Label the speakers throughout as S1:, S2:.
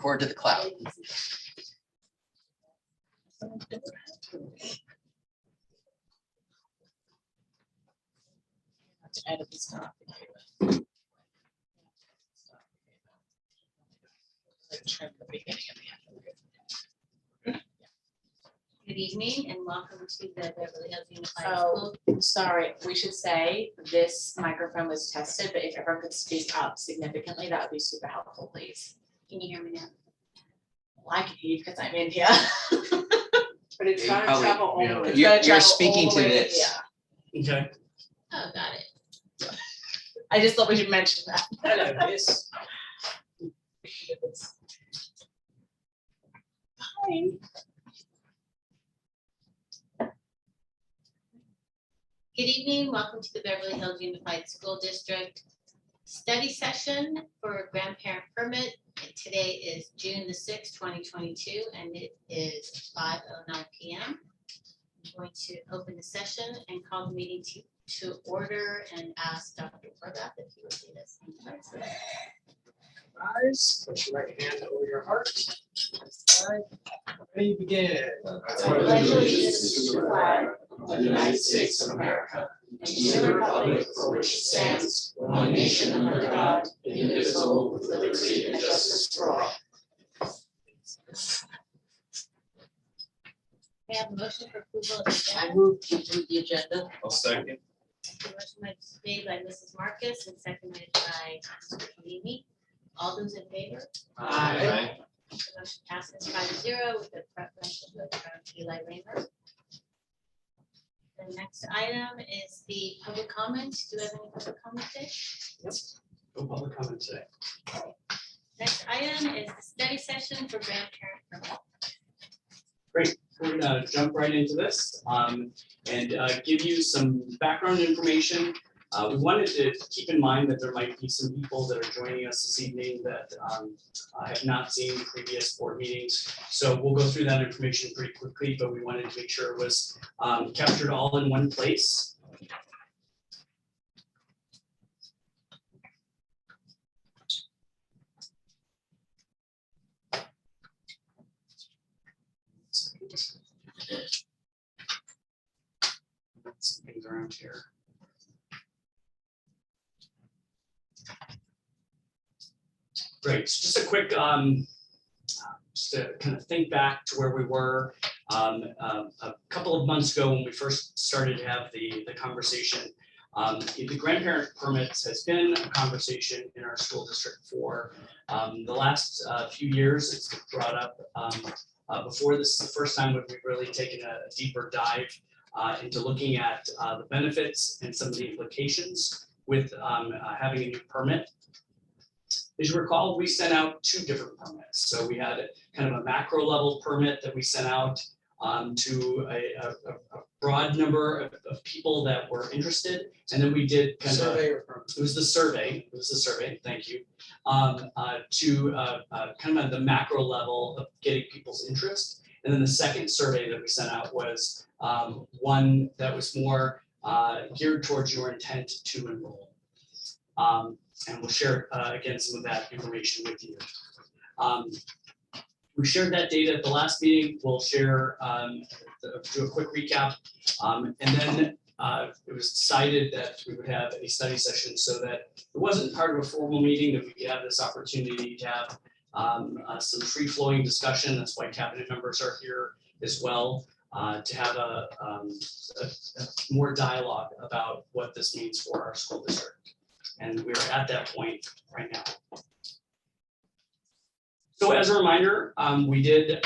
S1: record to the cloud.
S2: To edit the stuff. Trim the beginning and the end.
S3: Good evening and welcome to the Beverly Hills Unified
S2: Oh,
S3: School.
S2: sorry, we should say this microphone was tested, but if everyone could speak up significantly, that would be super helpful, please.
S3: Can you hear me now?
S2: Well, I can hear you because I'm in here.
S4: But it's
S1: Yeah, you
S4: gotta
S1: probably-
S4: travel all the way.
S2: It's
S1: You're-
S2: gotta
S1: you're
S2: travel all
S1: speaking
S2: the
S1: to
S2: way
S1: this.
S2: here.
S4: Okay.
S3: Oh, got it.
S2: I just thought we should mention that.
S4: Hello, miss.
S2: Hi.
S3: Good evening, welcome to the Beverly Hills Unified School District study session for grandparent permit. And today is June the 6th, 2022, and it is 5:09 p.m. I'm going to open the session and call the meeting to order and ask Dr. Horvath if he would lead us in prayer.
S4: Rise, put your right hand over your heart. Side. Ready, begin.
S3: I pledge allegiance to the flag of the United States of America and to the republic for which it stands, one nation under God, indivisible, with liberty and justice for all. We have a motion for approval of the agenda.
S4: move to approve the agenda.
S5: I'll second.
S3: The motion made by Mrs. Marcus and seconded by Mr. Levy. All those in favor?
S4: Aye.
S3: The motion passes 5-0 with the preferential vote from Eli Raymer. The next item is the public comment. Do you have any public comment today?
S4: No public comment today.
S3: Next item is the study session for grandparent permit.
S6: Great, we're gonna jump right into this and give you some background information. We wanted to keep in mind that there might be some people that are joining us this evening that have not seen previous board meetings. So we'll go through that information pretty quickly, but we wanted to make sure it was captured all in one place. Some things around here. Great, so just a quick, just to kind of think back to where we were a couple of months ago when we first started to have the conversation. The grandparent permits has been a conversation in our school district for the last few years. It's been brought up before. This is the first time that we've really taken a deeper dive into looking at the benefits and some of the implications with having a new permit. As you recall, we sent out two different permits. So we had kind of a macro level permit that we sent out to a broad number of people that were interested. And then we did kind of, it was the survey, thank you, to kind of the macro level of getting people's interest. And then the second survey that we sent out was one that was more geared towards your intent to enroll. And we'll share, again, some of that information with you. We shared that data at the last meeting. We'll share, do a quick recap. And then it was decided that we would have a study session so that it wasn't part of a formal meeting, that we could have this opportunity to have some free-flowing discussion. That's why cabinet members are here as well, to have a more dialogue about what this means for our school district. And we're at that point right now. So as a reminder, we did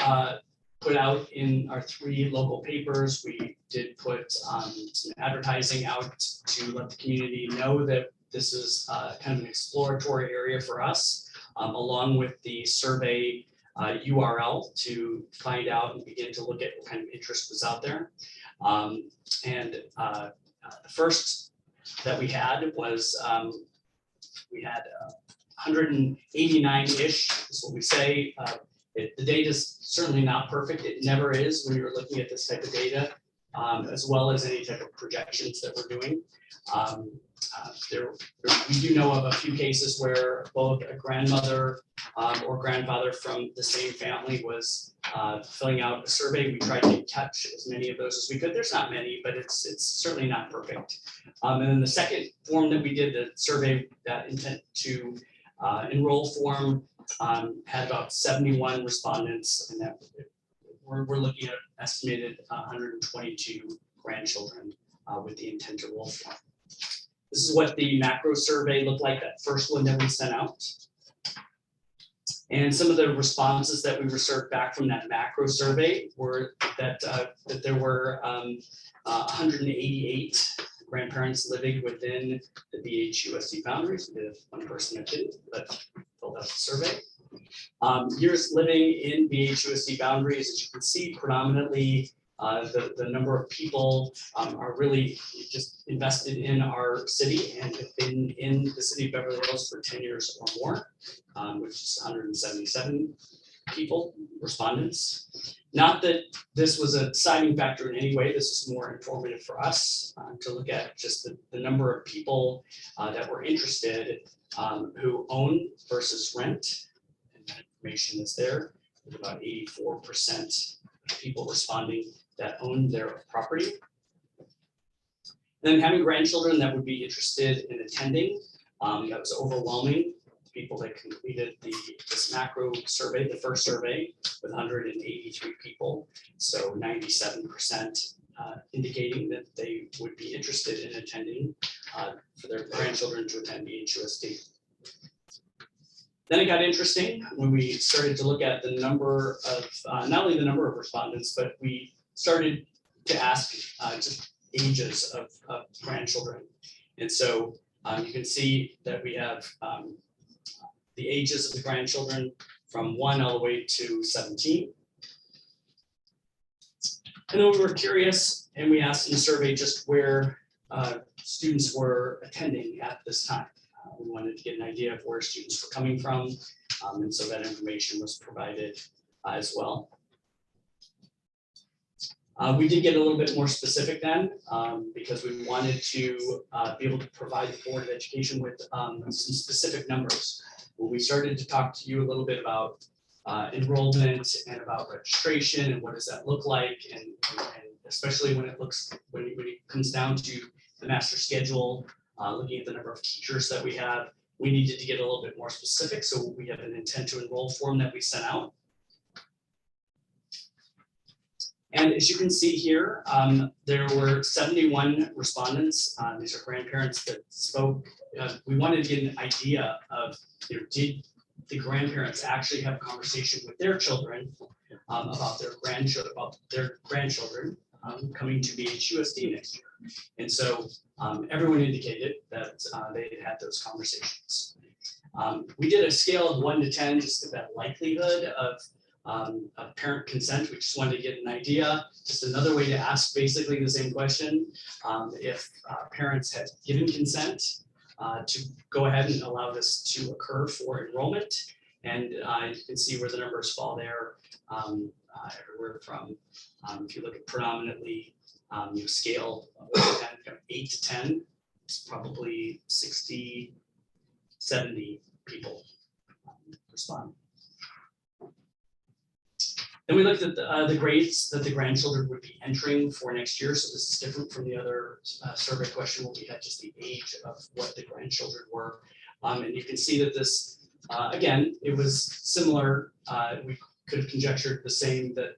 S6: put out in our 3 local papers, we did put some advertising out to let the community know that this is kind of an exploratory area for us, along with the survey URL to find out and begin to look at what kind of interest was out there. The first that we had was we had 189-ish is what we say. The data is certainly not perfect. It never is when you're looking at this type of data, as well as any type of projections that we're doing. We do know of a few cases where both a grandmother or grandfather from the same family was filling out a survey. We tried to catch as many of those as we could. There's not many, but it's certainly not perfect. And then the second form that we did, the survey, that intent to enroll form, had about 71 respondents, and that we're looking at estimated 122 grandchildren with the intent to enroll form. This is what the macro survey looked like, that first one that we sent out. And some of the responses that we received back from that macro survey were that there were 188 grandparents living within the BHUSD boundaries. We did one person that didn't, but filled out the survey. Years living in BHUSD boundaries, as you can see, predominantly the number of people are really just invested in our city and have been in the city of Beverly Hills for 10 years or more, which is 177 people, respondents. Not that this was a deciding factor in any way. This is more informative for us to look at just the number of people that were interested who own versus rent. And that information is there, with about 84% of people responding that own their property. Then having grandchildren that would be interested in attending, that was overwhelming. People that completed this macro survey, the first survey, with 183 people. So 97% indicating that they would be interested in attending for their grandchildren to attend BHUSD. Then it got interesting when we started to look at the number of, not only the number of respondents, but we started to ask just ages of grandchildren. And so you can see that we have the ages of the grandchildren from 1 all the way to 17. And then we were curious and we asked in the survey just where students were attending at this time. We wanted to get an idea of where students were coming from, and so that information was provided as well. We did get a little bit more specific then, because we wanted to be able to provide the Board of Education with some specific numbers. When we started to talk to you a little bit about enrollment and about registration and what does that look like, and especially when it comes down to the master schedule, looking at the number of teachers that we have, we needed to get a little bit more specific. So we have an intent to enroll form that we sent out. And as you can see here, there were 71 respondents. These are grandparents that spoke. We wanted to get an idea of, did the grandparents actually have a conversation with their children about their grandchildren coming to BHUSD next year. And so everyone indicated that they had those conversations. We did a scale of 1 to 10, just that likelihood of parent consent. We just wanted to get an idea, just another way to ask basically the same question. If parents had given consent to go ahead and allow this to occur for enrollment. And you can see where the numbers fall there, everywhere from, if you look at predominantly, scale of 8 to 10, it's probably 60, 70 people respond. Then we looked at the grades that the grandchildren would be entering for next year. So this is different from the other survey question where we had just the age of what the grandchildren were. And you can see that this, again, it was similar. We could have conjectured the same, that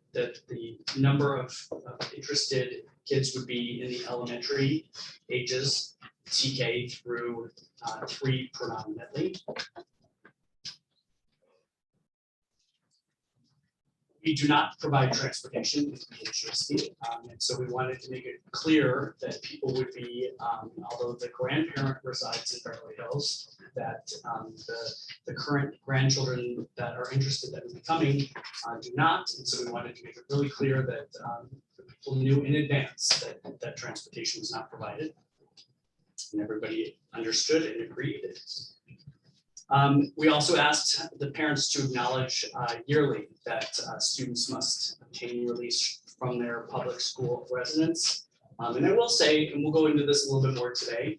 S6: the number of interested kids would be in the elementary ages, TK through 3 predominantly. We do not provide transportation with BHUSD, and so we wanted to make it clear that people would be, although the grandparent resides in Beverly Hills, that the current grandchildren that are interested that would be coming do not, and so we wanted to make it really clear that people knew in advance that transportation was not provided, and everybody understood and agreed. We also asked the parents to acknowledge yearly that students must obtain release from their public school residence. And I will say, and we'll go into this a little bit more today,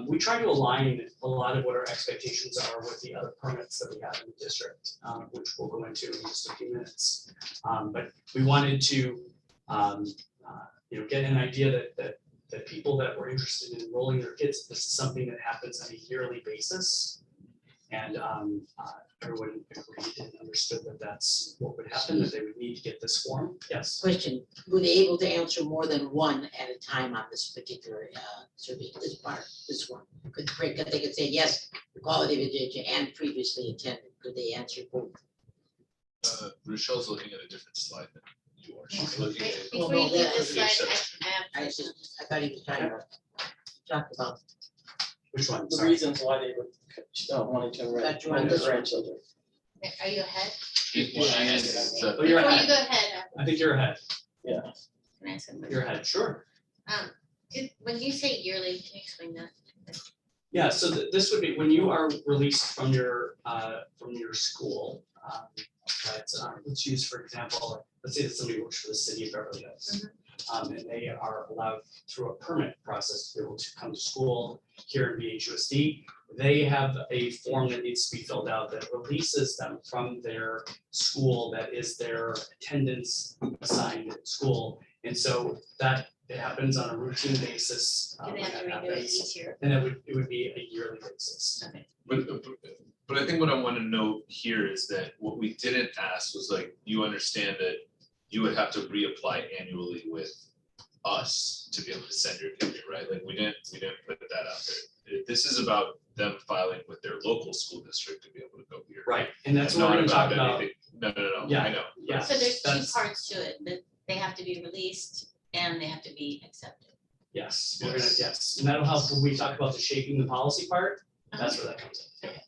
S6: We try to align a lot of what our expectations are with the other permits that we have in the district, which we'll go into in just a few minutes. But we wanted to, get an idea that people that were interested in enrolling their kids, this is something that happens on a yearly basis. And everyone agreed and understood that that's what would happen, that they would need to get this form. Yes.
S1: Question, were they able to answer more than one at a time on this particular survey, this one? They could say, yes, the quality of education and previously attended, could they answer both?
S5: Rochelle's looking at a different slide than you are. She's looking at.
S3: Before you leave this
S5: Page
S3: slide,
S5: 17.
S3: I have.
S1: I thought he was trying to talk about.
S6: Which one?
S7: The
S6: Sorry.
S7: reasons why they were wanting to enroll
S1: That's right.
S7: their grandchildren.
S3: Are you ahead?
S6: Oh, you're
S3: Before you
S6: ahead.
S3: go ahead,
S6: I think you're ahead.
S7: Yeah.
S3: can I ask a question?
S6: You're ahead. Sure.
S3: When you say yearly, can you explain that?
S6: Yeah, so this would be when you are released from your school. Let's use, for example, let's say that somebody works for the city of Beverly Hills. And they are allowed through a permit process to be able to come to school here in BHUSD. They have a form that needs to be filled out that releases them from their school that is their attendance assigned school. And so that it happens on a routine basis.
S3: Do they
S6: when
S3: have to
S6: that
S3: renew it
S6: happens.
S3: each year?
S6: And it would be a yearly basis.
S3: Okay.
S5: But I think what I want to note here is that what we didn't ask was like, you understand that you would have to reapply annually with us to be able to send your kid here, right? Like we didn't put that out there. This is about them filing with their local school district to be able to go here.
S6: Right, and that's
S5: And
S6: what we're
S5: not
S6: gonna talk about.
S5: anything- No,
S6: Yeah.
S5: I know.
S6: Yeah.
S3: So there's two
S6: that's-
S3: parts to it, that they have to be released and they have to be accepted.
S6: Yes, we're gonna,
S5: Yes.
S6: yes, and that'll help when we talk about the shaping the policy part, that's where that comes in. Yeah.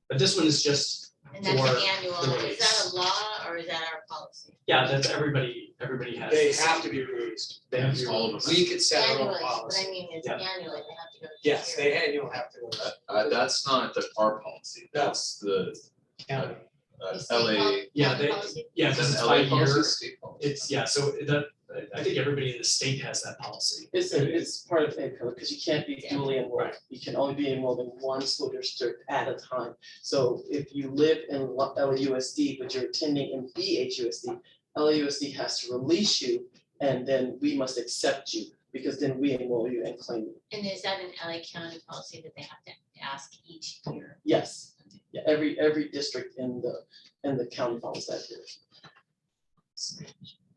S6: But this one is just,
S3: And that's
S6: For
S3: an annual,
S6: the
S3: is
S6: release.
S3: that a law or is that our policy?
S6: yeah, that's everybody has.
S4: They
S6: the same-
S4: have to be released.
S6: They have to be
S5: All of
S6: released.
S5: us.
S4: We could set our own
S3: Annually, but
S4: policy.
S3: I mean, it's
S6: Yeah.
S3: annually, they have to go. each
S4: Yes,
S3: year.
S4: you'll have to.
S5: That's not our policy. That's the
S4: County.
S3: The state
S5: LA.
S6: Yeah,
S3: county
S6: they-
S3: policy?
S6: Yeah,
S5: Is
S6: because
S5: that
S6: it's
S5: LA
S6: by year,
S5: policy, state policy?
S6: it's, yeah, so I think everybody in the state has that policy.
S7: It's part of APCO, because you can't be dually enrolled.
S6: Right.
S7: You can only be enrolled in one school district at a time. So if you live in LAUSD, but you're attending in BHUSD, LAUSD has to release you, and then we must accept you, because then we enroll you and claim you.
S3: And is that an LA County policy that they have to ask each year?
S7: Yes, yeah, every district in the county follows that here.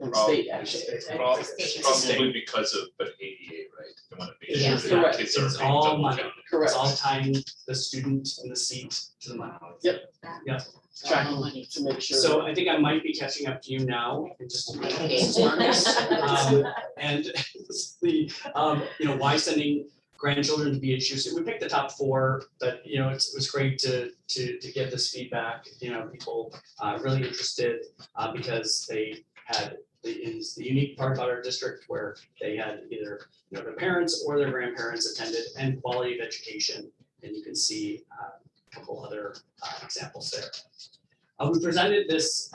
S7: And state actually.
S5: It's
S3: State.
S5: probably because of, but ADA, right? They want to make
S3: Yeah.
S5: sure that your
S7: Correct.
S5: kids are
S6: It's
S5: being
S6: all
S5: double
S6: money.
S5: counted.
S7: Correct.
S6: It's all tying the student and the seat to the money.
S7: Yep.
S6: Yeah.
S7: Tracking
S1: money.
S7: to make sure.
S6: So I think I might be catching up to you now in just a minute.
S1: Okay.
S6: And why sending grandchildren to BHUs? We picked the top 4, but it was great to get this feedback. People really interested because they had the unique part about our district where they had either their parents or their grandparents attended and quality of education. And you can see a couple other examples there. We presented this.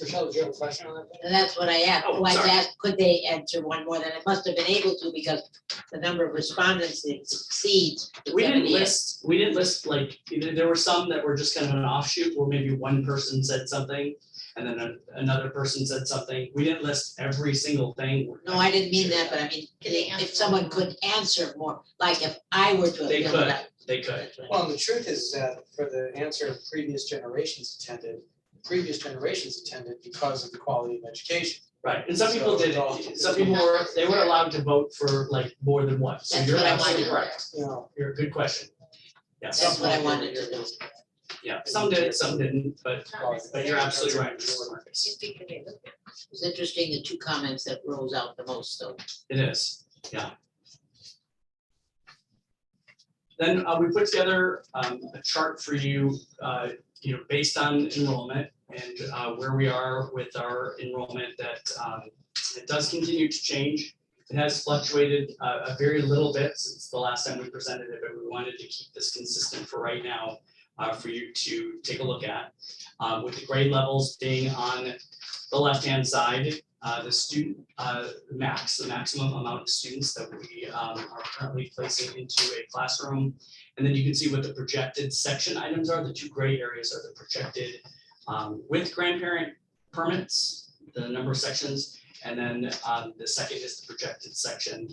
S4: Rochelle, did you have a question on that?
S1: And that's what I asked,
S6: Oh,
S1: I
S6: sorry.
S1: asked, could they answer one more than it must have been able to because the number of respondents exceeds the
S6: We didn't
S1: 78.
S6: list like, there were some that were just kind of an offshoot where maybe one person said something and then another person said something. We didn't list every single thing.
S1: No, I didn't mean that, but I mean,
S3: Could they
S1: if
S3: answer
S1: someone
S3: one
S1: could answer more, like if I were to.
S6: They
S1: fill it
S6: could.
S1: out.
S6: They could.
S4: Well, the truth is that for the answer previous generations attended because of the quality of education.
S6: Right, and some people
S4: So-
S6: did, some people they were allowed to vote for like more than one, so
S1: That's
S6: you're
S1: what I
S6: absolutely
S1: wanted.
S6: correct.
S4: You know,
S6: You're a good question. Yes,
S1: That's what I wanted to know.
S6: yeah, some did, some didn't, but you're absolutely right, Mr. Marcus.
S3: Just because they look at
S1: It's interesting, the 2 comments that rose out the most, though.
S6: It is, yeah. Then we put together a chart for you, based on enrollment and where we are with our enrollment that it does continue to change. It has fluctuated a very little bit since the last time we presented it, but we wanted to keep this consistent for right now for you to take a look at. With the grade levels being on the left-hand side, the student, the maximum amount of students that we are currently placing into a classroom. And then you can see what the projected section items are. The two gray areas are the projected with grandparent permits, the number of sections. And then the second is the projected section.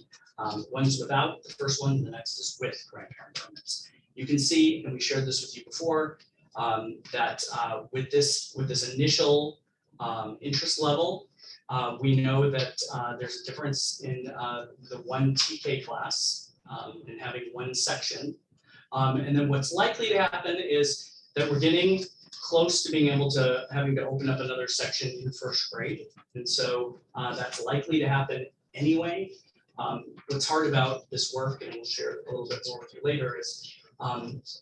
S6: One's without, the first one, the next is with grandparent permits. You can see, and we shared this with you before, that with this initial interest level, we know that there's a difference in the one TK class in having one section. And then what's likely to happen is that we're getting close to being able to having to open up another section in first grade. And so that's likely to happen anyway. What's hard about this work, and we'll share a little bit more with you later, is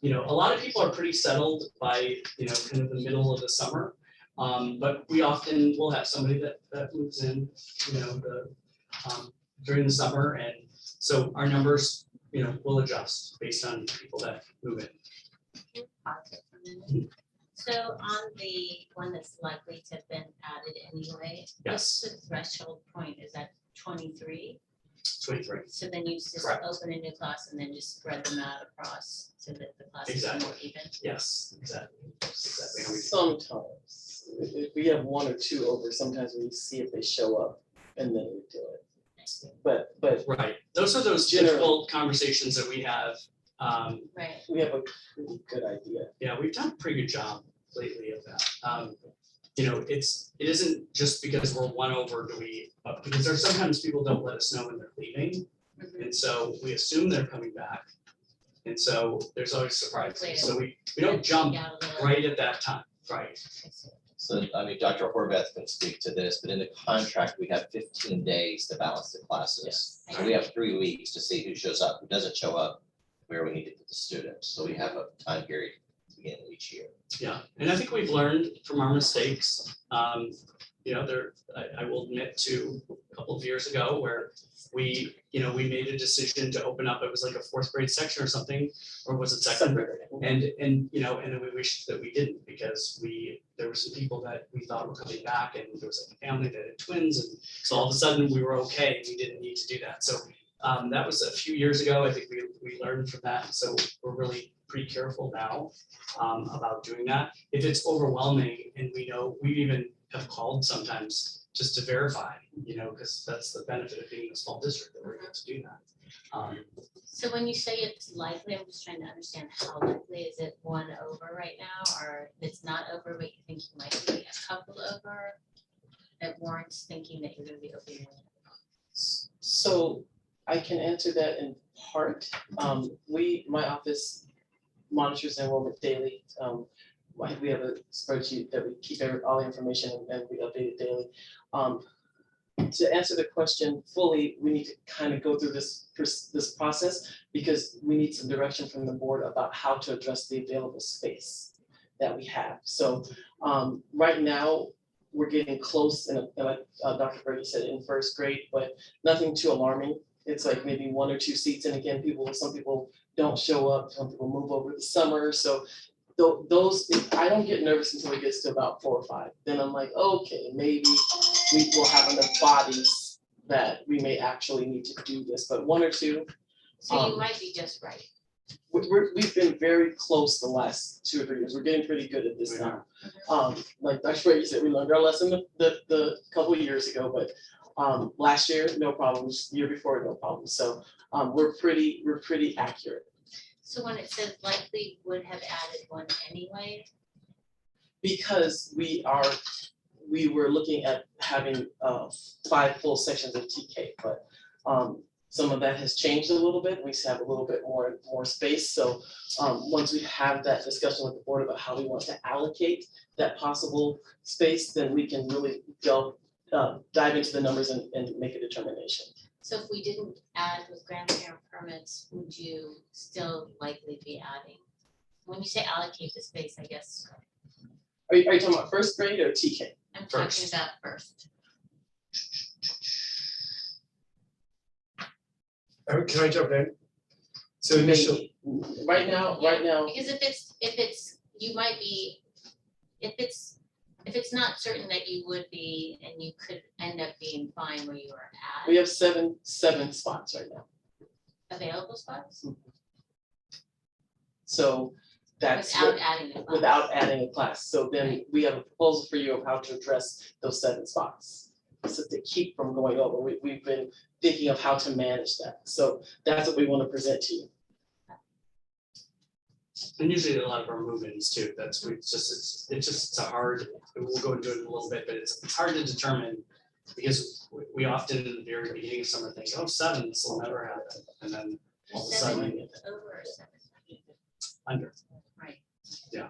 S6: you know, a lot of people are pretty settled by, you know, kind of the middle of the summer. But we often will have somebody that moves in, you know, during the summer, and so our numbers, you know, will adjust based on people that move in.
S3: Pause it for a minute. So on the one that's likely to have been added anyway, what's
S6: Yes,
S3: the threshold point? Is that 23?
S6: 23.
S3: So then you just
S6: Correct.
S3: open a new class and then just spread them out across so that the classes are more even?
S6: Yes, exactly. That's exactly how we do.
S7: Sometimes, if we have one or two over, sometimes we see if they show up and then we do it. But
S6: Right, those are those
S7: Generally.
S6: difficult conversations that we have.
S3: Right.
S7: we have a pretty good idea.
S6: Yeah, we've done a pretty good job lately of that. You know, it isn't just because we're one over do we, because there's sometimes people don't let us know when they're leaving.
S3: Mhm.
S6: And so we assume they're coming back. And so there's always surprises. So we don't jump
S3: Out a little.
S6: right at that time, right?
S3: I see.
S8: So, I mean, Dr. Horvath can speak to this, but in the contract, we have 15 days to balance the classes. So we have 3 weeks to see who shows up, who doesn't show up, where we need to put the students. So we have a time period at the beginning of each year.
S6: Yeah, and I think we've learned from our mistakes. You know, I will admit to a couple of years ago where we made a decision to open up, it was like a 4th grade section or something, or was it second grade? And you know, and then we wished that we didn't, because there were some people that we thought were coming back, and there was like a family that had twins, and so all of a sudden we were okay, we didn't need to do that. So that was a few years ago. I think we learned from that, so we're really pretty careful now about doing that. If it's overwhelming, and we know, we even have called sometimes just to verify, you know, because that's the benefit of being a small district, that we're able to do that.
S3: So when you say it's likely, I'm just trying to understand how likely, is it 1 over right now, or it's not over, but you think you might be a couple over that warrants thinking that you're gonna be opening?
S7: So I can answer that in part. My office monitors enrollment daily. We have a spreadsheet that we keep all the information and we update it daily. To answer the question fully, we need to kind of go through this process, because we need some direction from the board about how to address the available space that we have. So right now, we're getting close, and like Dr. Brady said, in 1st grade, but nothing too alarming. It's like maybe 1 or 2 seats, and again, some people don't show up, some people move over the summer, so those, I don't get nervous until it gets to about 4 or 5. Then I'm like, okay, maybe we will have enough bodies that we may actually need to do this, but 1 or 2.
S3: So you might be just right.
S7: We've been very close the last 2 or 3 years. We're getting pretty good at this now. Like Dr. Brady said, we learned our lesson the couple of years ago, but last year, no problems. Year before, no problems. So we're pretty accurate.
S3: So when it says likely would have added 1 anyway,
S7: Because we were looking at having 5 full sections of TK, but some of that has changed a little bit. We have a little bit more space. So once we have that discussion with the board about how we want to allocate that possible space, then we can really dive into the numbers and make a determination.
S3: so if we didn't add with grandparent permits, would you still likely be adding? When you say allocate the space, I guess,
S7: Are you talking about 1st grade or TK?
S3: I'm talking
S6: First.
S3: about first.
S4: Can I jump in? So initially,
S7: Maybe. Right now,
S3: Because if it's, you might be, if it's If it's not certain that you would be, and you could end up being fine where you are
S7: We
S3: at,
S7: have seven spots right now.
S3: available spots,
S7: So that's
S3: without adding a class.
S7: without adding a class. So then we have a proposal for you of how to address those 7 spots. So to keep from going over, we've been thinking of how to manage that. So that's what we want to present to you.
S6: And usually a lot of our move-ins too, it's a hard, we'll go into it in a little bit, but it's hard to determine. Because we often in the very beginning of summer think, oh, 7, this will never happen, and then all of a
S3: Seven
S6: sudden
S3: over or 7?
S6: under.
S3: Right.
S6: Yeah.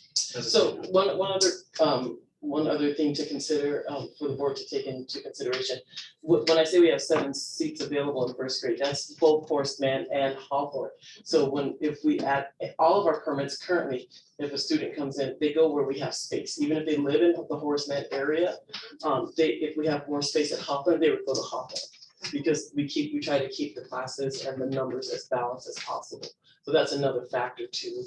S7: So one other thing to consider for the board to take into consideration. When I say we have 7 seats available in first grade, that's both Horace Mann and Hawthorne. So if we add all of our permits currently, if a student comes in, they go where we have space. Even if they live in the Horace Mann area, if we have more space at Hawthorne, they would go to Hawthorne. Because we try to keep the classes and the numbers as balanced as possible. So that's another factor to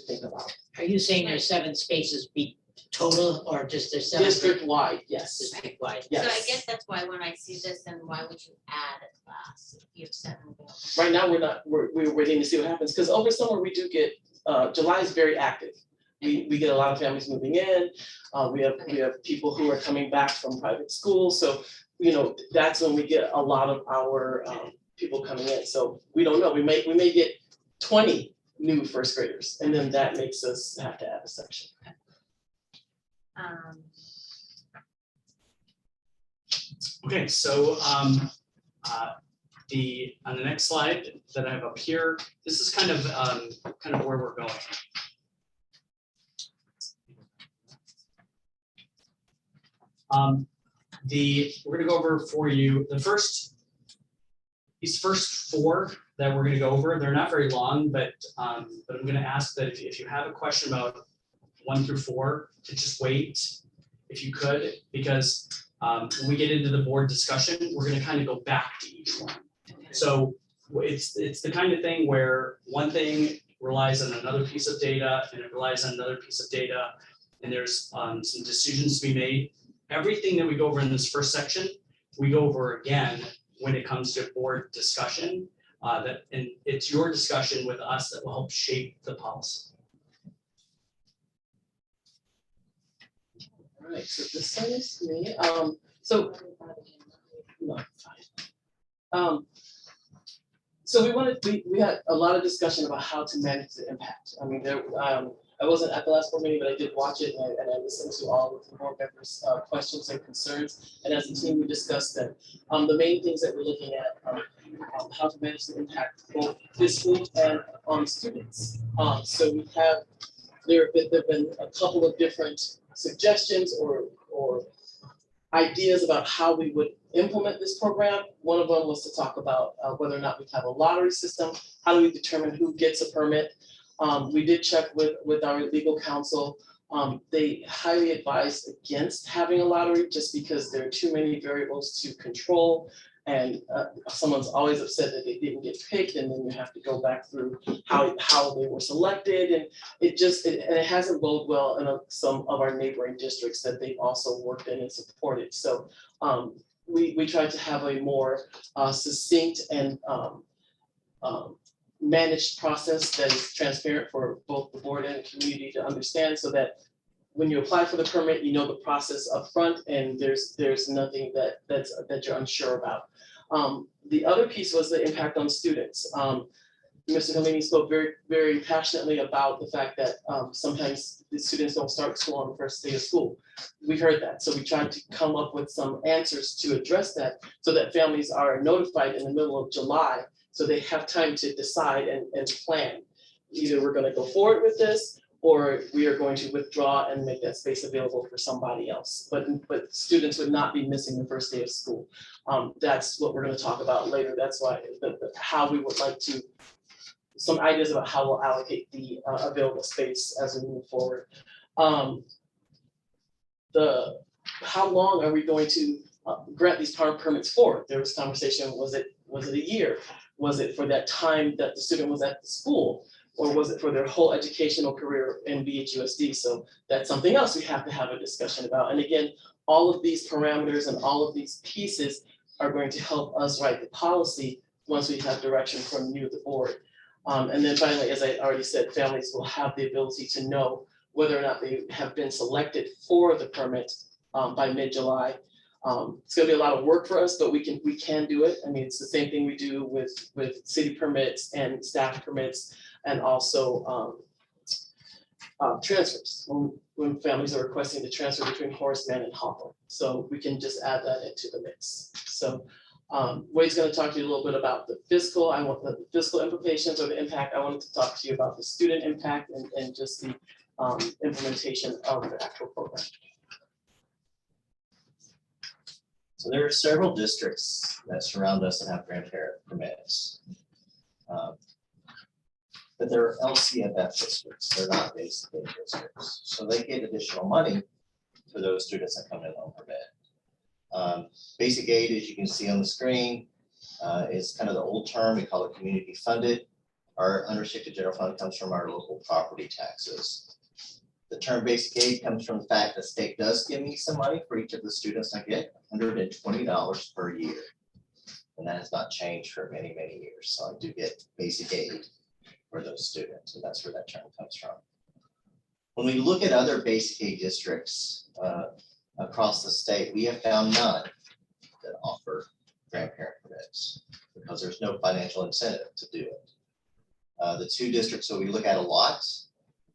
S7: think about.
S1: Are you saying there's 7 spaces be total or just there's 7?
S7: District-wide, yes.
S1: District-wide.
S3: So I
S7: Yes.
S3: guess that's why when I see this, then why would you add a class if you have 7 available?
S7: Right now, we're waiting to see what happens, because over summer, we do get, July is very active. We get a lot of families moving in, we have people who are coming back from private school, so, that's when we get a lot of our, people coming in, so we don't know, we may get 20 new first graders, and then that makes us have to add a section.
S6: Okay, so on the next slide that I have up here, this is kind of where we're going. We're gonna go over for you these first 4 that we're gonna go over. They're not very long, but I'm gonna ask that if you have a question about 1 through 4, to just wait if you could, because when we get into the board discussion, we're gonna kind of go back to each one. So it's the kind of thing where one thing relies on another piece of data and it relies on another piece of data, and there's some decisions to be made. Everything that we go over in this first section, we go over again when it comes to board discussion, and it's your discussion with us that will help shape the policy.
S7: All right, so this one is me, no, fine. So we had a lot of discussion about how to manage the impact. I mean, I wasn't at the last board meeting, but I did watch it and I listened to all of the board members' questions and concerns. And as a team, we discussed that the main things that we're looking at are how to manage the impact both fiscally and on students. So there have been a couple of different suggestions or ideas about how we would implement this program. One of them was to talk about whether or not we have a lottery system. How do we determine who gets a permit? We did check with our legal counsel. They highly advised against having a lottery just because there are too many variables to control. And someone's always upset that they didn't get picked, and then you have to go back through how they were selected, and it hasn't bode well in some of our neighboring districts that they've also worked in and supported. So we tried to have a more succinct and managed process that is transparent for both the board and the community to understand, so that when you apply for the permit, you know the process up front, and there's nothing that you're unsure about. The other piece was the impact on students. Mr. Helene spoke very, very passionately about the fact that sometimes the students don't start school on the first day of school. We heard that, so we tried to come up with some answers to address that, so that families are notified in the middle of July, so they have time to decide and plan. Either we're gonna go forward with this, or we are going to withdraw and make that space available for somebody else. But students would not be missing the first day of school. That's what we're gonna talk about later. That's why how we would like to, some ideas about how we'll allocate the available space as we move forward. How long are we going to grant these permits for? There was conversation, was it a year? Was it for that time that the student was at the school? or was it for their whole educational career in BHUSD? So that's something else we have to have a discussion about. And again, all of these parameters and all of these pieces are going to help us write the policy once we have direction from you, the board. And then finally, as I already said, families will have the ability to know whether or not they have been selected for the permit by mid-July. It's gonna be a lot of work for us, but we can do it. I mean, it's the same thing we do with city permits and staff permits, and also transfers, when families are requesting to transfer between Horace Mann and Hawthorne. So we can just add that into the mix. So Wade's gonna talk to you a little bit about the fiscal, I want the fiscal implications or the impact. I wanted to talk to you about the student impact and just the implementation of the actual program.
S8: So there are several districts that surround us that have grandparent permits. But they're LCFF districts, they're not basic aid districts. So they get additional money for those students that come in on permit. Basic aid, as you can see on the screen, is kind of the old term, we call it community funded. Our unrestricted general fund comes from our local property taxes. The term basic aid comes from the fact that the state does give me some money for each of the students I get, $120 per year. And that has not changed for many, many years. So I do get basic aid for those students, and that's where that term comes from. When we look at other basic aid districts across the state, we have found none that offer grandparent permits because there's no financial incentive to do it. The two districts that we look at a lot,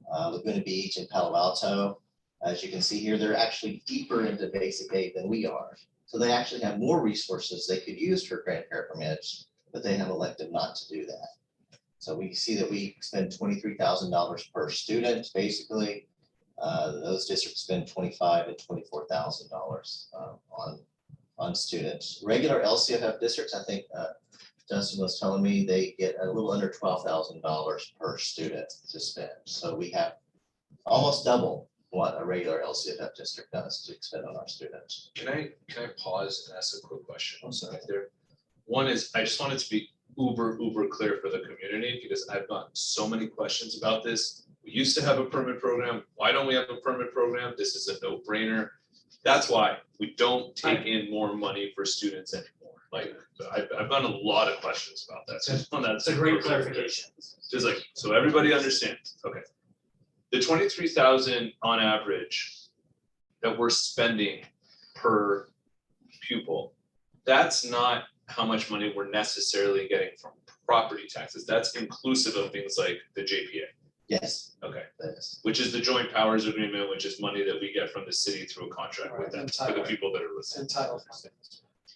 S8: Laguna Beach and Palo Alto, as you can see here, they're actually deeper into basic aid than we are. So they actually have more resources they could use for grandparent permits, but they have elected not to do that. So we see that we spend $23,000 per student, basically. Those districts spend $25,000 and $24,000 on students. Regular LCFF districts, I think Justin was telling me, they get a little under $12,000 per student to spend. So we have almost double what a regular LCFF district does to spend on our students.
S5: Can I pause and ask a quick question? I'm sorry. One is, I just want it to be uber clear for the community, because I've gotten so many questions about this. We used to have a permit program. Why don't we have a permit program? This is a no-brainer. That's why we don't take in more money for students anymore. Like, I've gotten a lot of questions about that. So
S6: That's a great clarification.
S5: Just like, so everybody understands, okay. The 23,000 on average that we're spending per pupil, that's not how much money we're necessarily getting from property taxes. That's inclusive of things like the JPA.
S8: Yes.
S5: Okay,
S8: Yes.
S5: which is the joint powers agreement, which is money that we get from the city through a contract with them, for the people that are listening.
S4: Entitled.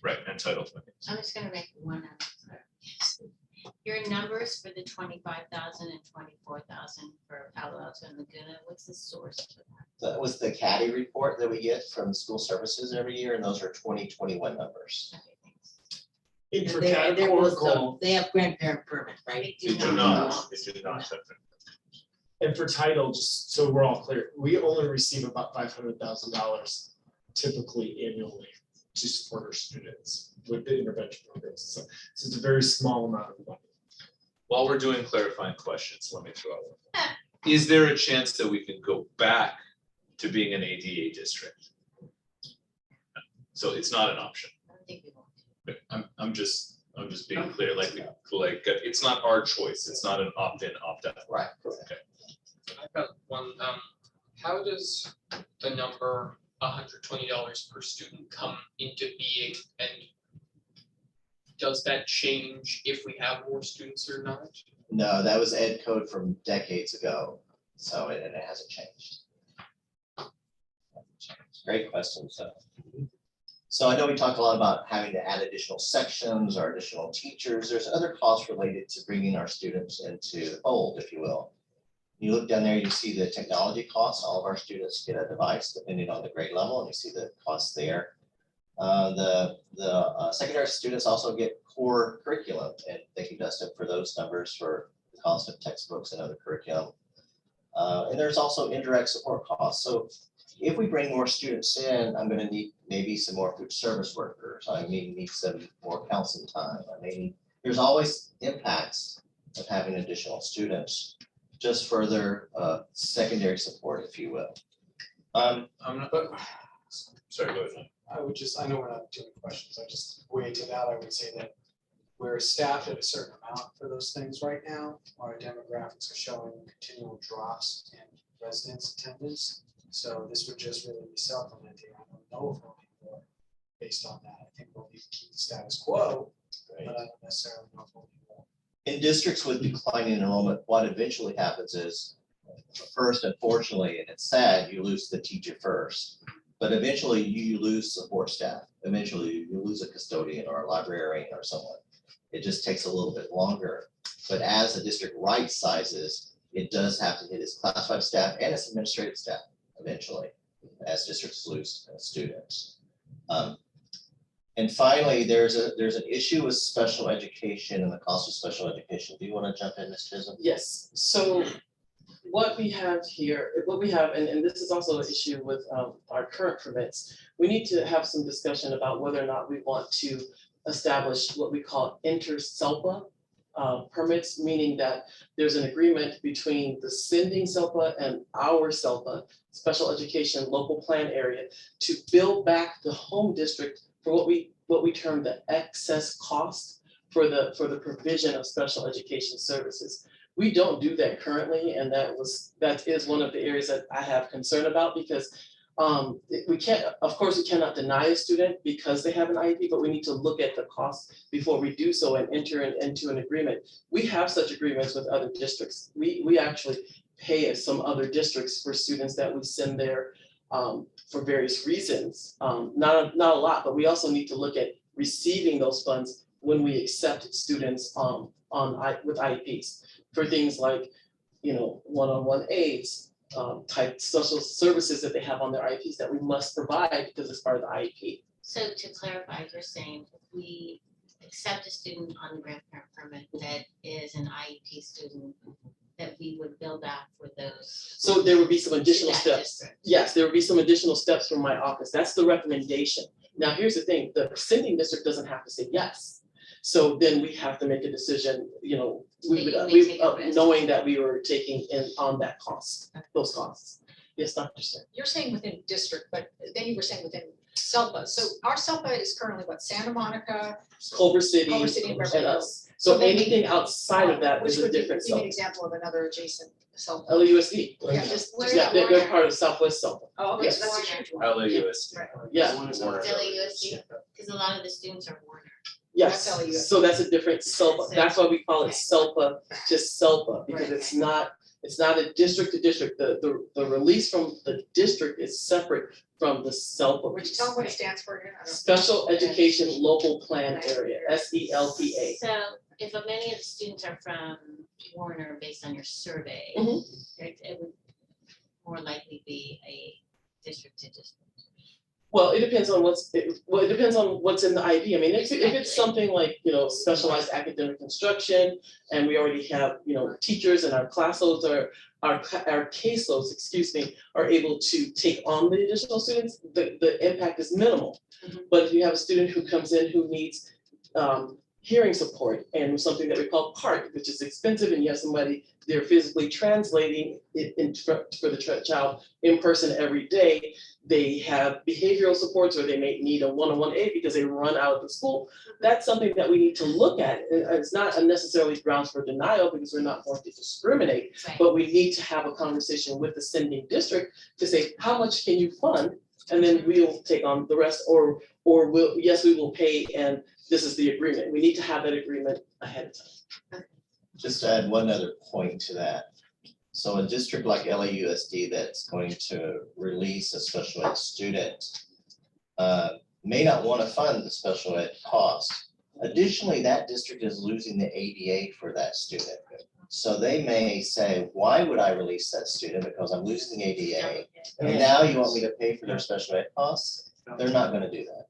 S5: Right, entitled money.
S3: I'm just gonna make one clarification. Your numbers for the 25,000 and 24,000 for Palo Alto and Laguna, what's the source for that?
S8: That was the CADI report that we get from school services every year, and those are 2021 numbers.
S3: Okay, thanks.
S4: And for
S1: There was
S4: categorical,
S1: they have grandparent permit, right?
S5: They do not, they do not.
S4: and for title, just so we're all clear, we only receive about $500,000 typically annually to support our students with the intervention programs. So it's a very small amount of money.
S5: While we're doing clarifying questions, let me throw out one. Is there a chance that we can go back to being an ADA district? So it's not an option.
S3: I don't think we want to.
S5: But I'm just being clear, like it's not our choice. It's not an opt-in, opt-out.
S8: Right.
S5: Okay.
S9: I've got one, how does the number $120 per student come into being, and does that change if we have more students or not?
S8: No, that was ed code from decades ago, so it hasn't changed. Great question, so I know we talked a lot about having to add additional sections or additional teachers. There's other costs related to bringing our students into the fold, if you will. You look down there, you see the technology costs. All of our students get a device depending on the grade level, and you see the costs there. The secondary students also get core curriculum, and thank you, Dustin, for those numbers for the cost of textbooks and other curriculum. And there's also indirect support costs. So if we bring more students in, I'm going to need maybe some more food service workers. I may need some more counseling time. There's always impacts of having additional students. just further secondary support, if you will.
S5: I'm not, sorry, go ahead.
S10: I know we're not doing questions, I just weigh to that, I would say that we're staffed at a certain amount for those things right now. Our demographics are showing continual drops in residence attendance. So this would just really be supplementing. I don't know if we'll be more based on that. I think we'll need to keep the status quo, but I don't necessarily know if we'll be more.
S8: In districts with declining enrollment, what eventually happens is, first, unfortunately, and it's sad, you lose the teacher first. But eventually you lose support staff. Eventually you lose a custodian or a librarian or someone. It just takes a little bit longer. But as the district right sizes, it does have to hit its classified staff and its administrative staff eventually, as districts lose students. And finally, there's an issue with special education and the cost of special education. Do you want to jump in, Ms. Chisholm?
S7: Yes, so what we have here, and this is also an issue with our current permits, we need to have some discussion about whether or not we want to establish what we call inter-SELPA permits, meaning that there's an agreement between the sending SELPA and our SELPA, special education local plan area, to bill back the home district for what we term the excess cost for the provision of special education services. We don't do that currently, and that is one of the areas that I have concern about, because we cannot deny a student because they have an IEP, but we need to look at the cost before we do so and enter into an agreement. We have such agreements with other districts. We actually pay some other districts for students that we send there for various reasons. Not a lot, but we also need to look at receiving those funds when we accept students with IEPs for things like, one-on-one aids, type social services that they have on their IEPs that we must provide because it's part of the IEP.
S3: So to clarify, you're saying if we accept a student on the grandparent permit that is an IEP student, that we would bill back for those.
S7: So there would be some additional
S3: that
S7: steps.
S3: district.
S7: Yes, there would be some additional steps from my office. That's the recommendation. Now, here's the thing, the sending district doesn't have to say yes. So then we have to make a decision, knowing that we were taking in on that cost, those costs. Yes, Dr. Singh.
S11: You're saying within district, but then you were saying within SELPA. So our SELPA is currently what, Santa Monica,
S7: Culver City,
S11: Culver City and Beverly
S7: and
S11: Hills.
S7: us. So
S11: maybe-
S7: anything outside of that
S11: Which
S7: is a
S11: would be,
S7: different
S11: give me an
S7: SELPA.
S11: example of another adjacent SELPA.
S7: LAUSD.
S11: Yeah, just,
S3: Where's
S7: Yeah,
S3: that
S7: they're
S3: one?
S7: part of Southwest SELPA.
S11: oh, okay,
S7: Yes.
S11: so that's a huge one.
S5: LAUSD.
S11: Right.
S7: Yeah,
S5: Warner.
S3: LAUSD, because a lot of the students are Warner.
S7: yes.
S11: That's LAUSD.
S7: So that's a different SELPA. That's why we call it SELPA, just SELPA, because
S11: Right.
S7: it's not a district to district. The release from the district is separate from the SELPA.
S11: Which
S7: piece.
S11: tell them what it stands for again. I don't-
S7: Special Education Local Plan Area, SELPA.
S3: So if many of the students are from Warner based on your survey,
S7: Mhm.
S3: it would more likely be a district to district.
S7: Well, it depends on it depends on what's in the IEP. I mean, if it's something like, specialized academic instruction, and we already have, teachers and our classloads our caseloads, are able to take on the additional students, the impact is minimal.
S11: Mhm.
S7: But if you have a student who comes in who needs hearing support and something that we call PART, which is expensive, and you have somebody they're physically translating it for the child in person every day. They have behavioral supports, or they may need a one-on-one aid because they run out of the school. That's something that we need to look at. And it's not necessarily grounds for denial because we're not going to discriminate,
S3: Right.
S7: but we need to have a conversation with the sending district to say, how much can you fund? And then we'll take on the rest, or we will pay, and this is the agreement. We need to have that agreement ahead of time.
S8: Just to add one other point to that. So a district like LAUSD that's going to release a special ed student may not want to fund the special ed cost. Additionally, that district is losing the ADA for that student. So they may say, why would I release that student? Because I'm losing the ADA. And now you want me to pay for their special ed costs? They're not going to do that.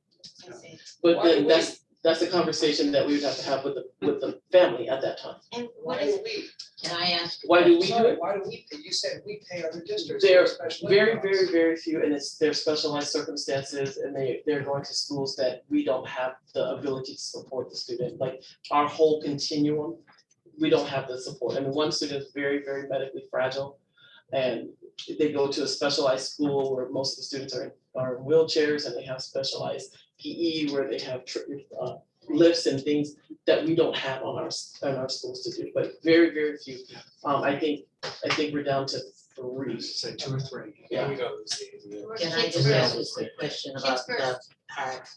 S3: I see.
S7: But
S10: Why
S7: then
S10: do
S7: that's a conversation that we would have to have with the family at that time.
S3: And
S10: Why
S3: what is,
S10: do we?
S1: Can I ask?
S7: Why do we do
S10: Sorry,
S7: it?
S10: why do we pay? You said we pay other districts.
S7: They're
S10: for special ed
S7: very,
S10: costs.
S7: very, very few, and it's their specialized circumstances, and they're going to schools that we don't have the ability to support the student, like our whole continuum. we don't have the support. I mean, one student is very, very medically fragile. And they go to a specialized school where most of the students are in wheelchairs, and they have specialized PE where they have lifts and things that we don't have on our schools to do, but very, very few. I think we're down to 3.
S6: Say 2 or 3.
S7: Yeah.
S10: we go.
S1: Can I
S3: Kids
S1: just ask
S3: first.
S1: a quick question
S3: Kids
S1: about
S3: first.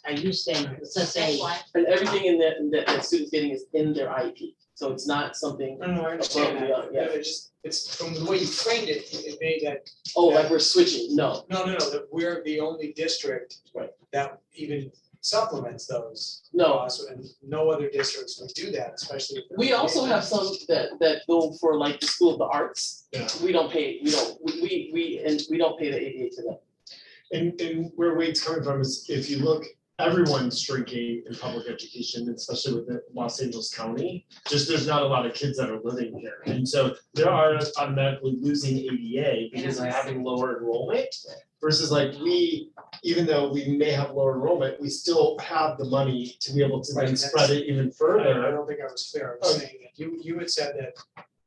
S1: are you saying, let's just say,
S3: That's why.
S7: And everything in that student's getting is in their IEP, so it's not something
S10: No, I understand
S7: above and
S10: that,
S7: beyond, yeah.
S10: it's from the way you framed it, it made that,
S7: Oh, like we're switching, no.
S10: no, that we're the only district
S7: Right.
S10: that even supplements those.
S7: No.
S10: costs, and no other districts would do that, especially. if they're-
S7: We also have some that go for like the School of the Arts.
S4: Yeah.
S7: We don't pay the ADA to them.
S4: And where Wade's coming from is if you look, everyone's shrinking in public education, especially with the Los Angeles County. Just there's not a lot of kids that are living here. And so there are automatically losing ADA because they're having lower enrollment. Versus like we, even though we may have lower enrollment, we still have the money to be able to then
S10: Right,
S4: spread it even
S10: I
S4: further.
S10: don't think I was clear, I was saying that you had said that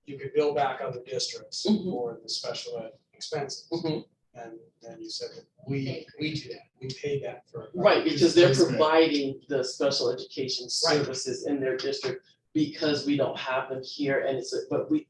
S10: you could bill back other districts
S7: Mhm.
S10: for the special ed expenses.
S7: Mhm.
S10: And then you said that we do that, we pay that for.
S7: Right, because they're
S4: Placement.
S7: providing the special education
S10: Right.
S7: services in their district because we don't have them here, and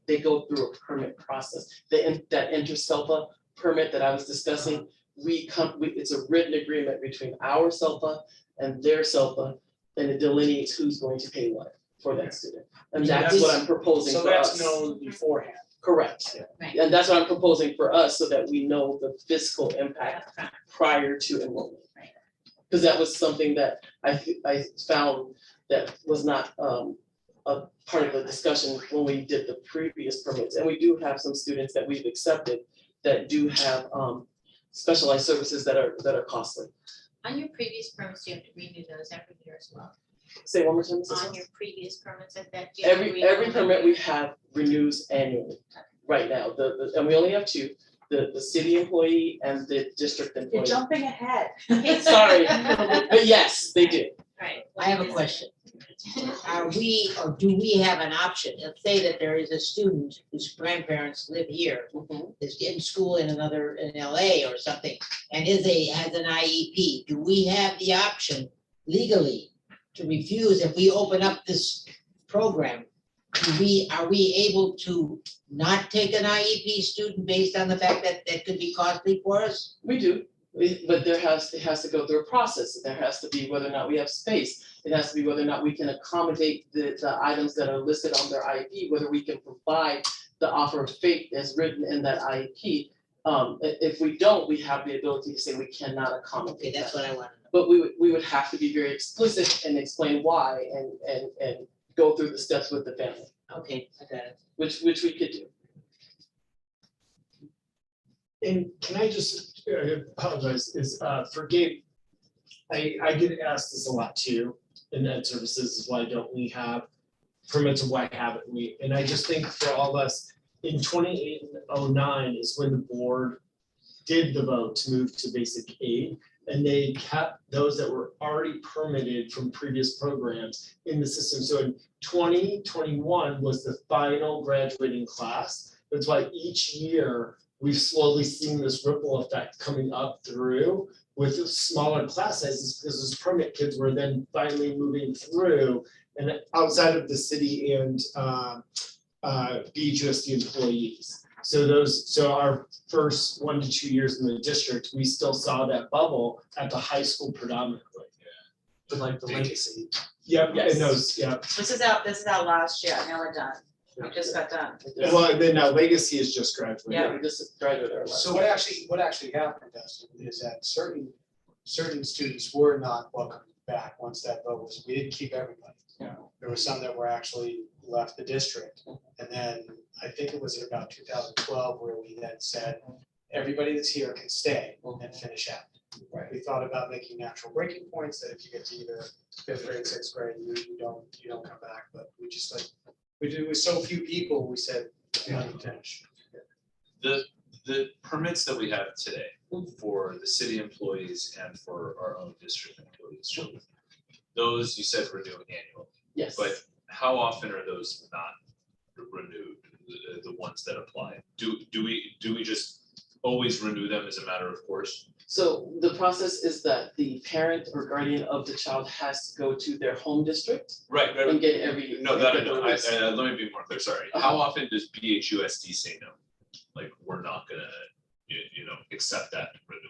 S7: they go through a permit process. That inter-SELPA permit that I was discussing, it's a written agreement between our SELPA and their SELPA, and it delineates who's going to pay what for that student. And
S10: So
S7: that's what I'm proposing
S10: So
S7: for us.
S10: that's known beforehand.
S7: Correct.
S3: Right.
S7: And that's what I'm proposing for us, so that we know the fiscal impact prior to enrollment.
S3: Right.
S7: Because that was something that I found that was not a part of the discussion when we did the previous permits. And we do have some students that we've accepted that do have specialized services that are costly.
S3: On your previous permits, you have to renew those every year as well.
S7: Say one more time, Mrs.
S3: On
S7: Ross?
S3: your previous permits, I bet you. have to renew
S7: Every
S3: them
S7: permit we have renews annually right now. And we only have 2, the city employee and the district employee.
S2: You're jumping ahead.
S7: Sorry, but yes, they do.
S3: Right.
S1: I have a question. Are we, or do we have an option? Let's say that there is a student whose grandparents live here,
S7: Mhm.
S1: is in school in LA or something, and has an IEP. Do we have the option legally to refuse if we open up this program? Are we able to not take an IEP student based on the fact that that could be costly for us?
S7: We do, but it has to go through a process. There has to be whether or not we have space. It has to be whether or not we can accommodate the items that are listed on their IEP, whether we can provide the offer of faith as written in that IEP. If we don't, we have the ability to say we cannot
S1: Okay,
S7: accommodate
S1: that's
S7: that.
S1: what I want to know.
S7: But we would have to be very explicit and explain why and go through the steps with the family,
S1: Okay, I got it.
S7: which we could do.
S4: And can I just apologize, for Gabe, I get asked this a lot too, in ed services, is why don't we have permits, or why haven't we? And I just think for all of us, in 2809 is when the board did the vote to move to basic aid, and they kept those that were already permitted from previous programs in the system. So in 2021 was the final graduating class. That's why each year we've slowly seen this ripple effect coming up through with smaller class sizes, because those permit kids were then finally moving through and outside of the city and BHUSD employees. So our first 1 to 2 years in the district, we still saw that bubble at the high school predominantly.
S6: But like the legacy.
S4: Yep,
S7: Yes.
S4: and those, yeah.
S2: This is out last year, now we're done. We just got done.
S4: Well, and then now Legacy is just graduated.
S7: Yeah, we just graduated our last.
S10: So what actually happened, Dustin, is that certain students were not welcome back once that vote was, we didn't keep everybody.
S7: Yeah.
S10: There were some that were actually left the district. And then I think it was in about 2012 where we then said, everybody that's here can stay and finish out.
S7: Right.
S10: We thought about making natural breaking points that if you get to either 5th grade, 6th grade, you don't come back, but we just like, we did with so few people, we said, let me finish.
S5: The permits that we have today for the city employees and for our own district employees, those you said renew annually,
S7: Yes.
S5: but how often are those not renewed, the ones that apply? Do we just always renew them as a matter of course?
S7: So the process is that the parent or guardian of the child has to go to their home district
S5: Right,
S7: and get every.
S5: No, that I know.
S7: release.
S5: Let me be more clear, sorry. How often does BHUSD say no? Like, we're not gonna, you know, accept that renewal?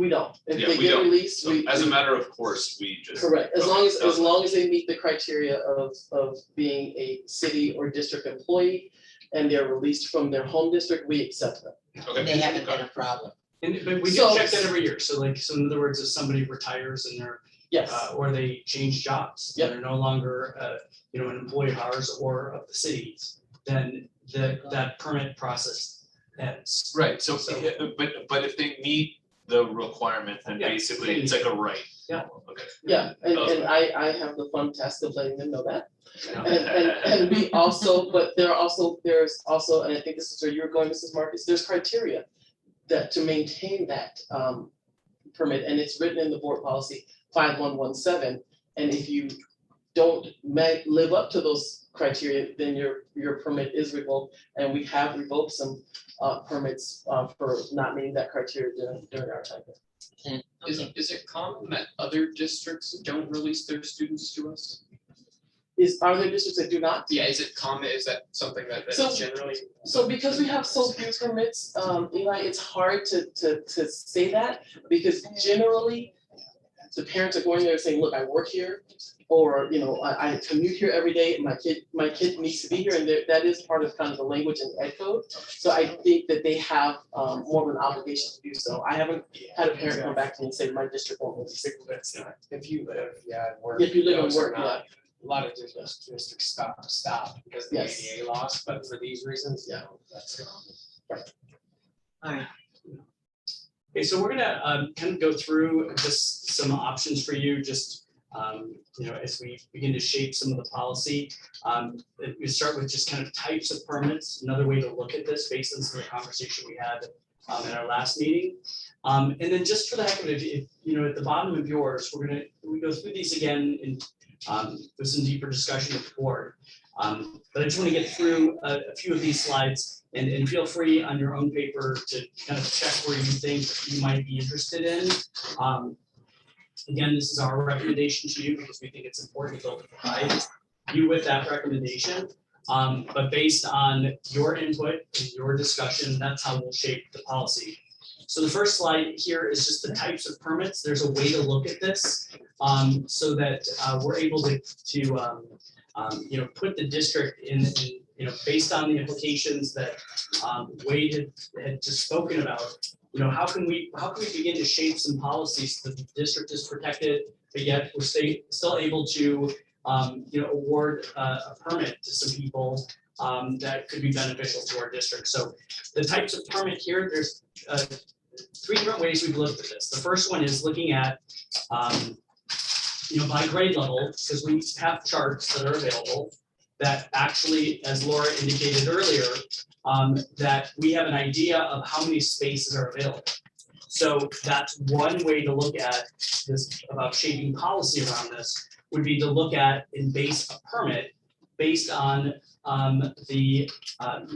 S7: We don't. If
S5: Yeah,
S7: they
S5: we
S7: get
S5: don't.
S7: released,
S5: So
S7: we.
S5: as a
S7: we-
S5: matter of course, we just.
S7: Correct, as
S5: Okay,
S7: long as,
S5: that was
S7: as long as they meet the criteria of being a city or district employee and they're released from their home district, we accept them.
S5: Okay.
S1: They haven't
S5: got
S1: been
S5: it.
S1: a problem.
S6: And but we do
S7: So-
S6: check that every year, so like, so in other words, if somebody retires and they're
S7: Yes,
S6: or they change jobs,
S7: Yep.
S6: they're no longer, you know, an employee of ours or of the cities, then that permit process ends.
S5: Right, so,
S6: So-
S5: but if they meet the requirement, then
S6: Yeah,
S5: basically it's like a right.
S6: Yeah.
S5: Okay.
S7: yeah, and
S5: Okay.
S7: I have the fun task of letting them know that.
S6: You know?
S7: And we also, but there's also, and I think this is where you're going, Mrs. Marcus, there's criteria that to maintain that permit, and it's written in the board policy 5117. And if you don't live up to those criteria, then your permit is revoked. And we have revoked some permits for not meeting that criteria during our time.
S9: Is it common that other districts don't release their students to us?
S7: Are there districts that do not?
S9: Yeah, is it common, is that something that
S7: So-
S9: generally?
S7: So because we have so few permits, Eli, it's hard to say that, because generally the parents are going there saying, look, I work here, or, you know, I commute here every day, and my kid needs to be here, and that is part of kind of the language and ed code. So I think that they have more of an obligation to do so. I haven't had a parent come back to me and say, my district won't release it.
S10: If you live, yeah, and work.
S7: If you live and
S10: those are
S7: work, yeah.
S10: not- A lot of districts stop because of the
S7: Yes.
S10: ADA loss, but for these reasons,
S7: Yeah.
S10: that's.
S1: Alright,
S6: Okay, so we're gonna kind of go through just some options for you, just you know, as we begin to shape some of the policy. We start with just kind of types of permits, another way to look at this based on some of the conversation we had in our last meeting. And then just for the heck of it, if you know, at the bottom of yours, we go through these again in with some deeper discussion with the board. But I just want to get through a few of these slides, and feel free on your own paper to kind of check where you think you might be interested in. Again, this is our recommendation to you because we think it's important to provide you with that recommendation. But based on your input and your discussion, that's how we'll shape the policy. So the first slide here is just the types of permits. There's a way to look at this so that we're able to you know, put the district in, you know, based on the implications that Wade had just spoken about. You know, how can we begin to shape some policies so that the district is protected, but yet we're still able to you know, award a permit to some people that could be beneficial to our district. So the types of permit here, there's three different ways we've looked at this. The first one is looking at you know, by grade level, because we have charts that are available that actually, as Laura indicated earlier, that we have an idea of how many spaces are available. So that's one way to look at this, about shaping policy around this, would be to look at and base a permit based on the,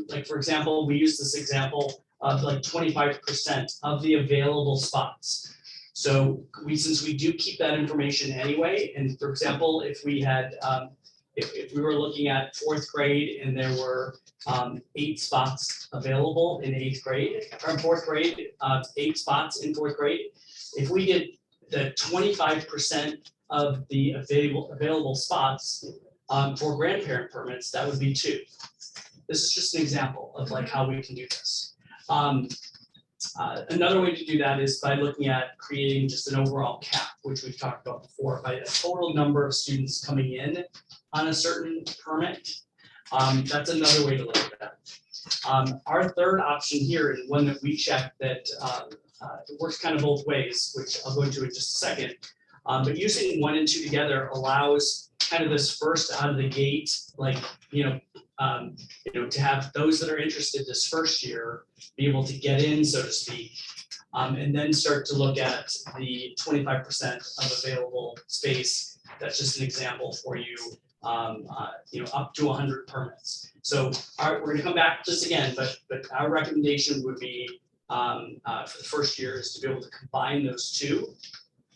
S6: like, for example, we use this example of like 25% of the available spots. So since we do keep that information anyway, and for example, if we had, if we were looking at fourth grade and there were 8 spots available in 8th grade, or fourth grade, 8 spots in fourth grade, if we did the 25% of the available spots for grandparent permits, that would be 2. This is just an example of like how we can do this. Another way to do that is by looking at creating just an overall cap, which we've talked about before, by a total number of students coming in on a certain permit. That's another way to look at that. Our third option here, and one that we checked that works kind of both ways, which I'll go into in just a second. But using 1 and 2 together allows kind of this first out of the gate, like, you know, to have those that are interested this first year be able to get in, so to speak, and then start to look at the 25% of available space. That's just an example for you up to 100 permits. So we're gonna come back to this again, but our recommendation would be for the first year is to be able to combine those two.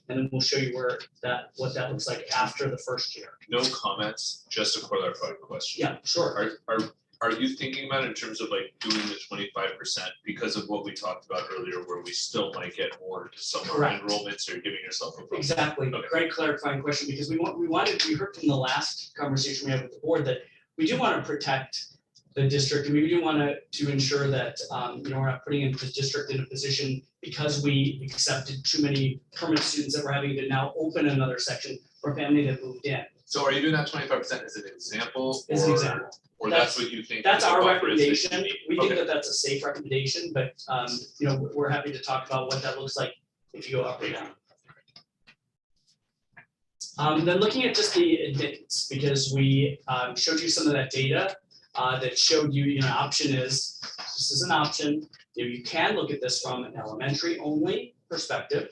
S6: And then we'll show you what that looks like after the first year.
S5: No comments, just a clarified question.
S6: Yeah, sure.
S5: Are you thinking about it in terms of like doing the 25% because of what we talked about earlier, where we still might get more to summer
S6: Correct.
S5: enrollments, or giving yourself a buffer?
S6: Exactly.
S5: Okay.
S6: Great clarifying question, because we heard from the last conversation we had with the board that we do want to protect the district, and we do want to ensure that we're not putting the district in a position because we accepted too many permit students that we're having to now open another section for a family that moved in.
S5: So are you doing that 25% as an example?
S6: As an
S5: or-
S6: example.
S5: Or that's what you think?
S6: That's
S5: the
S6: our
S5: buffer is that you
S6: recommendation.
S5: need?
S6: We think
S5: Okay.
S6: that that's a safe recommendation, but we're happy to talk about what that looks like if you go up or down. Then looking at just the admittance, because we showed you some of that data that showed you, option is, this is an option. You can look at this from an elementary only perspective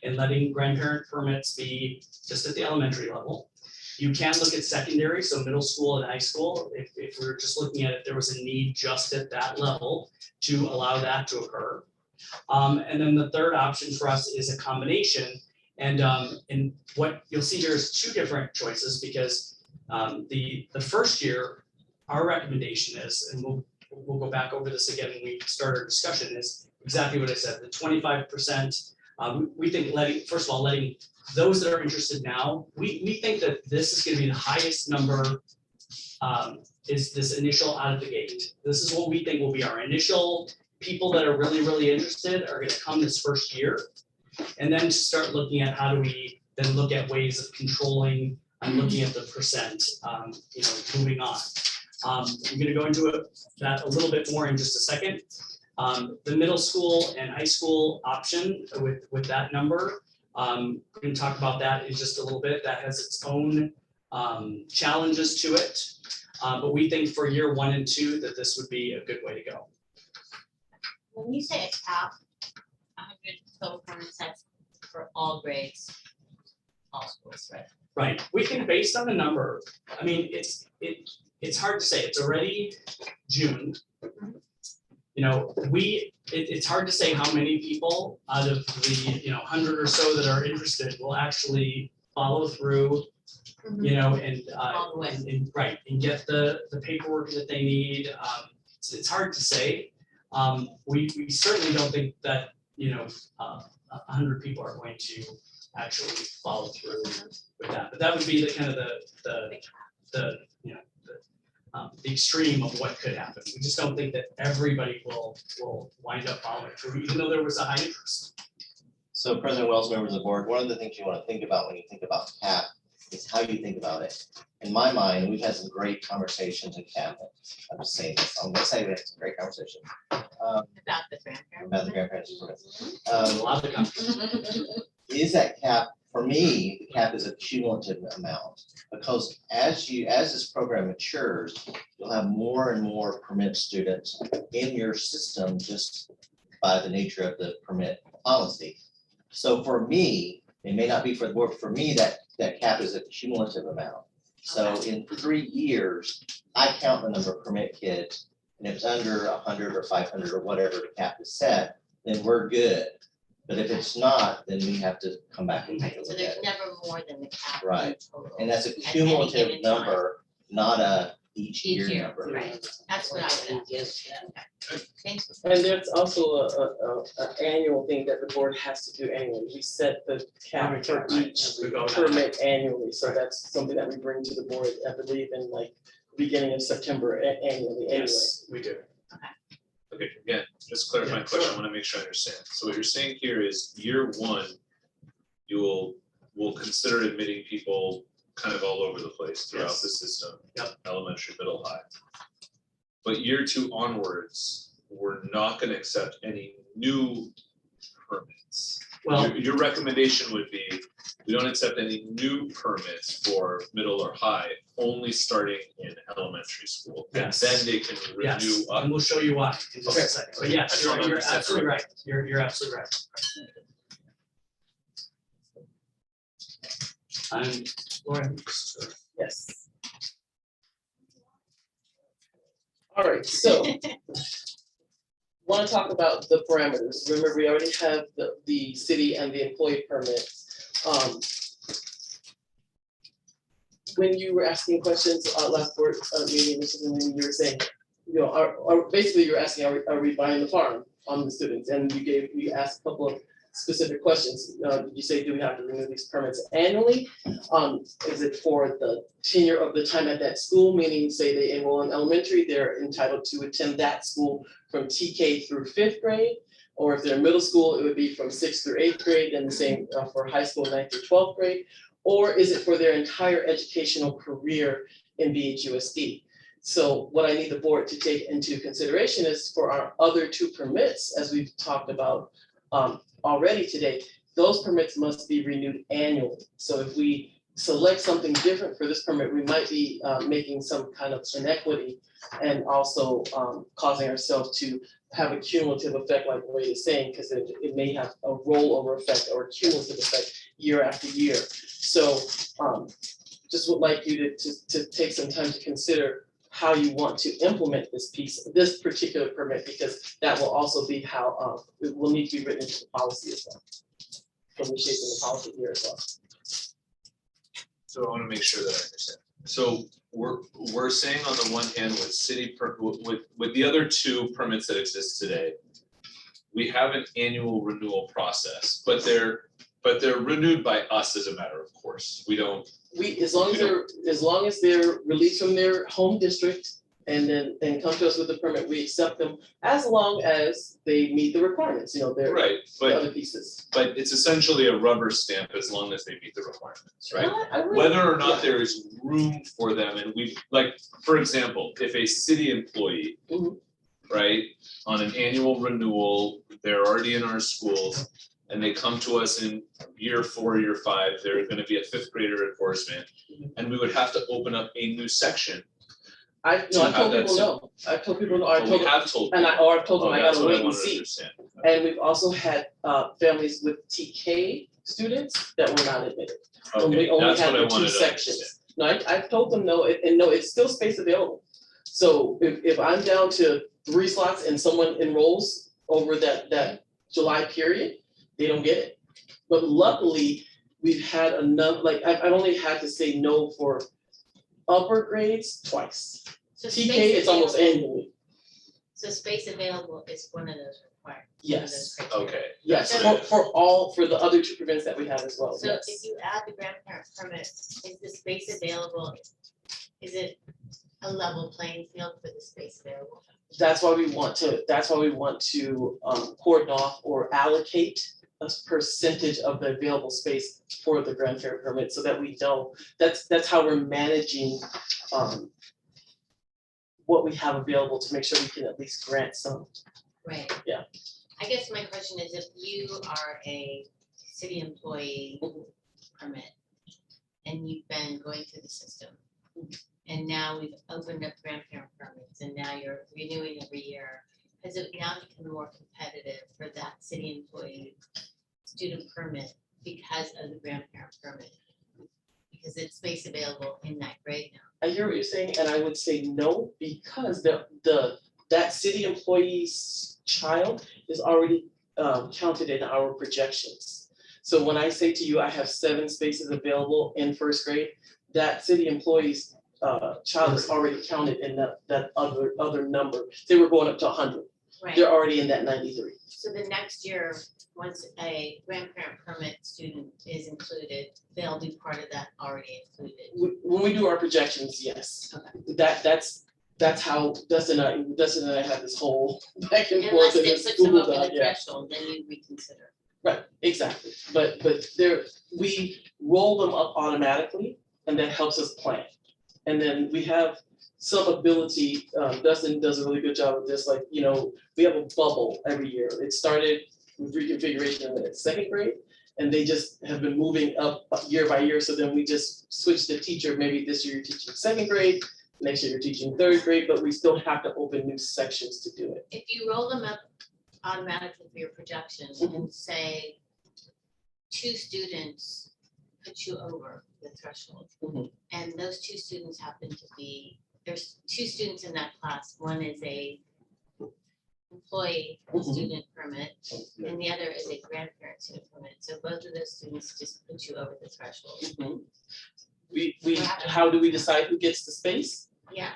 S6: and letting grandparent permits be just at the elementary level. You can look at secondary, so middle school and high school, if we were just looking at it, there was a need just at that level to allow that to occur. And then the third option for us is a combination. And what you'll see here is two different choices, because the first year, our recommendation is, and we'll go back over this again when we start our discussion, is exactly what I said, the 25%. We think first of all, letting those that are interested now, we think that this is gonna be the highest number, is this initial out of the gate. This is what we think will be our initial people that are really, really interested are gonna come this first year. And then start looking at how do we then look at ways of controlling and looking at the percent, moving on. I'm gonna go into that a little bit more in just a second. The middle school and high school option with that number, we're gonna talk about that in just a little bit. That has its own challenges to it. But we think for year 1 and 2 that this would be a good way to go.
S3: When you say a cap, 100 total permits, that's for all grades, all schools, right?
S6: Right, we think based on the number, I mean, it's hard to say, it's already June. It's hard to say how many people out of the 100 or so that are interested will actually follow through,
S3: All the way.
S6: and get the paperwork that they need. It's hard to say. We certainly don't think that 100 people are going to actually follow through with that, but that would be the kind of the extreme of what could happen. We just don't think that everybody will wind up following through, even though there was a high interest.
S8: So President Wells, members of the board, one of the things you want to think about when you think about CAP is how you think about it. In my mind, we've had some great conversations in CAP. I'm just saying this, I'm gonna say we had some great conversations.
S3: About the grandparents.
S8: About the grandparents.
S6: A lot of the companies.
S8: Is that cap, for me, the cap is a cumulative amount. Because as this program matures, you'll have more and more permit students in your system just by the nature of the permit policy. So for me, it may not be for the board, but for me, that cap is a cumulative amount. So in 3 years, I count the number of permit kids, and if it's under 100 or 500 or whatever the cap is set, then we're good. But if it's not, then we have to come back and take a
S3: So
S8: look
S3: there's
S8: at it.
S3: never more than the cap in
S8: Right.
S3: total.
S8: And that's a
S3: at any
S8: cumulative
S3: given time.
S8: number, not a each
S3: Each
S8: year
S3: year,
S8: number.
S3: right, that's what I would ask.
S1: Yes.
S3: Thanks.
S7: And there's also a annual thing that the board has to do annually. We set the cap for each
S6: We go back.
S7: permit annually, so
S6: Right.
S7: that's something that we bring to the board, I believe, in beginning of September annually anyway.
S6: Yes, we do.
S5: Okay, again, just clarifying
S6: Yeah,
S5: question, I
S6: sure.
S5: wanna make sure I understand. So what you're saying here is year 1, will consider admitting people kind of all over the place throughout
S6: Yes.
S5: the system.
S6: Yep.
S5: Elementary, middle, high. But year 2 onwards, we're not gonna accept any new permits.
S6: Well,
S5: Your recommendation would be, we don't accept any new permits for middle or high, only starting in elementary school. And
S6: Yes.
S5: then they can
S6: yes,
S5: renew up.
S6: and we'll show you why in just
S5: Okay.
S6: a second. But yes,
S5: I just wanna
S6: you're
S5: understand
S6: absolutely right.
S5: correctly.
S6: You're absolutely right. Lauren,
S7: Yes. All right, so want to talk about the parameters. Remember, we already have the city and the employee permits. When you were asking questions last board meeting, Mr. Lynn, you were saying, you know, basically you're asking, are we buying the farm on the students? And you asked a couple of specific questions. You say, do we have to renew these permits annually? Is it for the tenure of the time at that school, meaning say they enroll in elementary, they're entitled to attend that school from TK through 5th grade? Or if they're in middle school, it would be from 6th through 8th grade, and the same for high school, 9th through 12th grade? Or is it for their entire educational career in BHUSD? So what I need the board to take into consideration is for our other 2 permits, as we've talked about already today, those permits must be renewed annually. So if we select something different for this permit, we might be making some kind of inequity and also causing ourselves to have a cumulative effect, like Wade is saying, because it may have a rollover effect or a cumulative effect year after year. So just would like you to take some time to consider how you want to implement this particular permit, because that will also be how it will need to be written into the policy as well. From the shaping the policy here as well.
S5: So I want to make sure that I understand. So we're saying on the one hand with the other 2 permits that exist today, we have an annual renewal process, but they're renewed by us as a matter of course. We don't.
S7: As long as they're released from their home district and come to us with a permit, we accept them as long as they meet the requirements, you know, they're
S5: Right,
S7: the other pieces.
S5: but it's essentially a rubber stamp as long as they meet the requirements, right?
S7: I really-
S5: Whether or not
S7: yeah.
S5: there is room for them, and we, like, for example, if a city employee,
S7: Mhm.
S5: right, on an annual renewal, they're already in our schools, and they come to us in year 4, year 5, they're gonna be a 5th grader enforcement, and we would have to open up a new section.
S7: I've told people no, I've told people no,
S5: But we have told
S7: and
S5: people.
S7: I've told them I
S5: That's
S7: gotta
S5: what
S7: wait and
S5: wanted to
S7: see.
S5: understand.
S7: And we've also had families with TK students that were not admitted. And we
S5: Okay,
S7: only
S5: that's
S7: had
S5: what I
S7: the 2
S5: wanted to understand.
S7: sections. No, I've told them no, and no, it's still space available. So if I'm down to 3 slots and someone enrolls over that July period, they don't get it. But luckily, we've had enough, like I've only had to say no for upper grades twice.
S3: So
S7: TK
S3: space
S7: is almost
S3: available-
S7: annually,
S3: So space available is one of those required.
S7: yes,
S5: Okay.
S7: yes,
S5: that's what
S7: for the other 2 permits that we have as well,
S3: So
S7: yes.
S3: if you add the grandparent permit, is the space available, is it a level playing field for the space available?
S7: That's why we want to cordon off or allocate a percentage of the available space for the grandparent permit, so that we know, that's how we're managing what we have available to make sure we can at least grant some.
S3: Right.
S7: Yeah.
S3: I guess my question is, if you are a city employee permit and you've been going through the system, and now we've opened up grandparent permits and now you're renewing every year, has it now become more competitive for that city employee student permit because of the grandparent permit? Because it's space available in that grade now.
S7: I hear what you're saying, and I would say no, because that city employee's child is already counted in our projections. So when I say to you, I have 7 spaces available in 1st grade, that city employee's child is already counted in that other number. They were going up to 100.
S3: Right.
S7: They're already in that 93.
S3: So the next year, once a grandparent permit student is included, they'll be part of that already included.
S7: When we do our projections, yes. That's how Dustin and I have this whole back and forth
S3: Unless
S7: in
S3: they
S7: this
S3: put some
S7: Google
S3: over
S7: Doc,
S3: the
S7: yeah.
S3: threshold, then you reconsider.
S7: Right, exactly. But we roll them up automatically, and that helps us plan. And then we have some ability, Dustin does a really good job of this, like, you know, we have a bubble every year. It started with reconfiguration in the 2nd grade, and they just have been moving up year by year. So then we just switch the teacher. Maybe this year you're teaching 2nd grade, next year you're teaching 3rd grade, but we still have to open new sections to do it.
S3: If you roll them up automatically for your projections and say 2 students put you over the threshold,
S7: Mhm.
S3: and those 2 students happen to be there's 2 students in that class. One is a employee
S7: Mhm.
S3: student permit, and the other is a grandparent student permit. So both of those students just put you over the threshold.
S7: Mhm. How do we decide who gets the space?
S3: Yeah,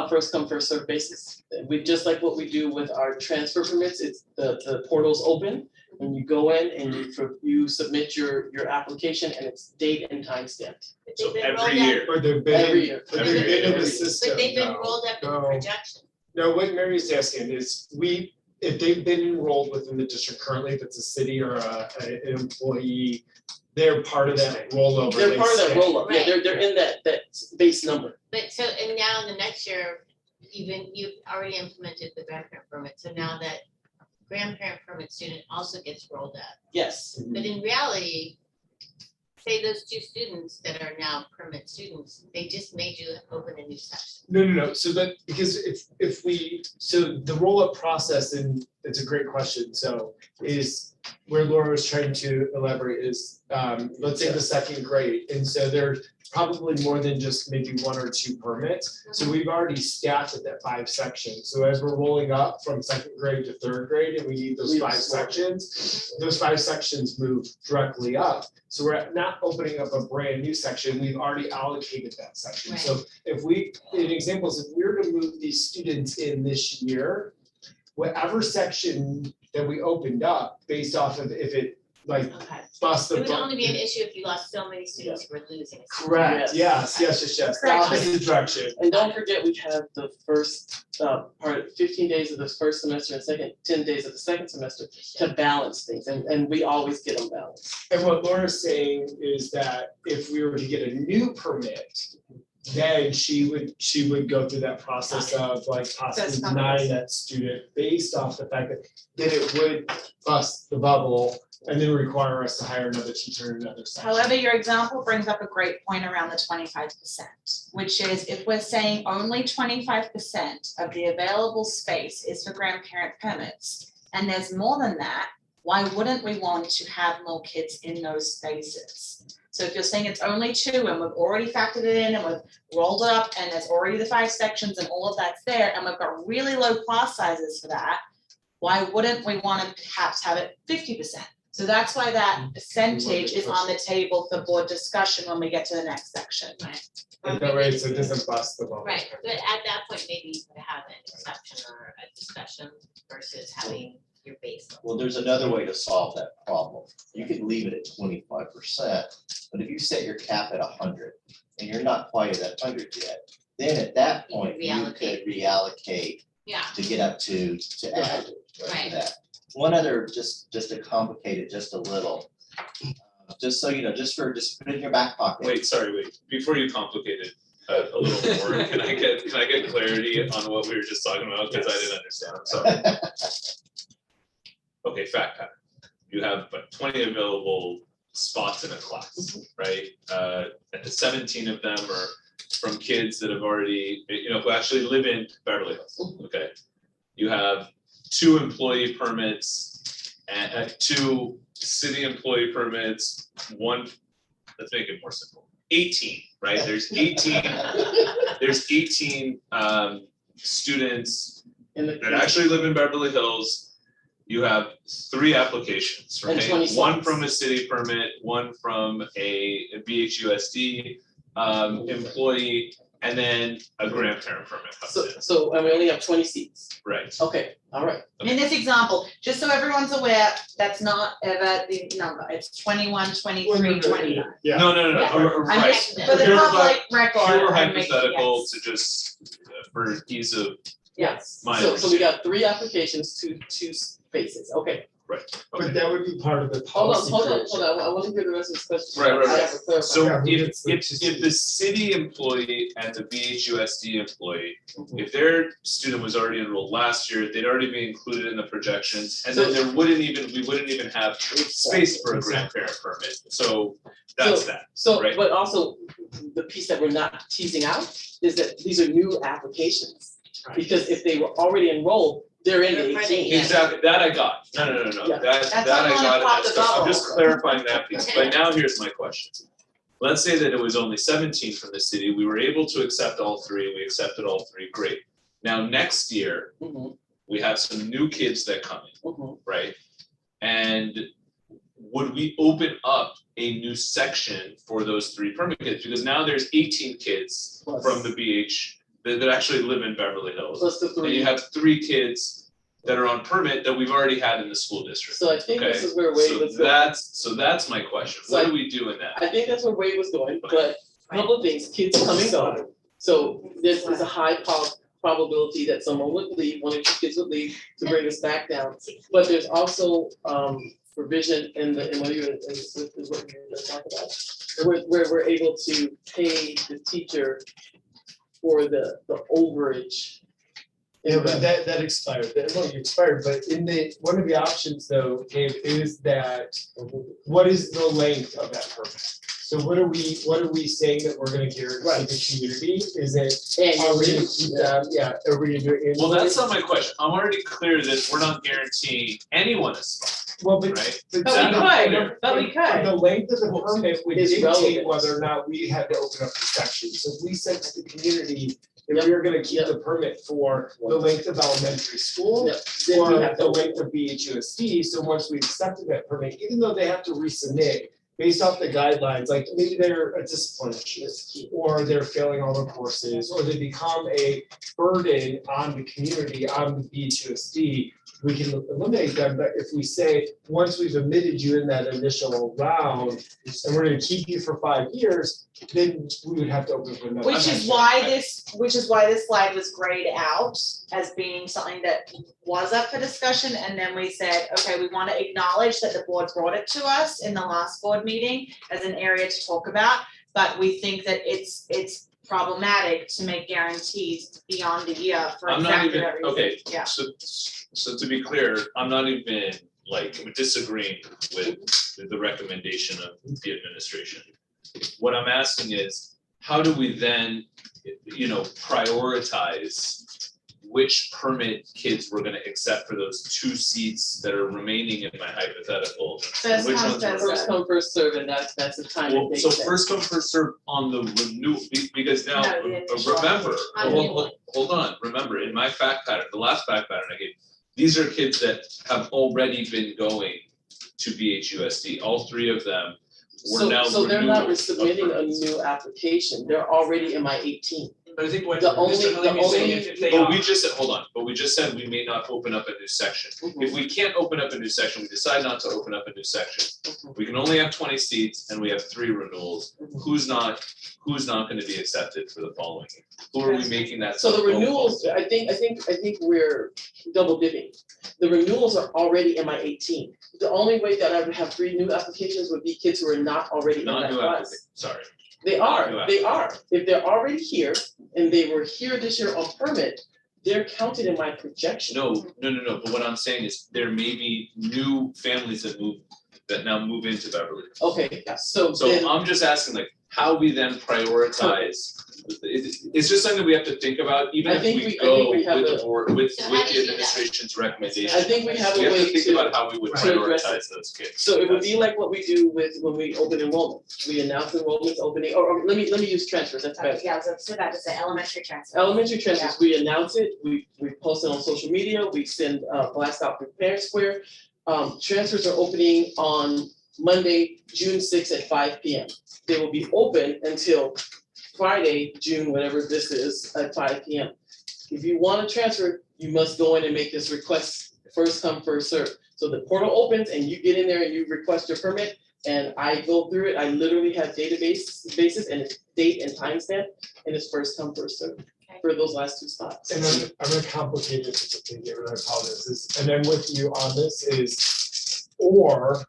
S7: First come, first served basis. We, just like what we do with our transfer permits, it's the portal's open. When you go in and you submit your application and it's date and time stamped.
S3: but
S5: So
S3: they've been rolled
S5: every
S3: up,
S5: year,
S4: Or they've been,
S7: Every
S4: in-
S7: year.
S4: or
S5: Every
S4: they've been in
S7: year.
S4: the system.
S3: but they've been
S4: no.
S3: rolled up in the
S4: No.
S3: projection.
S4: No, what Mary's asking is, if they've been enrolled within the district currently, if it's a city or an employee, they're part of that rollover.
S7: They're
S4: they
S7: part of that
S4: stay.
S7: roll up, yeah,
S3: Right.
S7: they're in that base number.
S3: But so, and now in the next year, you've already implemented the grandparent permit, so now that grandparent permit student also gets rolled up.
S7: Yes.
S3: But in reality, say those 2 students that are now permit students, they just made you open a new section.
S4: No, so that, because if we, so the roll-up process, and it's a great question, so is where Laura was trying to elaborate is, let's say the 2nd grade, and so there's probably more than just maybe 1 or 2 permits. So we've already staffed at that 5 sections, so as we're rolling up from 2nd grade to 3rd grade, and we need those
S7: We
S4: 5
S7: absorb.
S4: sections, those 5 sections move directly up. So we're not opening up a brand new section, we've already allocated that section. So if we, in examples, if we were to move these students in this year, whatever section that we opened up, based off of if it like
S3: Okay.
S4: busts the.
S3: It would
S4: bu-
S3: only be an issue if you lost so many students who were losing.
S4: Correct, yes, the opposite direction.
S7: And don't forget, we have the first part, 15 days of the first semester and second, 10 days of the second semester to balance things, and we always get them balanced.
S4: And what Laura's saying is that if we were to get a new permit, then she would go through that process of like possibly
S11: Says
S4: denying that student based off the fact that then it would bust the bubble and then require us to hire another teacher in another section.
S2: However, your example brings up a great point around the 25%, which is if we're saying only 25% of the available space is for grandparent permits, and there's more than that, why wouldn't we want to have more kids in those spaces? So if you're saying it's only 2 and we've already factored it in and we've rolled it up and there's already the 5 sections and all of that's there, and we've got really low class sizes for that, why wouldn't we want to perhaps have it 50%? So that's why that percentage is on the table for board discussion when we get to the next section.
S4: And that way, so it doesn't bust the bubble.
S3: Right, but at that point, maybe you could have an exception or a discussion versus having your baseline.
S8: Well, there's another way to solve that problem. You could leave it at 25%, but if you set your cap at 100 and you're not quite at that 100 yet, then at that
S3: You could
S8: point, you could reallocate
S3: Yeah,
S8: to get up to add to
S3: Right.
S8: that. One other, just to complicate it just a little, just so you know, just put it in your back pocket.
S5: wait, before you complicate it a little more, can I get clarity on what we were just talking about, because I didn't understand, I'm sorry. Okay, fact pattern, you have about 20 available spots in a class, right? And the 17 of them are from kids that have already, who actually live in Beverly Hills, okay? You have 2 employee permits and 2 city employee permits, 1, let's make it more simple, 18, right? There's 18 students
S7: In
S5: that
S7: the,
S5: actually live in Beverly Hills. You have 3 applications,
S7: And
S5: right?
S7: 20
S5: One
S7: slots.
S5: from a city permit, one from a BHUSD employee, and then a grandparent permit comes in,
S7: so, and we only have 20 seats.
S5: right?
S7: Okay, all right.
S2: In this example, just so everyone's aware, that's not ever the number, it's 21, 23, 29.
S4: Yeah.
S5: No,
S2: Yeah.
S5: right.
S2: I'm just, for the
S5: Pure
S2: public record,
S5: Pure
S2: I'm making,
S5: hypothetical
S2: yes,
S5: to just, for ease of
S2: yes.
S5: my
S7: So we
S5: understanding.
S7: got 3 applications, two spaces, okay.
S4: But that would be part of the
S7: Hold
S4: policy.
S7: on,
S4: creation.
S7: I want to hear the rest of this question.
S5: Right.
S7: I have a clarification.
S5: So
S4: Yeah, we
S5: if
S4: did switch to
S5: the city employee and the BHUSD employee, if their student was already enrolled last year, they'd already be included in the projections, and then we wouldn't even have space for a grandparent permit, so that's that.
S7: So,
S5: right.
S7: but also, the piece that we're not teasing out is that these are new applications.
S4: Right.
S7: Because if they were already enrolled, they're in the
S3: They're already
S7: 18.
S3: in.
S5: Exactly, that I got, no,
S7: Yeah.
S5: that
S2: That's
S5: I
S2: all on
S5: got,
S2: top
S5: and
S2: the
S5: that's- I'm
S2: bubble.
S5: just clarifying that piece, but now here's my question. let's say that it was only 17 from the city, we were able to accept all three, we accepted all three, great. Now, next year,
S7: Mhm,
S5: we have some new kids that come in,
S7: mhm.
S5: right? And would we open up a new section for those three permit kids? Because now there's 18 kids
S7: Plus-
S5: from the BH that actually live in Beverly Hills.
S7: Plus the
S5: And
S7: three.
S5: you have three kids that are on permit that we've already had in the school district.
S7: So I think this
S5: Okay,
S7: is where Wade was going.
S5: So that's my question.
S7: So
S5: What
S7: I-
S5: do we do in that?
S7: I think that's where Wade was going, but a couple of things, kids come and go. So this is a high probability that someone would leave, one or two kids would leave to bring us back down. But there's also provision in the MOU, is what you're gonna talk about. Where we're able to pay the teacher for the overage.
S4: Yeah, but that expired, that MOU expired, but in the, one of the options though, Gabe, is that, what is the length of that permit? So what are we saying that we're gonna guarantee
S7: Right.
S4: the community? Is it, are we gonna keep that, yeah, are we gonna do it
S5: Well,
S4: annually?
S5: that's not my question. I'm already clear that we're not guaranteeing anyone a spot,
S4: Well, but.
S5: right?
S7: Oh,
S2: But we
S5: That's not
S2: could,
S5: clear.
S2: but we could.
S4: The length of the permit would
S7: Is
S4: dictate
S7: relevant.
S4: whether or not we had to open up the section. So if we said to the community that
S7: Yep.
S4: we were gonna keep
S7: Yep.
S4: the permit for the length of elementary school.
S7: Yep. Then
S4: Or
S7: we have
S4: the
S7: to,
S4: length of BHUSD, so once we accepted that permit, even though they have to resubmit based off the guidelines, like maybe they're a discipline issue. Or they're failing all the courses, or they become a burden on the community, on the BHUSD, we can eliminate them, but if we say, once we've admitted you in that initial round, and we're gonna keep you for 5 years, then we would have to open for another.
S2: Which is why this slide was grayed out as being something that was up for discussion, and then we said, okay, we wanna acknowledge that the board brought it to us in the last board meeting as an area to talk about, but we think that it's problematic to make guarantees beyond a year for
S5: I'm not
S2: exactly
S5: even,
S2: that reason,
S5: okay,
S2: yeah.
S5: so to be clear, I'm not even like disagreeing with the recommendation of the administration. What I'm asking is, how do we then, prioritize which permit kids we're gonna accept for those 2 seats that are remaining in my hypothetical?
S2: First
S5: Which
S2: come,
S5: ones are-
S2: first
S7: first come, first serve, and that's the time
S5: Well,
S7: and date.
S5: so
S7: that-
S5: first come, first serve on the renew, because now,
S2: No, the initial.
S5: remember,
S3: On new one.
S5: hold on, remember, in my fact pattern, the last fact pattern I gave, these are kids that have already been going to BHUSD, all 3 of them were now
S7: So they're not
S5: renewal of
S7: resubmitting a
S5: permits.
S7: new application, they're already in my 18.
S6: But I think what
S7: The only-
S6: Mr. Halimi is saying,
S7: the
S6: if they
S5: But
S6: are.
S5: we just said, hold on, but we just said we may not open up a new section. If we can't open up a new section, we decide not to open up a new section. We can only have 20 seats and we have 3 renewals. Who's not gonna be accepted for the following year? Who are we making that?
S7: So the
S5: phone call
S7: renewals,
S5: to?
S7: I think we're double dipping. The renewals are already in my 18. The only way that I would have 3 new applications would be kids who are not already in
S5: Not
S7: that
S5: new
S7: class.
S5: applicant, sorry.
S7: They
S5: Not new
S7: are. If they're already here and they were here this year on permit, they're counted in my projection.
S5: No, but what I'm saying is there may be new families that now move into Beverly.
S7: Okay, so
S5: So
S7: then,
S5: I'm just asking like, how we then prioritize, it's just something we have to think about, even
S7: I
S5: if
S7: think
S5: we
S7: we- I
S5: go
S7: think we have
S5: with the
S7: a-
S5: board, with
S3: So how do you
S5: the
S3: do that?
S5: administration's recommendation.
S7: I think we have a
S5: We have
S7: way
S5: to think about how we would
S7: to address
S5: prioritize those kids.
S7: so it would be like what we do with when we open enrollment. We announce enrollment's opening, or let me use transfers, that's better.
S2: Yeah, I was about to say elementary transfer.
S7: Elementary transfers, we announce it, we post it on social media, we send blast out through Parent Square. Transfers are opening on Monday, June 6th at 5 p.m. They will be open until Friday, June, whatever this is, at 5 p.m. If you want to transfer, you must go in and make this request, first come, first serve. So the portal opens and you get in there and you request your permit, and I go through it, I literally have basis and it's date and timestamp, and it's first come, first serve for those last 2 spots.
S4: And I'm gonna complicate it to the thing, I apologize, and then with you on this is, or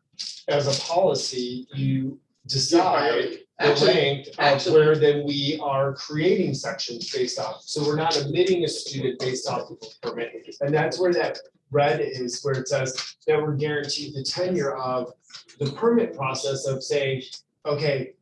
S4: as a policy, you decide the
S7: Actually-
S4: length of
S7: actually-
S4: where then we are creating sections based off, so we're not admitting a student based off of a permit. And that's where that red is, where it says that we're guaranteed the tenure of the permit process of saying, okay,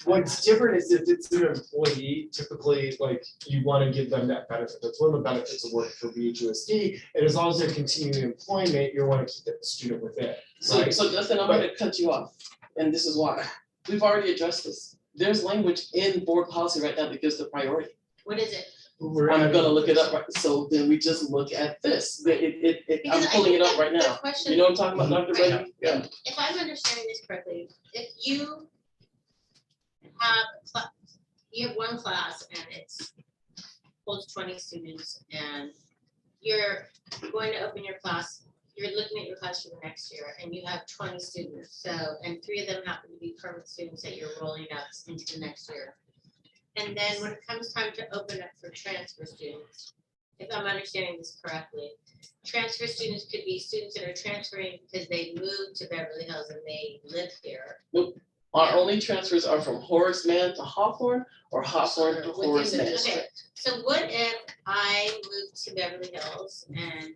S4: what's different is if it's an employee, typically, like, you wanna give them that benefit, that's one of the benefits of working for BHUSD. And as long as they're continuing employment, you wanna keep that student with it,
S7: So
S4: right?
S7: Justin, I'm gonna cut you off, and this is why. we've already addressed this. There's language in board policy right now that gives the priority.
S3: What is it?
S7: I'm gonna look it up, right, so then we just look at this, I'm
S3: Because I
S7: pulling it
S3: think
S7: up right
S3: the
S7: now.
S3: question-
S7: You know what I'm talking about, Dr. Brady?
S5: Yeah.
S3: If I'm understanding this correctly, if you have you have one class and it's holds 20 students and you're going to open your class, you're looking at your class for the next year and you have 20 students, and 3 of them happen to be permanent students that you're rolling out into the next year. And then when it comes time to open up for transfer students, if I'm understanding this correctly, transfer students could be students that are transferring because they moved to Beverly Hills and they live here.
S7: Our only transfers are from Horace Mann to Hawthorne or Hawthorne to
S11: Within
S7: Horace
S11: the
S7: Mann.
S11: district.
S3: So what if I moved to Beverly Hills and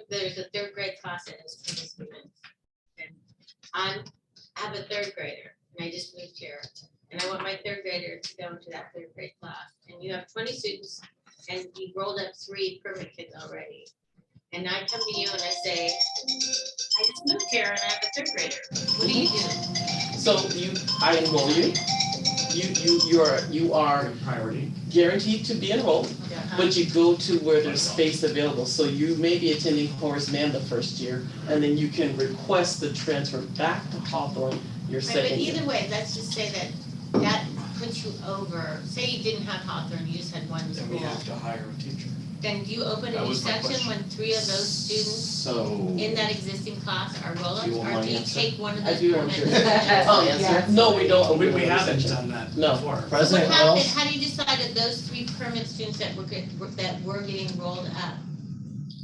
S3: there's a 3rd grade class that has 20 students? And I have a 3rd grader and I just moved here and I want my 3rd grader to go into that 3rd grade class. And you have 20 students and you rolled up 3 permit kids already. And I come to you and I say, I just moved here and I have a 3rd grader. What do you do?
S7: So I enroll you, you are
S6: Priority.
S7: guaranteed to be enrolled, but you go to where there's space available. So you may be attending Horace Mann the first year, and then you can request the transfer back to Hawthorne your
S3: Right, but
S7: second year.
S3: either way, let's just say that puts you over, say you didn't have Hawthorne, you just had one
S10: Then we
S3: school.
S10: have to hire a teacher.
S3: Then do you open a
S5: That
S3: new
S5: was my
S3: section
S5: question.
S3: when 3 of those students
S8: So.
S3: in that existing class are roll-ups,
S8: Do you want
S3: or
S8: my
S3: do you
S8: answer?
S3: take one of
S7: I
S3: those
S7: do
S3: permits?
S7: answer. No, we don't.
S6: We
S7: open another
S6: haven't
S7: section.
S6: done that
S7: No.
S6: before.
S3: So what
S8: President
S3: happened,
S8: Wells,
S3: how do you decide that those 3 permit students that were getting rolled up?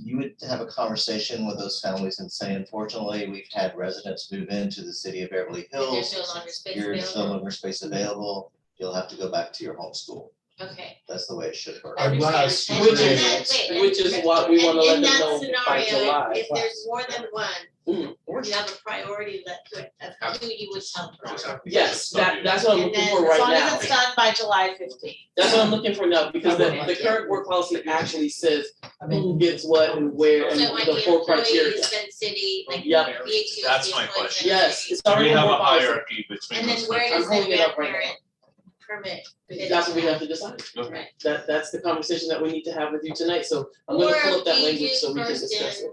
S8: you would have a conversation with those families and say, unfortunately, we've had residents move into the city of Beverly
S3: And there's
S8: Hills.
S3: no longer space
S8: There's no
S3: available?
S8: longer space available. You'll have to go back to your home school.
S3: Okay.
S8: That's the way it should work.
S3: I
S4: Our last
S3: understand.
S7: Which
S3: And
S7: is-
S3: that- wait,
S7: which is what we wanna let them know
S3: And in
S7: by
S3: that scenario,
S7: July.
S3: if there's more than one,
S7: Mhm.
S3: you have a priority of who you would tell first.
S7: Yes, that's what I'm
S3: And
S7: looking
S3: then
S7: for
S2: As
S7: right
S2: long
S7: now.
S2: as it's done by July 15th.
S7: That's what I'm looking for now, because the
S10: Yeah.
S7: current work policy actually says who gets what and where and
S3: So it might
S7: the
S3: be
S7: 4 criteria.
S3: employees, then city, like
S7: Yeah.
S3: BHUSD
S5: That's my
S3: employees,
S5: question.
S3: then
S7: Yes,
S3: city.
S7: it's
S5: Do
S7: already
S5: we
S7: in
S5: have a
S7: board policy.
S5: hierarchy between
S3: And then
S5: those?
S3: where
S7: I'm
S3: does the
S7: holding it up right now.
S3: grandparent permit? fit
S7: That's
S3: in
S7: what we
S3: that?
S7: have to decide.
S3: Right.
S7: That's the conversation that we need to have with you tonight, so I'm gonna pull up that language so we can discuss it.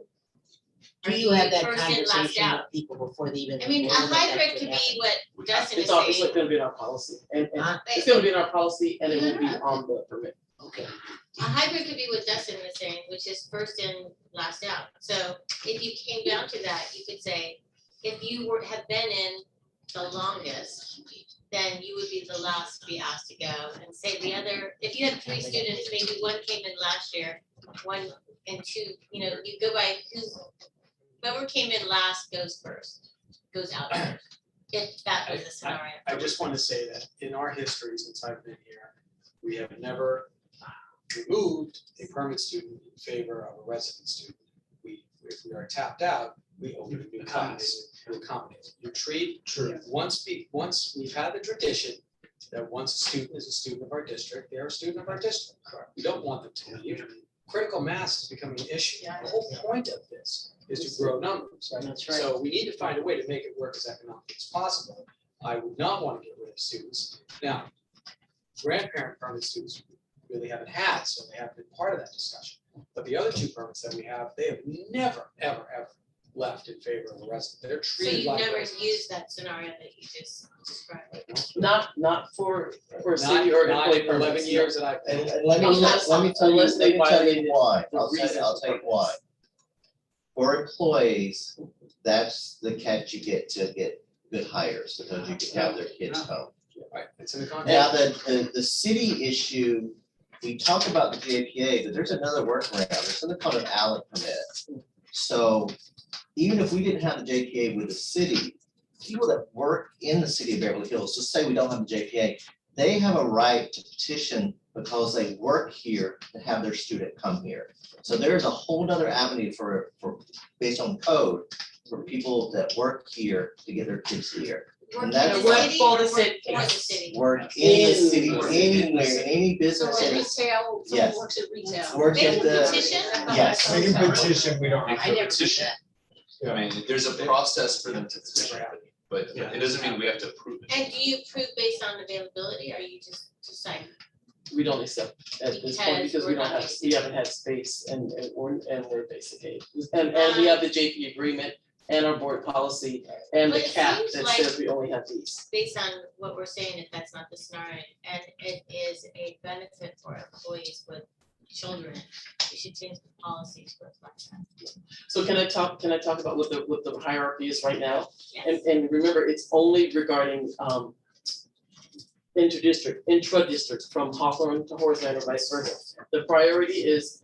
S1: Do you have that
S3: First in, last
S1: conversation
S3: out?
S1: with people before they even?
S3: I mean, a
S1: enroll that
S3: hybrid
S1: could
S3: could
S1: happen?
S3: be what Dustin is
S7: It's obviously
S3: saying.
S7: gonna be in our policy, and
S1: Huh?
S7: it's gonna be in our policy and it will be on the permit.
S1: Okay.
S3: A hybrid could be what Dustin was saying, which is first in, last out. So if you came down to that, you could say, if you have been in the longest, then you would be the last to be asked to go, and say the other, if you had 3 students, maybe 1 came in last year, 1 and 2, you go by whoever came in last goes first, goes out first, if that was a scenario.
S10: I just want to say that in our history since I've been here, we have never removed a permit student in favor of a resident student. If we are tapped out, we open a new class to accommodate. You treat,
S4: True.
S10: once we've had the tradition that once a student is a student of our district, they're a student of our district. We don't want them to leave. Critical mass is becoming an issue. The whole point of this is to grow numbers.
S1: That's right.
S10: So we need to find a way to make it work as economically as possible. I would not want to get rid of students. Now, grandparent permit students really haven't had, so they haven't been part of that discussion. But the other 2 permits that we have, they have never, ever, ever left in favor of a resident. They're
S3: So
S10: treated
S3: you've
S10: like.
S3: never
S10: residents.
S3: used that scenario that you just described?
S7: Not for
S10: Not
S7: city or
S10: not
S7: employee
S10: in 11
S7: permits.
S10: years that I've
S8: And
S10: been.
S8: let me
S7: Unless-
S8: tell you,
S7: unless they violated
S8: why.
S7: the
S8: I'll tell you why. For employees, that's the catch you get to get good hires, because you can have their kids home.
S10: Right, it's in the contract.
S8: Now, the city issue, we talk about the JPA, but there's another workaround, there's something called an Allen permit. So even if we didn't have the JPA with the city, people that work in the city of Beverly Hills, just say we don't have the JPA, they have a right to petition because they work here to have their student come here. So there's a whole nother avenue for based on code, for people that work here to get their kids here.
S3: Work in
S8: that's
S3: the
S8: what-
S3: city
S2: for
S3: or
S2: the
S3: work
S2: city.
S3: for the city?
S8: Work in the
S7: In-
S8: city, anywhere, in any
S11: So
S8: business,
S11: in
S8: any-
S11: retail, someone
S8: Yes.
S11: works at retail.
S8: work
S3: They
S8: at
S3: can
S8: the,
S3: petition?
S8: yes.
S4: We can petition, we don't have
S1: I
S4: to.
S1: never did
S5: petition.
S1: that.
S5: I mean, there's a process for them to petition, but
S6: Yeah.
S5: it doesn't mean we have to approve it.
S3: And do you approve based on availability, or you just decide?
S7: We don't accept at this point
S3: Because
S7: because we
S3: we're
S7: don't
S3: not
S7: have,
S3: basic
S7: we haven't had space and we're basic aid. And we have the JP agreement and our board policy and the
S3: But it
S7: cap
S3: seems
S7: that
S3: like-
S7: says we only have these.
S3: Based on what we're saying, if that's not the scenario, and it is a benefit for employees with children, we should change the policy to reflect that.
S7: So can I talk about what the hierarchy is right now?
S3: Yes.
S7: And remember, it's only regarding intra-district from Hawthorne to Horace Mann or vice versa. The priority is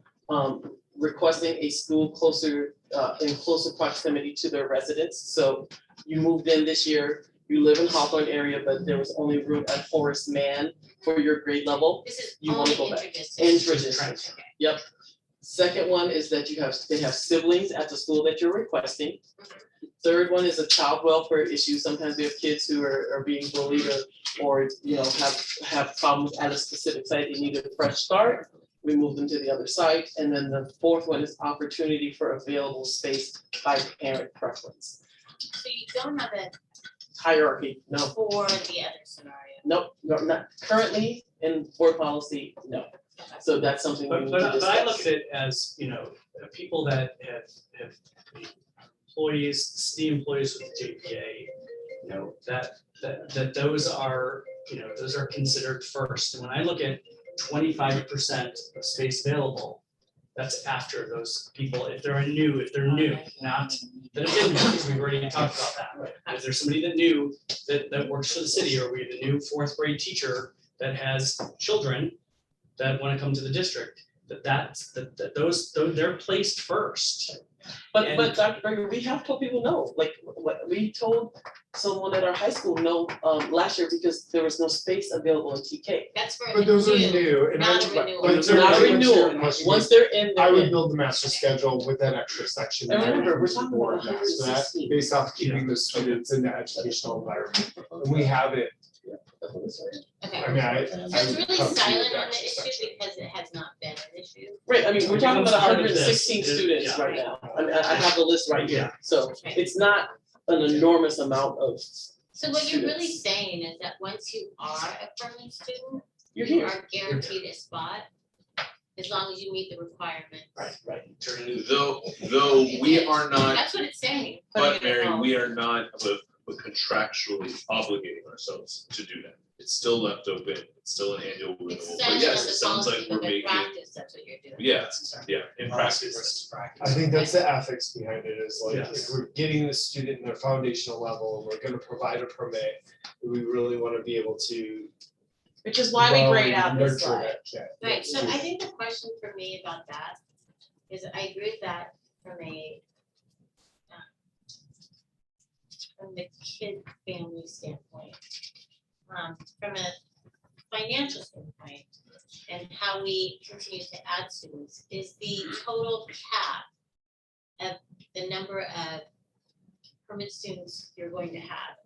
S7: requesting a school closer in closer proximity to their residence. So you moved in this year, you live in Hawthorne area, but there was only room at Horace Mann for your grade level.
S3: This is
S7: You wanna
S3: only
S7: go back.
S3: intra-district.
S7: Intra-district. Yep. Second one is that they have siblings at the school that you're requesting. Third one is a child welfare issue. Sometimes we have kids who are being bullied or have problems at a specific site. They need a fresh start. We move them to the other site. And then the fourth one is opportunity for available space by parent preference.
S3: So you don't have a
S7: Hierarchy, no,
S3: for the other scenario.
S7: nope, not currently in board policy, no. So that's something we
S6: But
S7: need to discuss.
S6: I look at it as, people that have employees, city employees with the JPA, that those are considered first. And when I look at 25% of space available, that's after those people, if they're new, not that have been here, because we've already talked about that. If there's somebody that new, that works for the city, or we have a new fourth grade teacher that has children that wanna come to the district, they're placed first.
S7: But Dr. Berger, we have told people no, like what we told someone at our high school no last year because there was no space available in TK.
S3: That's for
S4: But those are
S3: new,
S4: new. and
S3: not
S4: then-
S3: a
S4: but-
S3: renewal.
S4: but
S7: It's
S4: to
S7: not a
S4: answer your
S7: renewal,
S4: question,
S7: once they're in,
S4: I
S7: they're
S4: would
S7: in.
S4: build the master schedule with that extra section.
S7: And
S4: that I would
S7: remember, we're
S4: use
S7: talking
S4: for
S7: about
S4: that, so that
S7: 116.
S4: based off keeping the students in the educational environment. And we have it,
S3: Okay,
S4: I mean, I
S3: so
S4: would
S3: it's
S4: come
S3: really
S4: to you
S3: silent
S4: with
S3: on the
S4: extra
S3: issue
S4: section.
S3: because it has not been an issue.
S7: Right, I mean, we're talking about
S6: Part of
S7: 116
S6: this is-
S7: students
S6: yeah.
S7: right now. I mean, I have the list right here,
S6: Yeah.
S7: so it's not an enormous amount of,
S3: So what you're really
S7: Students.
S3: saying is that once you are a permanent student,
S7: you're
S3: you
S7: here.
S3: are guaranteed a spot as long as you meet the requirements.
S7: Right.
S5: Though we are not,
S3: That's what it's saying.
S5: but
S3: putting it in
S5: Mary,
S3: all.
S5: we are not contractually obligating ourselves to do that. It's still left open, it's still an annual renewal,
S3: It's
S5: but
S3: silent
S5: yes,
S3: on
S5: it
S3: the
S5: sounds like
S3: policy,
S5: we're
S3: but in
S5: making,
S3: practice, that's what you're doing.
S5: yeah, yeah, in
S10: Policy
S5: practice.
S10: versus practice.
S4: I think that's the ethics behind it, is like,
S6: Yes.
S4: if we're getting the student in their foundational level, and we're gonna provide a permit, we really wanna be able to
S2: Which is why we
S4: grow
S2: grade
S4: and
S2: out this
S4: nurture
S2: slide.
S4: that kid.
S3: Right, so I think the question for me about that is I agree with that from the kid family standpoint. From a financial standpoint and how we continue to add students is the total cap of the number of permit students you're going to have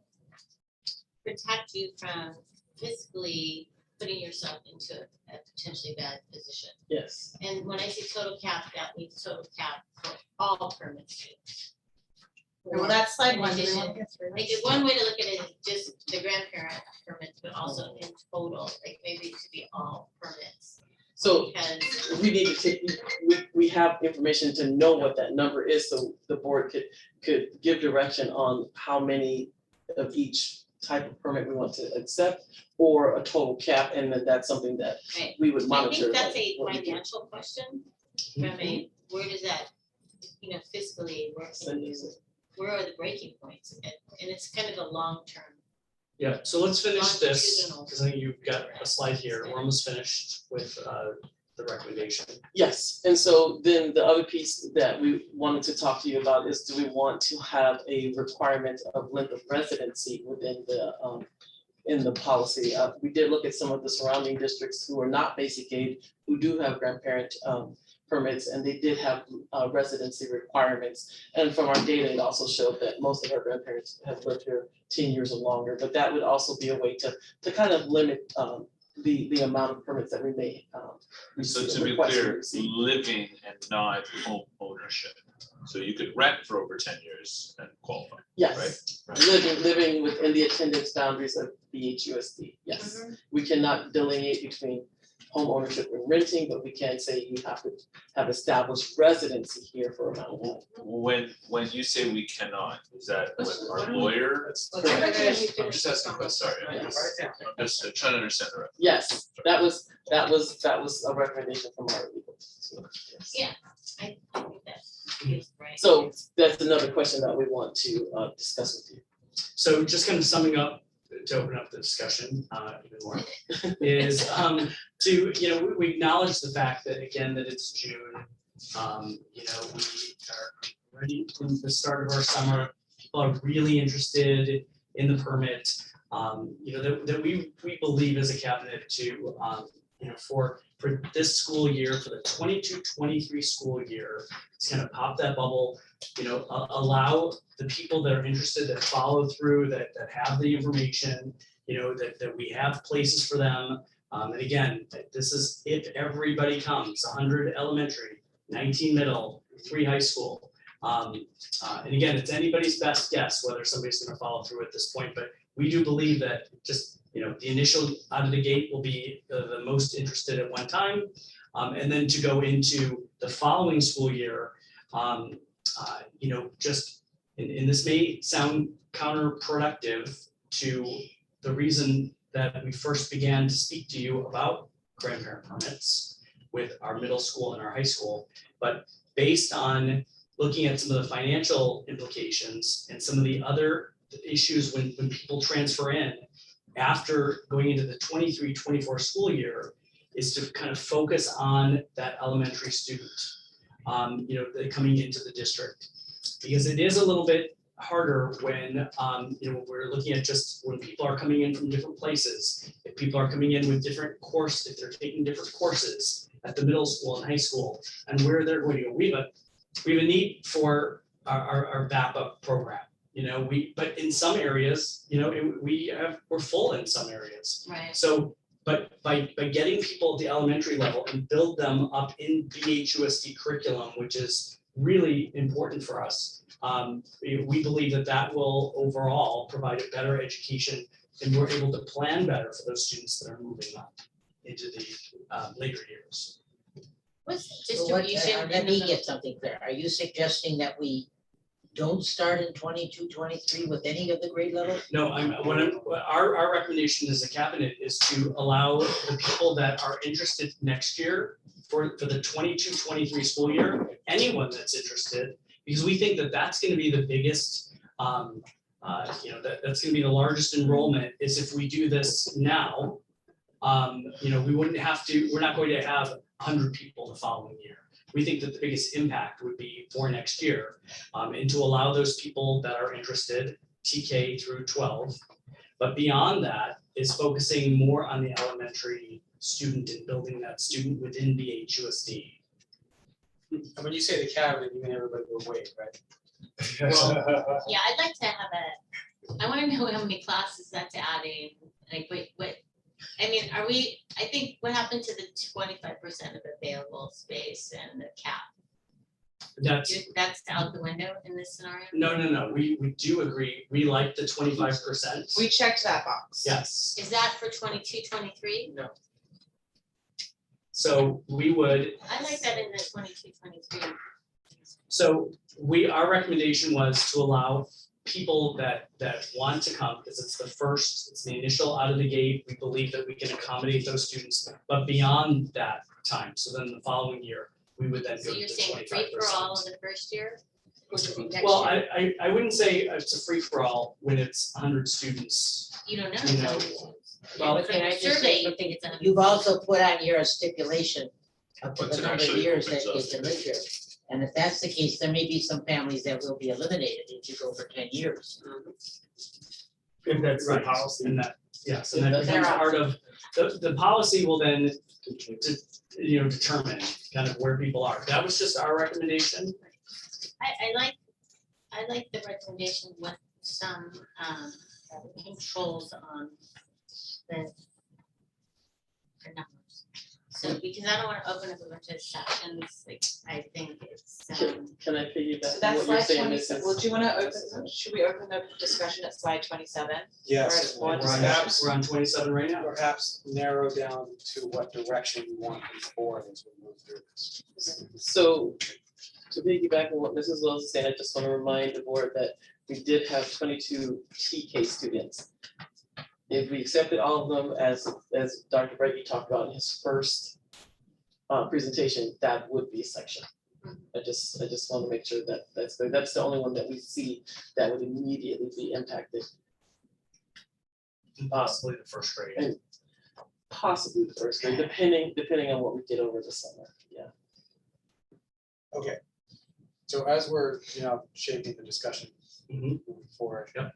S3: protect you from fiscally putting yourself into a potentially bad position.
S7: Yes.
S3: And when I say total cap, that means total cap for all permit students.
S2: Well, that's slide
S3: In
S2: one, do we
S3: addition,
S2: wanna get through
S3: Like,
S2: this?
S3: one way to look at it is just the grandparent permits, but also in total, like maybe it should be all permits.
S7: So
S3: Because,
S7: we need to take, we have information to know what that number is, so the board could give direction on how many of each type of permit we want to accept, or a total cap, and then that's something that
S3: right,
S7: we would
S3: I
S7: monitor.
S3: think that's
S7: like,
S3: a
S7: what we do.
S3: financial question, from a, where does that, fiscally, where are the breaking points? And it's kind of a long-term.
S6: Yeah, so let's finish this,
S3: Longitudinal.
S6: because I think you've got a slide here, we're almost finished with the recommendation.
S7: Yes, and so then the other piece that we wanted to talk to you about is, do we want to have a requirement of length of residency within the in the policy? We did look at some of the surrounding districts who are not basic aid, who do have grandparent permits, and they did have residency requirements. And from our data, it also showed that most of our grandparents have lived here 10 years or longer, but that would also be a way to kind of limit the amount of permits that we may
S5: So
S7: receive,
S5: to be
S7: request to
S5: clear,
S7: receive.
S5: living and not home ownership. So you could rent for over 10 years and qualify.
S7: Yes,
S5: Right.
S7: living within the attendance boundaries of BHUSD, yes. We cannot delineate between home ownership and renting, but we can say you have to have established residency here for a amount of time.
S5: When you say we cannot, is that what
S7: What's-
S5: our
S7: what do we-
S5: lawyer? I'm just asking, but sorry, I'm
S7: Yes.
S5: trying to understand the.
S7: Yes, that was a recommendation from our legal. team, yes.
S3: Yeah. I think that's right.
S7: So that's another question that we want to discuss with you.
S6: So just kind of summing up, to open up the discussion even more, is to, you know, we acknowledge the fact that, again, that it's June. You know, we are ready in the start of our summer. People are really interested in the permit. You know, that we believe as a cabinet to, you know, for this school year, for the 22-23 school year, it's gonna pop that bubble, you know, allow the people that are interested, that follow through, that have the information, you know, that we have places for them. And again, this is if everybody comes, 100 elementary, 19 middle, 3 high school. And again, it's anybody's best guess whether somebody's gonna follow through at this point, but we do believe that just, you know, the initial out of the gate will be the most interested at one time. And then to go into the following school year, you know, just, and this may sound counterproductive to the reason that we first began to speak to you about grandparent permits with our middle school and our high school, but based on looking at some of the financial implications and some of the other issues when people transfer in after going into the 23-24 school year, is to kind of focus on that elementary student, you know, coming into the district. Because it is a little bit harder when, you know, we're looking at just when people are coming in from different places, if people are coming in with different if they're taking different courses at the middle school and high school, and where they're going to go. We have a need for our backup program. You know, but in some areas, you know, we're full in some areas.
S3: Right.
S6: So, but by getting people at the elementary level and build them up in BHUSD curriculum, which is really important for us, we believe that will overall provide a better education, and we're able to plan better for those students that are moving up into the later years.
S3: What's the
S1: So what,
S3: distribution?
S1: let
S3: in
S1: me
S3: the-
S1: get something clear. Are you suggesting that we don't start in 22-23 with any of the grade levels?
S6: No, our recommendation as a cabinet is to allow the people that are interested next year for the 22-23 school year, anyone that's interested, because we think that that's gonna be the biggest, you know, that's gonna be the largest enrollment, is if we do this now. You know, we're not going to have 100 people the following year. We think that the biggest impact would be for next year, and to allow those people that are interested, TK through 12. But beyond that is focusing more on the elementary student and building that student within BHUSD.
S10: And when you say the cabinet, you mean everybody will wait, right?
S3: Yeah, I'd like to have I wanna know how many classes that's adding, like, what, I mean, I think what happened to the 25% of available space and the cap? That's out the window in this scenario?
S6: No, we do agree, we like the 25%.
S2: We checked that box.
S6: Yes,
S3: Is that for 22-23?
S6: so we would,
S3: I like that in the 22-23.
S6: so our recommendation was to allow people that want to come, because it's the initial out of the gate. We believe that we can accommodate those students, but beyond that time, so then the following year, we would then
S3: So
S6: go
S3: you're
S6: to
S3: saying
S6: 25%.
S3: free for all in the first year?
S11: Which would be next
S6: Well,
S11: year.
S6: I wouldn't say it's a free for all when it's 100 students.
S3: You don't know.
S6: You know, well,
S3: But from
S1: can I
S3: the
S1: just
S3: survey,
S1: say
S3: you think it's 100.
S1: You've also put on here a stipulation up to
S5: What's
S1: the
S5: it
S1: number of
S5: actually
S1: years that
S5: opens
S1: they
S5: up
S1: can
S5: to?
S1: live here. And if that's the case, there may be some families that will be eliminated if you go for 10 years.
S4: If that's the
S6: Right,
S4: policy.
S6: and that, yes, and that
S7: That's
S6: becomes
S1: their
S6: part of, the policy will then, you know, determine kind of where people are. That was just our recommendation.
S3: I like the recommendation with some controls on the numbers. So because I don't wanna open up a bunch of sections, like, I think it's,
S7: Can I piggyback
S2: So
S7: on
S2: that's
S7: what you're
S2: slide
S7: saying,
S2: 27.
S7: Mrs.?
S2: Well, do you wanna open, should we open the discussion at slide 27?
S10: Yes,
S2: Or
S10: and
S2: it's more
S10: perhaps,
S6: We're on 27 right now.
S10: perhaps narrow down to what direction you want to move forward as we move through this.
S7: So to piggyback on what Mrs. Wells is saying, I just want to remind the board that we did have 22 TK students. If we accepted all of them as Dr. Brady talked about in his first presentation, that would be a section. I just want to make sure that that's the only one that we see that would immediately be impacted,
S6: Possibly the first grade.
S7: and possibly the first grade, depending on what we get over the summer, yeah.
S10: Okay. So as we're, shaping the discussion
S6: Mhm.
S10: moving forward.
S6: Yep.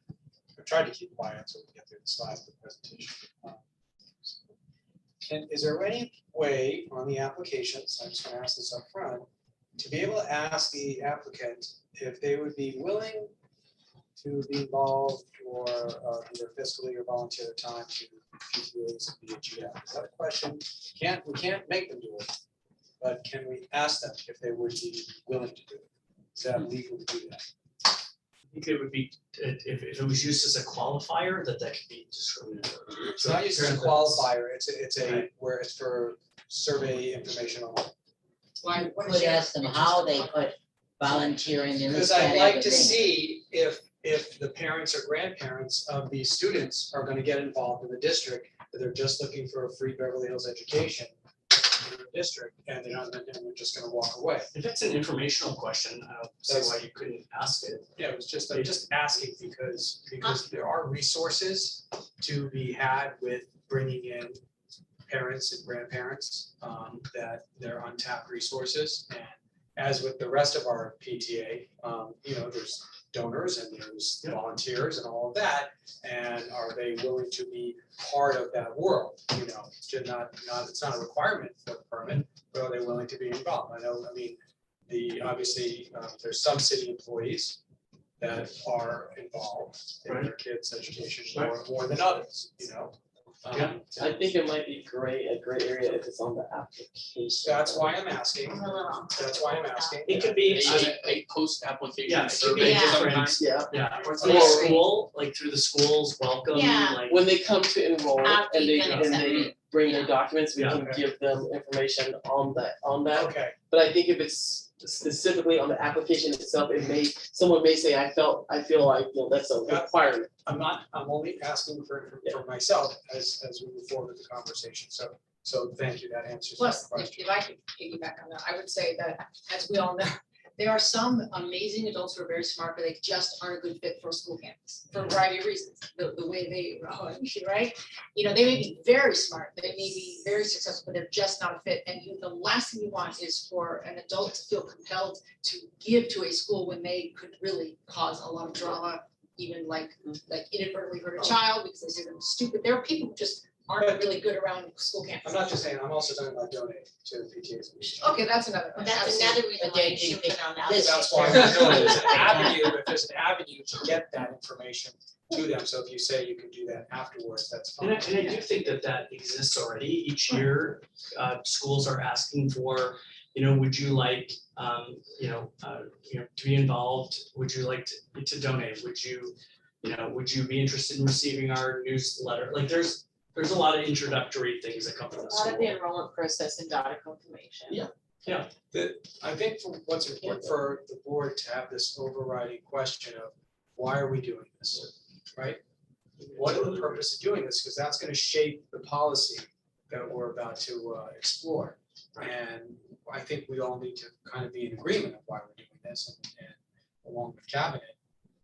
S10: I've tried to keep quiet so we can get through the slides of the presentation. And is there any way on the applications, I'm just gonna ask this up front, to be able to ask the applicant if they would be willing to be involved or either fiscally or volunteer time to PTAs and BHUSD? Is that a question? We can't make them do it, but can we ask them if they would be willing to do it? Is that legal to do that?
S6: I think it would be, if it was used as a qualifier, that could be discriminatory.
S10: It's not used as a qualifier, it's a, where it's for survey information only.
S1: You could ask them how they put volunteering in this.
S10: Because I'd like to see if the parents or grandparents of these students are gonna get involved in the district, that they're just looking for a free Beverly Hills education in the district, and they're just gonna walk away.
S6: If it's an informational question, I don't see why you couldn't ask it.
S10: Yeah, it was just, I'm just asking because there are resources to be had with bringing in parents and grandparents, that they're untapped resources. And as with the rest of our PTA, there's donors and there's volunteers and all of that. And are they willing to be part of that world? It's not a requirement for the permit, but are they willing to be involved? Obviously, there's some city employees that are involved in their kids' education more than others,
S7: I think it might be a gray area if it's on the application.
S10: That's why I'm asking. That's why I'm asking.
S6: It could be,
S9: A post-application
S6: yeah, it could
S9: survey
S6: be
S3: Yeah.
S6: different,
S7: Yeah,
S6: yeah, or through the school, like through the school's welcome,
S3: Yeah.
S6: like.
S7: when they come to enroll
S3: After
S7: and
S3: you've
S7: they
S3: been
S7: bring their
S3: Yeah.
S7: documents, we
S6: Yeah.
S7: can give them information on that.
S10: Okay,
S7: But I think if it's specifically on the application itself, someone may say, I feel like, that's a requirement.
S10: I'm only asking for myself as we move forward with the conversation, so thank you, that answers that
S11: Plus,
S10: question.
S11: if I could piggyback on that, I would say that, as we all know, there are some amazing adults who are very smart, but they just aren't a good fit for a school campus, for a variety of reasons, the way they run, right? They may be very smart, they may be very successful, but they're just not a fit, and the last thing you want is for an adult to feel compelled to give to a school when they could really cause a lot of drama, even like inadvertently hurt a child because they say they're stupid. There are people who just aren't really good around school campus.
S10: I'm not just saying, I'm also talking about donating to PTAs. and BHUSD.
S11: Okay, that's another.
S3: That's another reason why you should put on that.
S1: This-
S10: That's why I know there's an avenue, if there's an avenue to get that information to them, so if you say you can do that afterwards, that's
S6: And
S10: fine.
S6: I do think that exists already. Each year, schools are asking for, would you like, to be involved? Would you like to donate? Would you be interested in receiving our newsletter? Like, there's a lot of introductory things that come from the
S2: A lot of
S6: school.
S2: the enrollment process and data confirmation.
S7: Yeah.
S10: I think what's important for the board to have this overriding question of, why are we doing this, right? What are the purpose of doing this? Because that's gonna shape the policy that we're about to explore. And I think we all need to kind of be in agreement of why we're doing this and along with cabinet,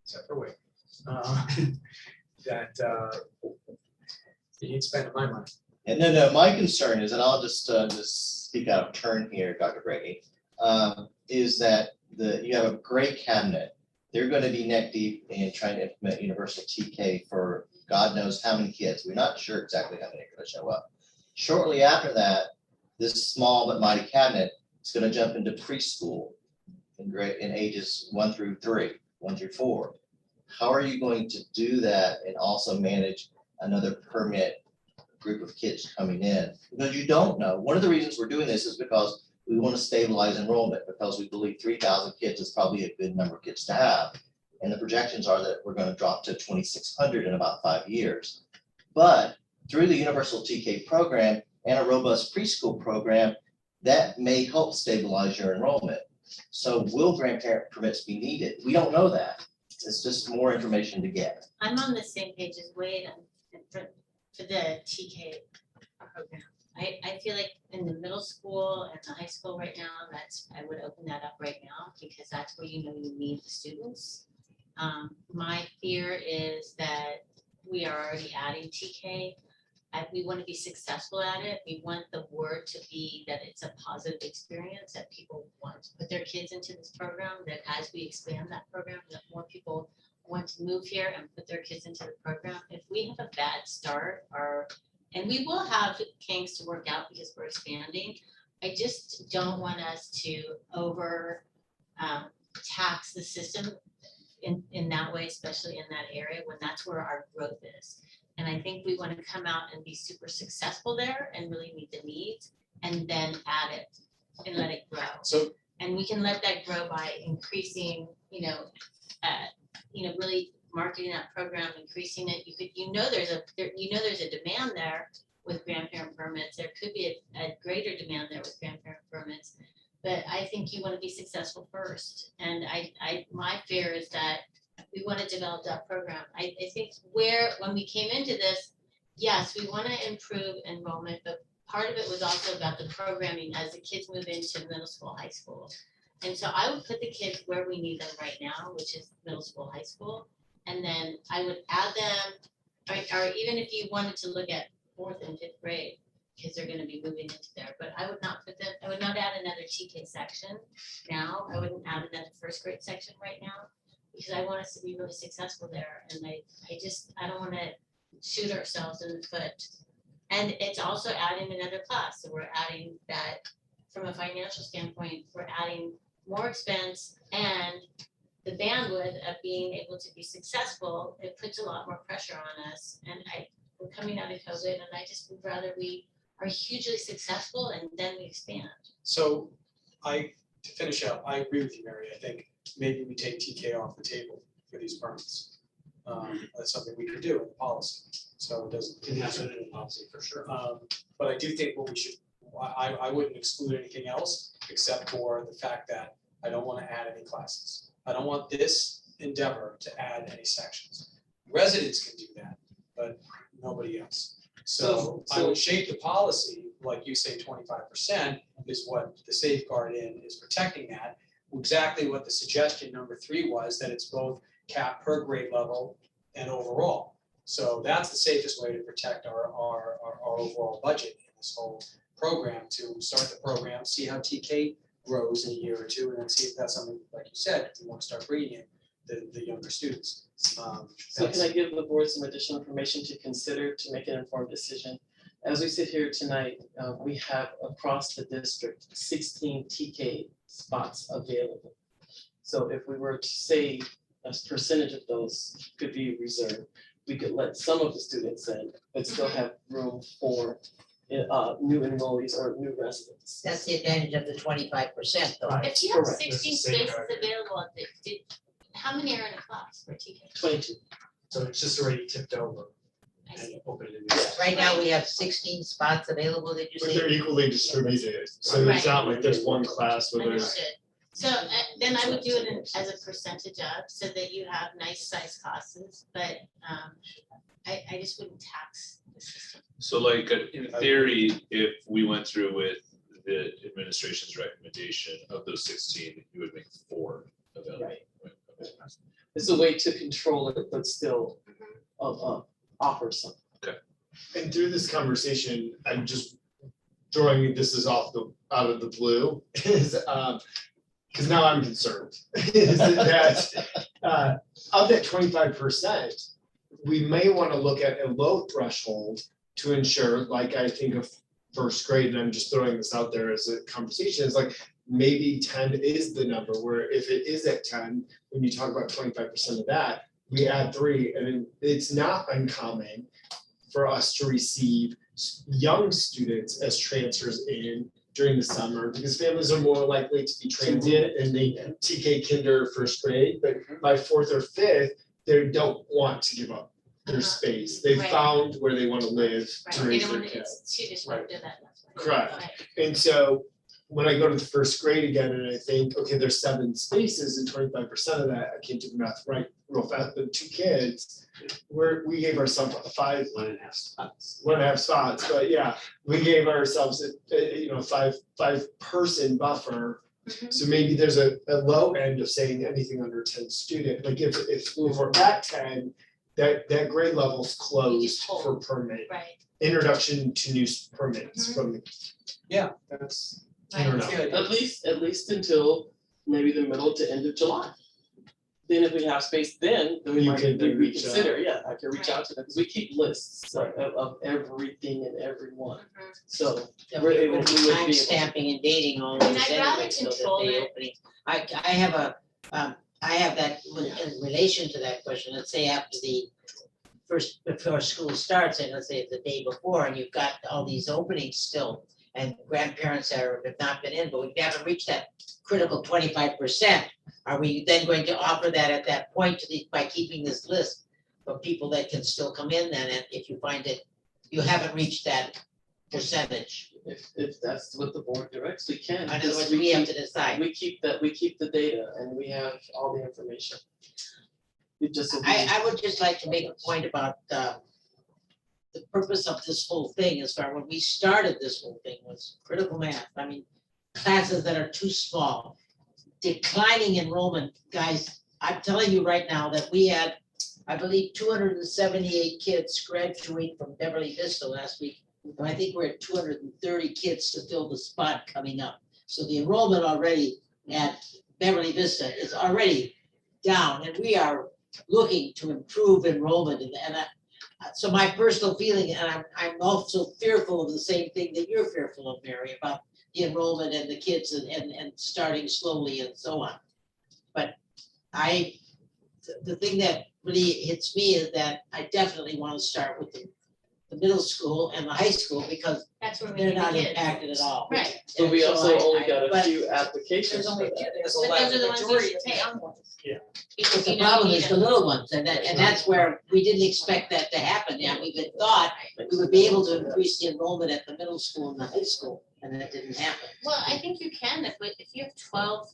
S10: except for Wade. That you need to spend my money.
S8: And no, my concern is, and I'll just speak out of turn here, Dr. Brady, is that you have a great cabinet. They're going to be neck deep in trying to implement universal TK for God knows how many kids. We're not sure exactly how many are going to show up. Shortly after that, this small but mighty cabinet is going to jump into preschool in ages 1 through 3, 1 through 4. How are you going to do that and also manage another permit group of kids coming in, because you don't know. One of the reasons we're doing this is because we want to stabilize enrollment, because we believe 3,000 kids is probably a good number of kids to have. And the projections are that we're going to drop to 2,600 in about 5 years. But through the universal TK program and a robust preschool program, that may help stabilize your enrollment. So will grandparent permits be needed? We don't know that. It's just more information to get.
S3: I'm on the same page as Wade for the TK program. I feel like in the middle school and the high school right now, I would open that up right now, because that's where you know you need the students. My fear is that we are already adding TK. We want to be successful at it. We want the word to be that it's a positive experience, that people want to put their kids into this program, that as we expand that program, that more people want to move here and put their kids into the program. If we have a bad start, and we will have kinks to work out because we're expanding, I just don't want us to over tax the system in that way, especially in that area when that's where our growth is. And I think we want to come out and be super successful there and really meet the needs, and then add it and let it grow.
S4: So
S3: And we can let that grow by increasing, really marketing that program, increasing it. There's a demand there with grandparent permits. There could be a greater demand there with grandparent permits. But I think you want to be successful first. And my fear is that we want to develop that program. I think when we came into this, yes, we want to improve enrollment, but part of it was also about the programming as the kids move into middle school, high school. And so I would put the kids where we need them right now, which is middle school, high school. And then I would add them, or even if you wanted to look at 4th and 5th grade, because they're going to be moving into there. But I would not add another TK section now. I wouldn't add another 1st grade section right now, because I want us to be really successful there. And I don't want to shoot ourselves in the foot. And it's also adding another class. So we're adding that from a financial standpoint, we're adding more expense, and the bandwidth of being able to be successful, it puts a lot more pressure on us. And we're coming out of COVID, and I just would rather we are hugely successful and then we expand.
S10: So to finish up, I agree with you, Mary. I think maybe we take TK off the table for these permits. That's something we could do in the policy. So it doesn't.
S6: Can have it in policy for sure.
S10: But I do think what we should, I wouldn't exclude anything else except for the fact that I don't want to add any classes. I don't want this endeavor to add any sections. Residents can do that, but nobody else. So I would shape the policy, like you say, 25% is what the safeguard is protecting that. Exactly what the suggestion number 3 was, that it's both cap per grade level and overall. So that's the safest way to protect our overall budget in this whole program, to start the program, see how TK grows in a year or 2, and then see if that's something, like you said, we want to start bringing in the younger students.
S7: So can I give the board some additional information to consider to make an informed decision? As we sit here tonight, we have across the district 16 TK spots available. So if we were to say a percentage of those could be reserved, we could let some of the students in, but still have room for new enrollees or new residents.
S1: That's the advantage of the 25% though.
S3: If you have
S7: Correct.
S3: 16 spaces available, how many are in a class for TK?
S7: 22.
S6: So it's just already tipped over
S3: I
S6: and
S3: see.
S6: open to new.
S1: Right now, we have 16 spots available, did you
S4: But they're
S1: say?
S4: equally distributed, so it's not like there's one class where there's.
S3: Understood. So then I would do it as a percentage of, so that you have nice size classes, but I just wouldn't tax the system.
S5: So like in theory, if we went through with the administration's recommendation of those 16, you would make 4 available.
S7: Right. It's a way to control it, but still offer some.
S4: And through this conversation, I'm just drawing, this is out of the blue, is because now I'm concerned. Is that of that 25%, we may want to look at a low threshold to ensure, like I think of 1st grade, and I'm just throwing this out there as a conversation, is like maybe 10 is the number, where if it is at 10, when you talk about 25% of that, we add 3, and it's not uncommon for us to receive young students as transfers in during the summer, because families are more likely to be transient and they TK kinder first grade, but by fourth or fifth, they don't want to give up their space. They
S3: Right.
S4: found where they want to live
S3: Right,
S4: to
S3: they
S4: raise
S3: don't
S4: their
S3: want
S4: kids.
S3: it's too disruptive, that's why.
S4: Correct.
S3: Right.
S4: And so when I go to the first grade again and I think, okay, there's 7 spaces and 25% of that, I can't do the math right real fast, but 2 kids, we gave ourselves 5,
S6: 1.5 spots.
S4: 1.5 spots, but yeah, we gave ourselves a 5 person buffer.
S3: Mhm.
S4: So maybe there's a low end of saying anything under 10 student, like if we're at 10, that grade level's closed
S3: hold.
S4: for permit,
S3: Right,
S4: introduction to new permits
S3: Mhm.
S4: from the
S10: Yeah, that's,
S4: I don't
S3: right.
S4: know.
S7: At least until maybe the middle to end of July. Then if we have space, then we
S4: You
S7: might
S4: can then reach out.
S7: reconsider, yeah, I can reach out to them, because we keep lists of everything and everyone,
S3: Mhm.
S7: so.
S1: That
S7: We're
S1: we
S7: able-
S1: would be
S7: we would be
S1: time
S7: able-
S1: stamping and dating all
S3: I mean,
S1: these
S3: I'd rather
S1: anyway, so that
S3: control
S1: they
S3: it.
S1: opening. I have that in relation to that question, let's say after the before school starts, and let's say it's the day before, and you've got all these openings still, and grandparents have not been in, but we haven't reached that critical 25%. Are we then going to offer that at that point to by keeping this list of people that can still come in then, and if you find it, you haven't reached that percentage?
S7: If that's what the board directs, we can.
S1: In other
S7: because
S1: words, we have
S7: keep-
S1: to decide.
S7: We keep the data and we have all the information. We just.
S1: I would just like to make a point about the purpose of this whole thing, as far when we started this whole thing, was critical math. I mean, classes that are too small, declining enrollment, guys, I'm telling you right now that we had, I believe, 278 kids graduate from Beverly Vista last week. And I think we're at 230 kids to fill the spot coming up. So the enrollment already at Beverly Vista is already down, and we are looking to improve enrollment, so my personal feeling, and I'm also fearful of the same thing that you're fearful of, Mary, about the enrollment and the kids and starting slowly and so on. But the thing that really hits me is that I definitely want to start with the middle school and the high school, because
S3: That's where we
S1: they're
S3: need the
S1: not
S3: kids.
S1: impacted at all.
S3: Right,
S7: But we
S1: And so
S7: also
S1: I-
S7: only got a
S1: but-
S7: few applications
S11: there's
S7: for
S11: only a
S7: that.
S11: few, there's a
S3: but
S11: lot,
S3: those
S11: the
S3: are the ones you
S11: majority
S3: should
S11: of the
S3: take.
S11: young ones.
S3: because
S1: But the
S3: you know
S1: problem
S3: you
S1: is
S3: need
S1: the
S3: them.
S1: little ones, and that's where we didn't expect that to happen, and we had thought we would be able to increase the enrollment at the middle school and the high school, and that didn't happen.
S3: Well, I think you can, if you have 12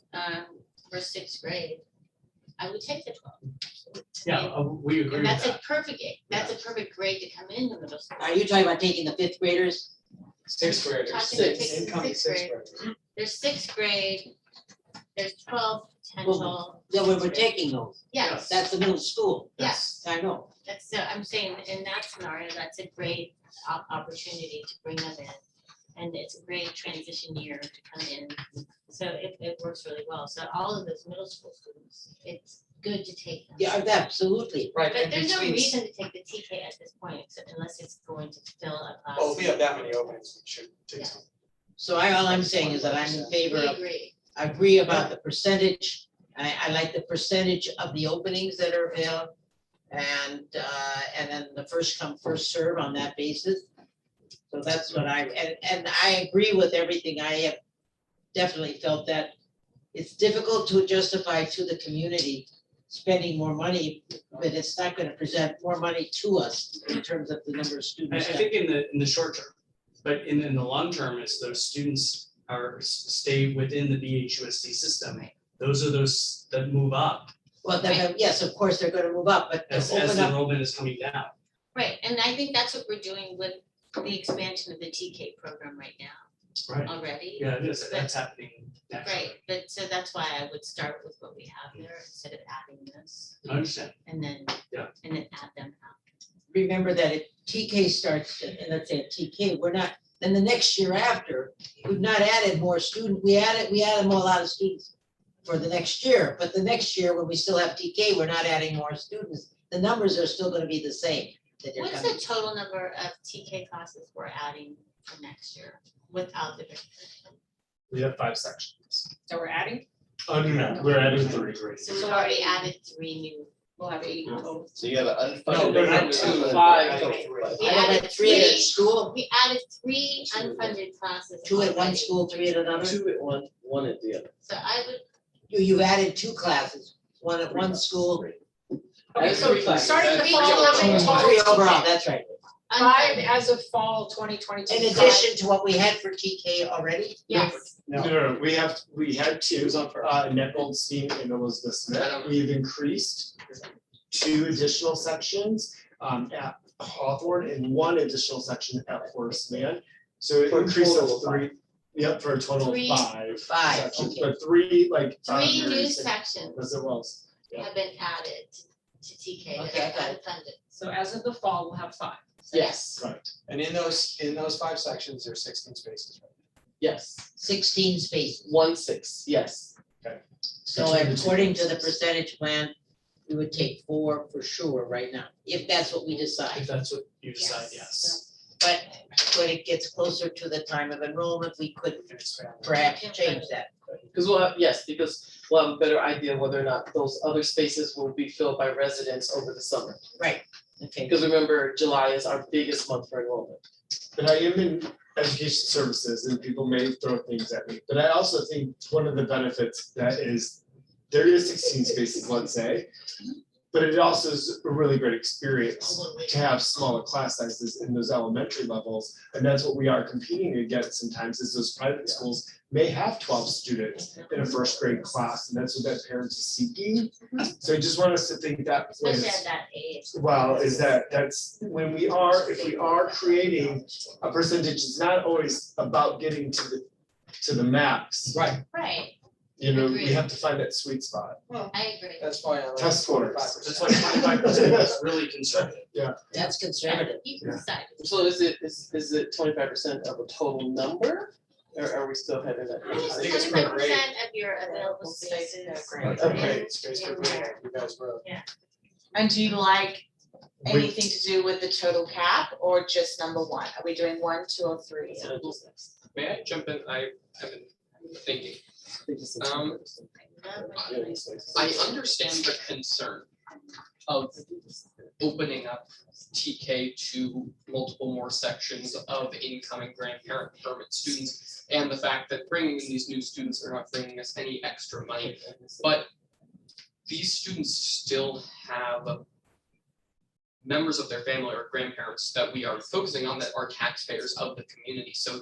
S3: for 6th grade, I would take the 12.
S6: Yeah, we agree
S3: And
S6: with
S3: that's
S6: that.
S3: a perfect grade to come in the middle school.
S1: Are you talking about taking the 5th graders?
S10: 6th graders,
S3: Talking
S7: about
S3: taking
S10: incoming
S3: 6th
S10: 6th
S3: grade.
S10: graders.
S3: There's 6th grade, there's 12 potential.
S1: No, we're
S3: 6th grade.
S1: taking those,
S3: Yes,
S1: that's the middle school,
S3: yes,
S1: I know.
S3: that's, I'm saying in that scenario, that's a great opportunity to bring them in. And it's a great transition year to come in, so it works really well, so all of those middle school students, it's good to take them.
S1: Yeah, absolutely.
S10: Right,
S3: But
S10: and
S3: there's no
S10: between,
S3: reason to take the TK at this point, except unless it's going to fill a class.
S10: well, if we have that many openings, we should take
S3: Yeah.
S10: some.
S1: So all I'm saying is that I'm in favor
S3: We
S1: of,
S3: agree.
S1: I agree about the percentage, I like the percentage of the openings that are available. And then the first come, first serve on that basis. So that's what and I agree with everything. I have definitely felt that it's difficult to justify to the community spending more money, but it's not gonna present more money to us in terms of the number of
S6: I
S1: students.
S6: think in the short term, but in the long term, as those students stay within the BHUSD system, those are those that move up
S1: Well, yes, of course, they're gonna move up, but
S6: as
S1: to
S6: the
S1: open up,
S6: enrollment is coming down.
S3: Right, and I think that's what we're doing with the expansion of the TK program right now
S6: Right.
S3: already.
S6: Yeah, it is, that's happening naturally.
S3: Right, but so that's why I would start with what we have there instead of adding this
S6: I understand.
S3: and then,
S6: Yeah.
S3: and then add them out.
S1: remember that if TK starts, and let's say a TK, we're not, then the next year after, we've not added more students, we added a lot of students for the next year, but the next year, when we still have TK, we're not adding more students, the numbers are still gonna be the same. That they're
S3: What's
S1: coming.
S3: the total number of TK classes we're adding for next year without the difference?
S4: We have 5 sections.
S11: So we're adding,
S4: No, we're adding 3.
S3: So we've already added 3 new
S11: We'll have 80 total.
S8: So you have an
S7: No,
S8: unfunded.
S7: we had two, five.
S3: We
S1: I have
S3: added
S1: had three at
S3: three.
S1: each school,
S3: We added 3 unfunded classes.
S1: two at one
S3: already.
S1: school, three at another.
S7: Two at one at the other.
S3: So I would,
S1: You added two classes, one at one school,
S11: Okay, so
S7: Three classes.
S11: starting the
S3: Three
S11: fall, how many
S3: total.
S1: three
S11: total?
S1: overall, that's right.
S11: 5
S3: unfunded,
S11: as of fall 2022.
S1: In addition to what we had for TK already,
S3: yes,
S4: No, we had two, Annette Goldstein and Elizabeth Smith. We've increased 2 additional sections at Hawthorne and 1 additional section at Horace Mann. So it
S7: For a
S4: increased
S7: total
S4: of
S7: of
S4: 3, yep, for a total of
S3: Three.
S4: 5
S1: Five,
S4: sections,
S1: okay.
S4: but 3 like.
S3: 3 new
S4: years
S3: sections
S4: As it was, yeah.
S3: have been added to TK
S1: Okay,
S3: that
S1: got
S3: are
S1: it.
S3: unfunded.
S11: So as of the fall, we'll have 5.
S7: Yes,
S4: Right.
S10: And in those 5 sections, there's 16 spaces, right?
S7: yes,
S1: 16 spaces.
S7: 1-6, yes.
S1: So
S4: Between the two
S1: according to the
S4: classes.
S1: percentage plan, we would take 4 for sure right now, if that's what we decide.
S6: If that's what you decide,
S3: Yes.
S6: yes.
S1: But when it gets closer to the time of enrollment, we could perhaps change that.
S7: Because we'll have a better idea whether or not those other spaces will be filled by residents over the summer.
S1: Right, okay.
S7: Because remember, July is our biggest month for enrollment.
S4: But I am in education services and people may throw things at me, but I also think one of the benefits that is, there is 16 spaces, let's say. But it also is a really great experience to have smaller class sizes in those elementary levels. And that's what we are competing against sometimes is those private schools may have 12 students in a first grade class, and that's what that parents is seeking. So I just want us to think that way.
S3: Especially at that age.
S4: Well, that's when if we are creating a percentage, it's not always about getting to the max.
S1: Right.
S3: Right,
S4: You know, we
S3: Agreed.
S4: have to find that sweet spot.
S3: I agree.
S10: That's why I like
S4: Test scores.
S10: 25%.
S6: That's why 25% is really conservative.
S1: That's conservative.
S3: You can decide.
S7: So is it 25% of a total number? Or are we still having that?
S3: I
S10: think it's per
S3: Twenty-five
S10: grade.
S3: percent of your available spaces.
S7: Okay.
S10: Space per grade, you guys wrote.
S2: And do you like
S4: We-
S2: anything to do with the total cap or just number 1? Are we doing 1, 2, or 3?
S9: May I jump in? I have been thinking. I understand the concern of opening up TK to multiple more sections of incoming grandparent permit students, and the fact that bringing in these new students are not bringing us any extra money. But these students still have members of their family or grandparents that we are focusing on that are taxpayers of the community. So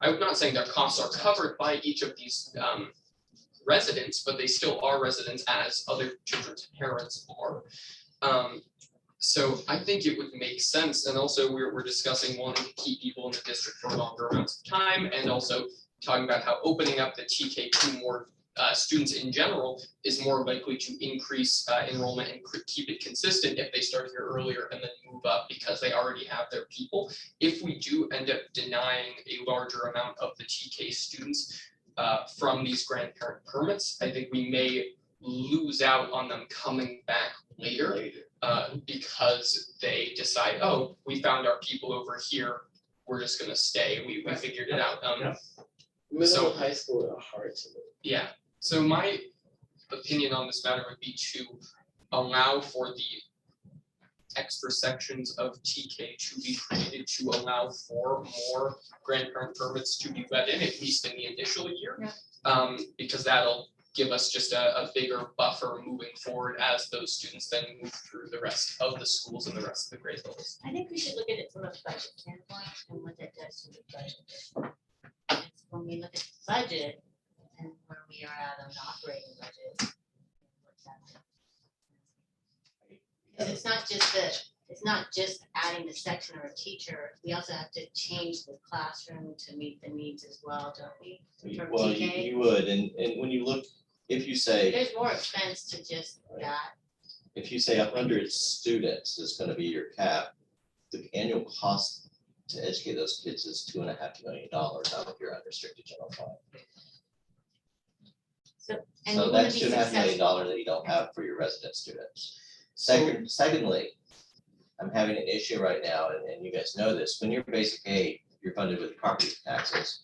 S9: I'm not saying their costs are covered by each of these residents, but they still are residents as other children's parents are. So I think it would make sense, and also we're discussing wanting to keep people in the district for longer amounts of time, and also talking about how opening up the TK to more students in general is more likely to increase enrollment and keep it consistent if they start here earlier and then move up because they already have their people. If we do end up denying a larger amount of the TK students from these grandparent permits, I think we may lose out on them coming back later because they decide, oh, we found our people over here, we're just gonna stay, we figured it out.
S7: Middle
S9: So-
S7: and high school are hard to live.
S9: Yeah, so my opinion on this matter would be to allow for the extra sections of TK to be created to allow for more grandparent permits to be let in, at least in the initial year. Because that'll give us just a bigger buffer moving forward as those students then move through the rest of the schools and the rest of the grade levels.
S3: I think we should look at it from a budget standpoint and what that does to the budget. And when we look at the budget and where we are at on the operating budget. what's that? Because it's not just adding a section or a teacher, we also have to change the classroom to meet the needs as well, don't we? From
S8: Well,
S3: TK?
S8: you would, and when you look, if you say,
S3: There's more expense to just that.
S8: if you say 100 students is gonna be your cap, the annual cost to educate those kids is $2.5 million out of your unrestricted general fund.
S3: And
S8: So
S3: we wanna
S8: that's
S3: be
S8: $2.5 million
S3: successful.
S8: that you don't have for your resident students. Secondly, I'm having an issue right now, and you guys know this, when your basic aid, you're funded with property taxes.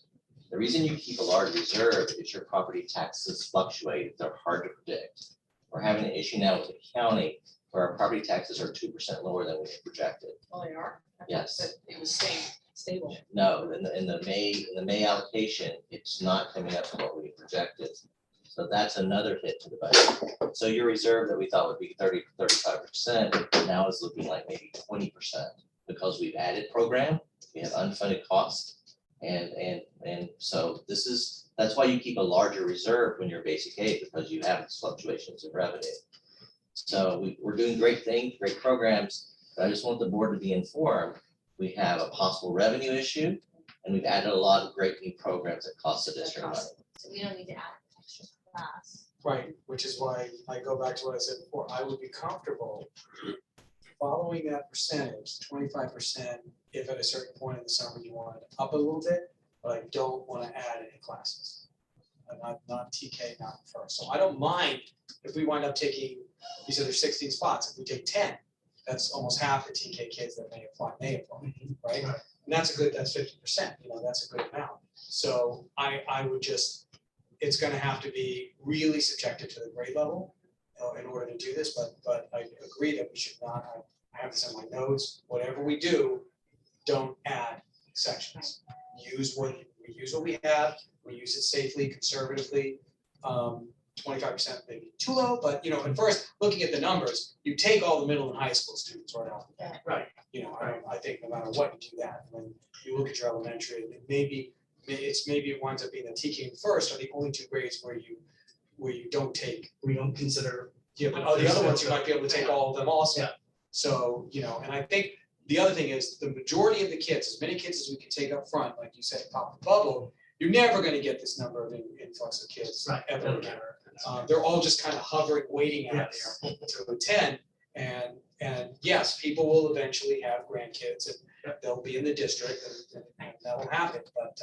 S8: The reason you keep a large reserve is your property taxes fluctuate, they're hard to predict. We're having an issue now with the county where our property taxes are 2% lower than we had projected.
S11: Oh, they are? I thought
S8: Yes.
S11: that it was staying stable.
S8: No, in the May allocation, it's not coming up to what we projected. So that's another hit to the budget. So your reserve that we thought would be 35% now is looking like maybe 20% because we've added program, we have unfunded costs. And so that's why you keep a larger reserve when you're basic aid, because you have these fluctuations in revenue. So we're doing great things, great programs, but I just want the board to be informed. We have a possible revenue issue, and we've added a lot of great new programs that cost the district money.
S3: So we don't need to add extra class.
S10: Right, which is why I go back to what I said before, I would be comfortable following that percentage, 25%, if at a certain point in the summer you want it up a little bit, but I don't want to add any classes. Not TK, not first. So I don't mind if we wind up taking, you said there's 16 spots, if we take 10, that's almost half the TK kids that may apply, right? And that's that's 50%, that's a good amount. So I would just, it's gonna have to be really subjective to the grade level in order to do this, but I agree that we should not, I have this in my notes, whatever we do, don't add sections. Use what we have, we use it safely, conservatively. 25% maybe too low, but at first, looking at the numbers, you take all the middle and high school students right off the bat.
S6: Right.
S10: I think no matter what, you do that. When you look at your elementary, maybe it winds up being the TK first are the only two grades where you don't take.
S6: We don't consider.
S10: Yeah, but the other ones, you might be able to take all of them also.
S6: Yeah.
S10: So, and I think the other thing is the majority of the kids, as many kids as we can take up front, like you said, pop the bubble, you're never gonna get this number of influx of kids ever again. They're all just kind of hovering, waiting out there to attend. And yes, people will eventually have grandkids and they'll be in the district and that'll happen, but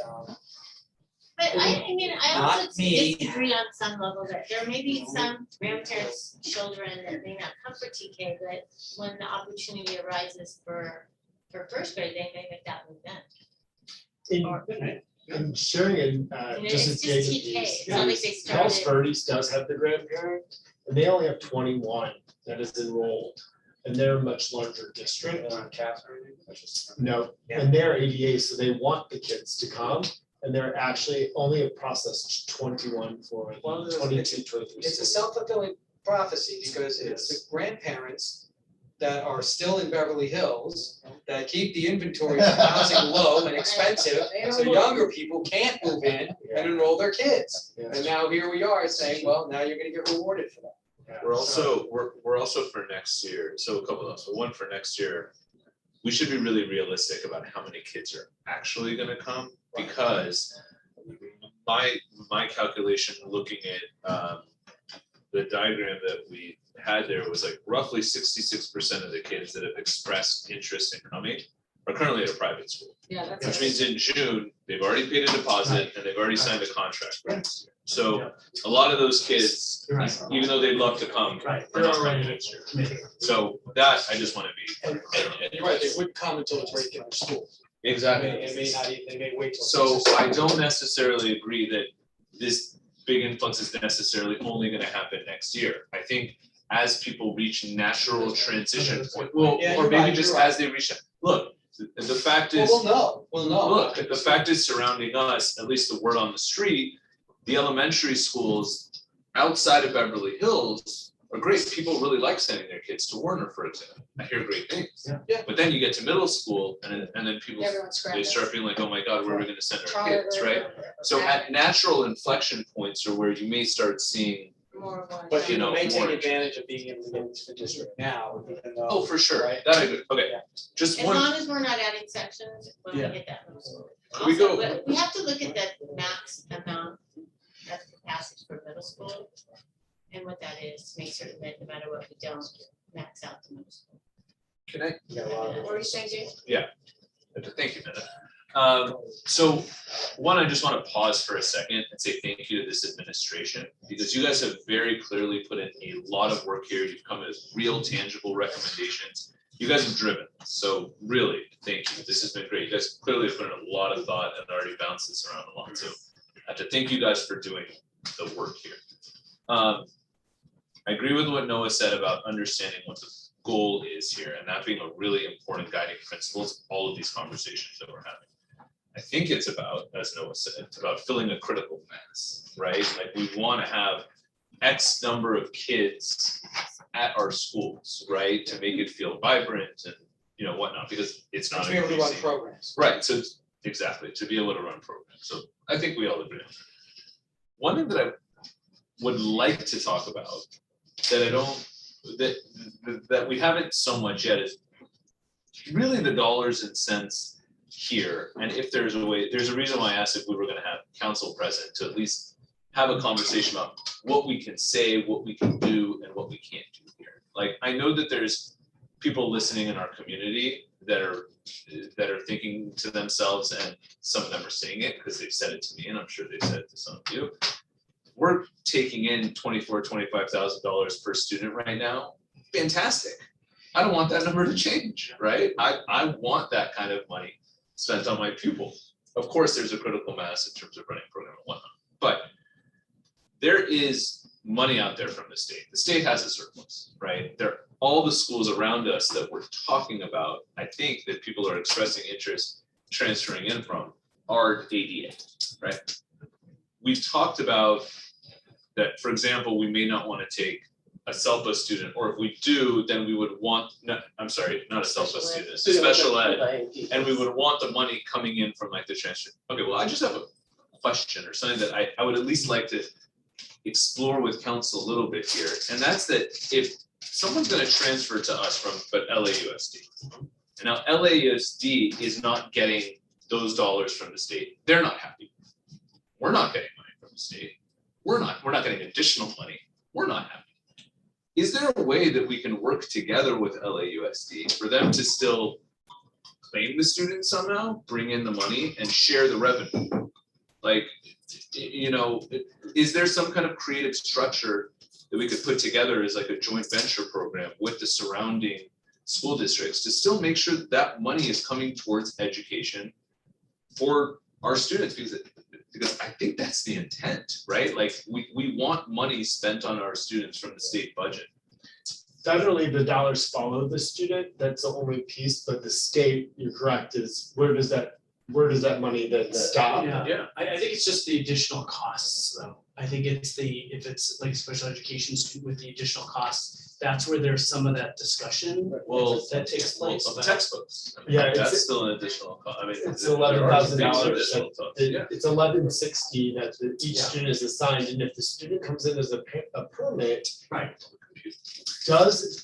S3: But I mean, I
S10: Not
S3: also
S10: me.
S3: disagree on some level that there may be some grandparents' children that may not come for TK, but when the opportunity arises for first grade, they may make that move then. Or-
S4: And sharing in,
S3: And
S4: just
S3: it's
S4: as Jacob
S3: TK,
S4: used,
S3: it's not like they
S4: Palos
S3: started.
S4: Verdes does have the grandparent, and they only have 21 that is enrolled, and they're a much larger district. No, and they're ADA, so they want the kids to come, and they're actually only have processed 21 for
S10: Well,
S4: 22, 23.
S10: it's a self-fulfilling prophecy because it's the grandparents that are still in Beverly Hills that keep the inventory of housing low and expensive, so younger people can't move in and enroll their kids. And now here we are saying, well, now you're gonna get rewarded for that.
S5: We're also for next year, so a couple of those, so one for next year, we should be really realistic about how many kids are actually gonna come, because my calculation, looking at the diagram that we had there was like roughly 66% of the kids that have expressed interest in coming are currently at a private school.
S11: Yeah, that's.
S5: Which means in June, they've already paid a deposit and they've already signed a contract for next year. So a lot of those kids, even though they'd love to come,
S6: Right.
S5: are not coming next year. So that I just wanna be.
S10: And you're right, they wouldn't come until it's ready to get to school.
S5: Exactly.
S10: It may not, they may wait till.
S5: So I don't necessarily agree that this big influx is necessarily only gonna happen next year. I think as people reach natural transition point, well,
S10: Yeah,
S5: or
S10: you're
S5: maybe
S10: right,
S5: just
S10: you're right.
S5: as they reach, look, the fact
S10: Well,
S5: is,
S10: we'll know.
S5: look, the fact is surrounding us, at least the word on the street, the elementary schools outside of Beverly Hills are great. People really like sending their kids to Warner, for example. I hear great things.
S10: Yeah.
S5: But then you get to middle school and then people,
S11: Everyone's
S5: they
S11: scrambling.
S5: start feeling like, oh my God, where are we gonna send our
S11: Charter.
S5: kids, right? So at natural inflection points are where you may start seeing,
S3: More one.
S10: But you
S5: know,
S10: may take
S5: more-
S10: advantage of being able to get into the district now, even though.
S5: oh, for sure,
S10: Right.
S5: that I agree, okay,
S10: Yeah.
S5: just
S3: As
S5: one,
S3: long as we're not adding sections when we
S10: Yeah.
S3: get that middle school.
S5: We
S3: Also,
S5: go-
S3: we have to look at that max amount of capacity for middle school. And what that is, to make certain that no matter what we don't max out the middle school.
S5: can I,
S10: You got a lot of-
S3: What were you saying, Jay?
S5: thank you, Minna. So, one, I just wanna pause for a second and say thank you to this administration, because you guys have very clearly put in a lot of work here, you've come with real tangible recommendations. You guys have driven, so really, thank you, this has been great, you guys clearly have put in a lot of thought and already bounced this around a lot, so I have to thank you guys for doing the work here. I agree with what Noah said about understanding what the goal is here, and that being a really important guiding principle to all of these conversations that we're having. I think it's about, as Noah said, it's about filling a critical mass, right? Like we want to have X number of kids at our schools, right? To make it feel vibrant and, you know, whatnot, because it's not.
S10: To be able to run
S5: increasing.
S10: programs.
S5: Right, so exactly, to be able to run programs. So I think we all agree on that. One thing that I would like to talk about that I don't, that we haven't so much yet is really the dollars and cents here. And if there's a way, there's a reason why I asked if we were gonna have council present to at least have a conversation about what we can say, what we can do, and what we can't do here. Like, I know that there's people listening in our community that are thinking to themselves, and some of them are saying it because they've said it to me, and I'm sure they've said it to some of you. We're taking in $25,000 per student right now. Fantastic. I don't want that number to change, right? I want that kind of money spent on my pupil. Of course, there's a critical mass in terms of running a program and whatnot, but there is money out there from the state. The state has a surplus, right? All the schools around us that we're talking about, I think that people are expressing interest transferring in from are ADA, right? We've talked about that, for example, we may not want to take a SELPA student, or if we do, then we would want, no, I'm sorry, not a SELPA student, a special ed, and we would want the money coming in from like the transfer. Okay, well, I just have a question or something that I would at least like to explore with council a little bit here, and that's that if someone's gonna transfer to us from, but LAUSD, and now LAUSD is not getting those dollars from the state, they're not happy. We're not getting money from the state. We're not getting additional money. We're not happy. Is there a way that we can work together with LAUSD for them to still claim the students somehow, bring in the money and share the revenue? Like, you know, is there some kind of creative structure that we could put together as like a joint venture program with the surrounding school districts to still make sure that that money is coming towards education for our students? Because I think that's the intent, right? Like we want money spent on our students from the state budget.
S4: Federally, the dollars follow the student, that's the only piece, but the state, you're correct, is where does that money then stop?
S5: Yeah.
S6: I think it's just the additional costs though. I think it's if it's like a special education student with the additional costs, that's where there's some of that discussion
S5: Well,
S6: that takes place.
S5: Of textbooks. I mean,
S4: Yeah,
S5: that's still an additional cost. I mean,
S4: It's
S5: there are
S4: $11,000
S5: additional costs. Yeah.
S4: It's $1160 that each
S6: Yeah.
S4: student is assigned, and if the student comes in as a permit,
S6: Right.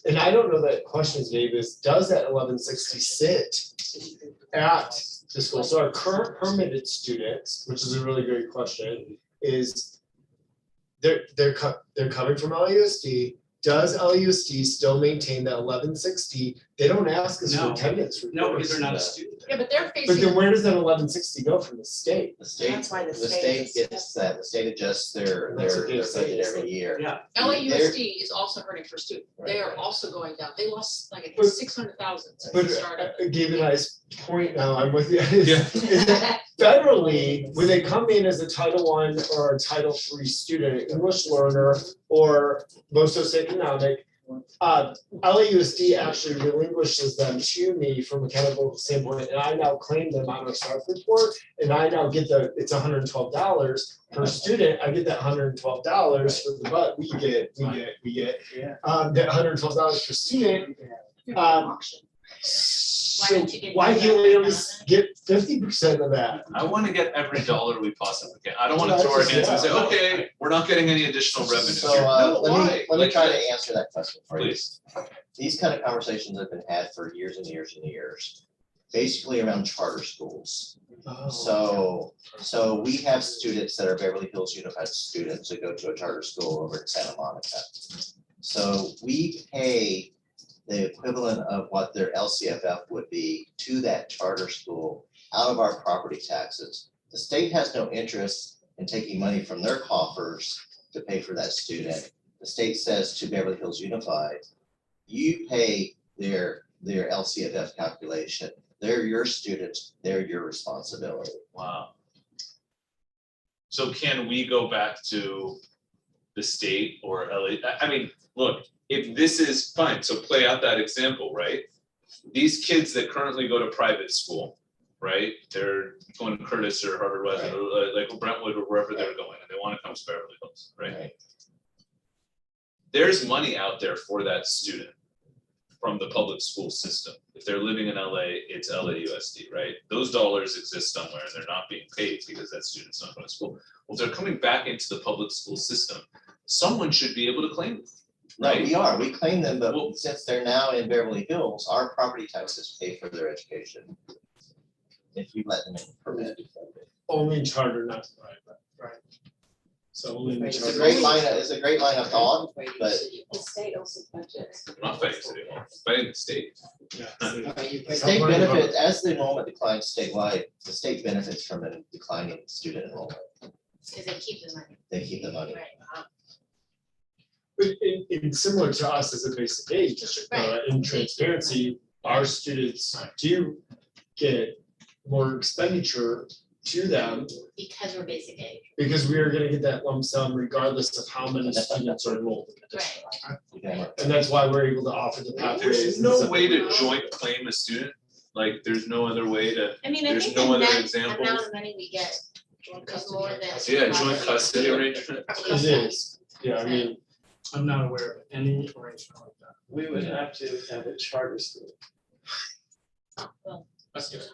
S4: and I don't know that question, Dave, does that $1160 sit at the school? So our current permitted students, which is a really great question, is they're coming from LAUSD. Does LAUSD still maintain that $1160? They don't ask us for
S6: No.
S4: attendance reports.
S6: No, because they're not a student.
S11: Yeah, but they're
S4: But then
S11: facing,
S4: where does that $1160 go from the state?
S8: The state,
S2: That's why the
S8: the
S2: state
S8: state gets that, the state adjusts their
S4: That's what they
S8: budget
S4: say.
S8: every year.
S6: Yeah.
S11: LAUSD is also hurting for students. They are
S8: Right.
S11: also going down. They lost like I think
S4: But-
S11: 600,000 since
S4: But
S11: they started.
S4: Gabe and I's point now, I'm with you, is
S5: Yeah.
S4: that federally, when they come in as a Title I or a Title III student, English learner, or most socioeconomic, LAUSD actually relinquishes them to me from a chemical standpoint, and I now claim them on our staff report, and I now get it's $112 per student, I get that $112 for the, but we get, that $112 per student. So
S3: don't you get
S4: why can't we at
S3: 25,000?
S4: least get 50% of that?
S5: I want to get every dollar we possibly can. I don't want to throw our hands and say, okay, we're not getting any additional revenue.
S8: So,
S5: here. No,
S8: let
S5: why?
S8: me
S5: Like,
S8: try to answer that question for you.
S5: Please.
S8: These kind of conversations have been had for years and years and years, basically around charter schools. So we have students that are Beverly Hills Unified students that go to a charter school over in Santa Monica. So we pay the equivalent of what their LCFF would be to that charter school out of our property taxes. The state has no interest in taking money from their coffers to pay for that student. The state says to Beverly Hills Unified, you pay their LCFF calculation. They're your students, they're your responsibility.
S5: Wow. So can we go back to the state or LA, I mean, look, if this is fine, so play out that example, right? These kids that currently go to private school, right? They're going to Curtis or Harvard West, or like Brentwood or wherever they're going, and they want to come to Beverly Hills, right? There's money out there for that student from the public school system. If they're living in LA, it's LAUSD, right? Those dollars exist somewhere and they're not being paid because that student's not going to school. Well, if they're coming back into the public school system, someone should be able to claim them,
S8: No,
S5: right?
S8: we claim them, but
S5: Well-
S8: since they're now in Beverly Hills, our property taxes pay for their education. If you let them in permit.
S4: Only charter, not private, right? So only in
S8: It's a
S4: charter.
S8: great line of thought, but
S11: The state also budgets.
S5: I'm not fighting city hall, fighting the state.
S4: Yeah.
S8: state benefit, as the enrollment declines statewide, the state benefits from a declining student enrollment.
S3: Because they keep the money.
S8: They keep the money.
S3: Right.
S4: But in similar to us as a basic aid district, in transparency, our students do get more expenditure to them
S3: Because we're basic aid.
S4: because we are gonna get that lump sum regardless of how many students are enrolled in the district.
S3: Right.
S4: And that's why we're able to offer the pathways.
S5: There's
S4: and
S5: no
S4: stuff.
S5: way to joint claim a student, like, there's no other way to,
S3: I mean, I
S5: There's
S3: think
S5: no
S3: the
S5: other
S3: net
S5: examples?
S3: amount of money we get is more than.
S5: yeah, joint custody arrangement.
S4: It is, yeah, I mean,
S6: I'm not aware of any arrangement like that.
S7: We would have to have a charter school.
S9: Let's do it.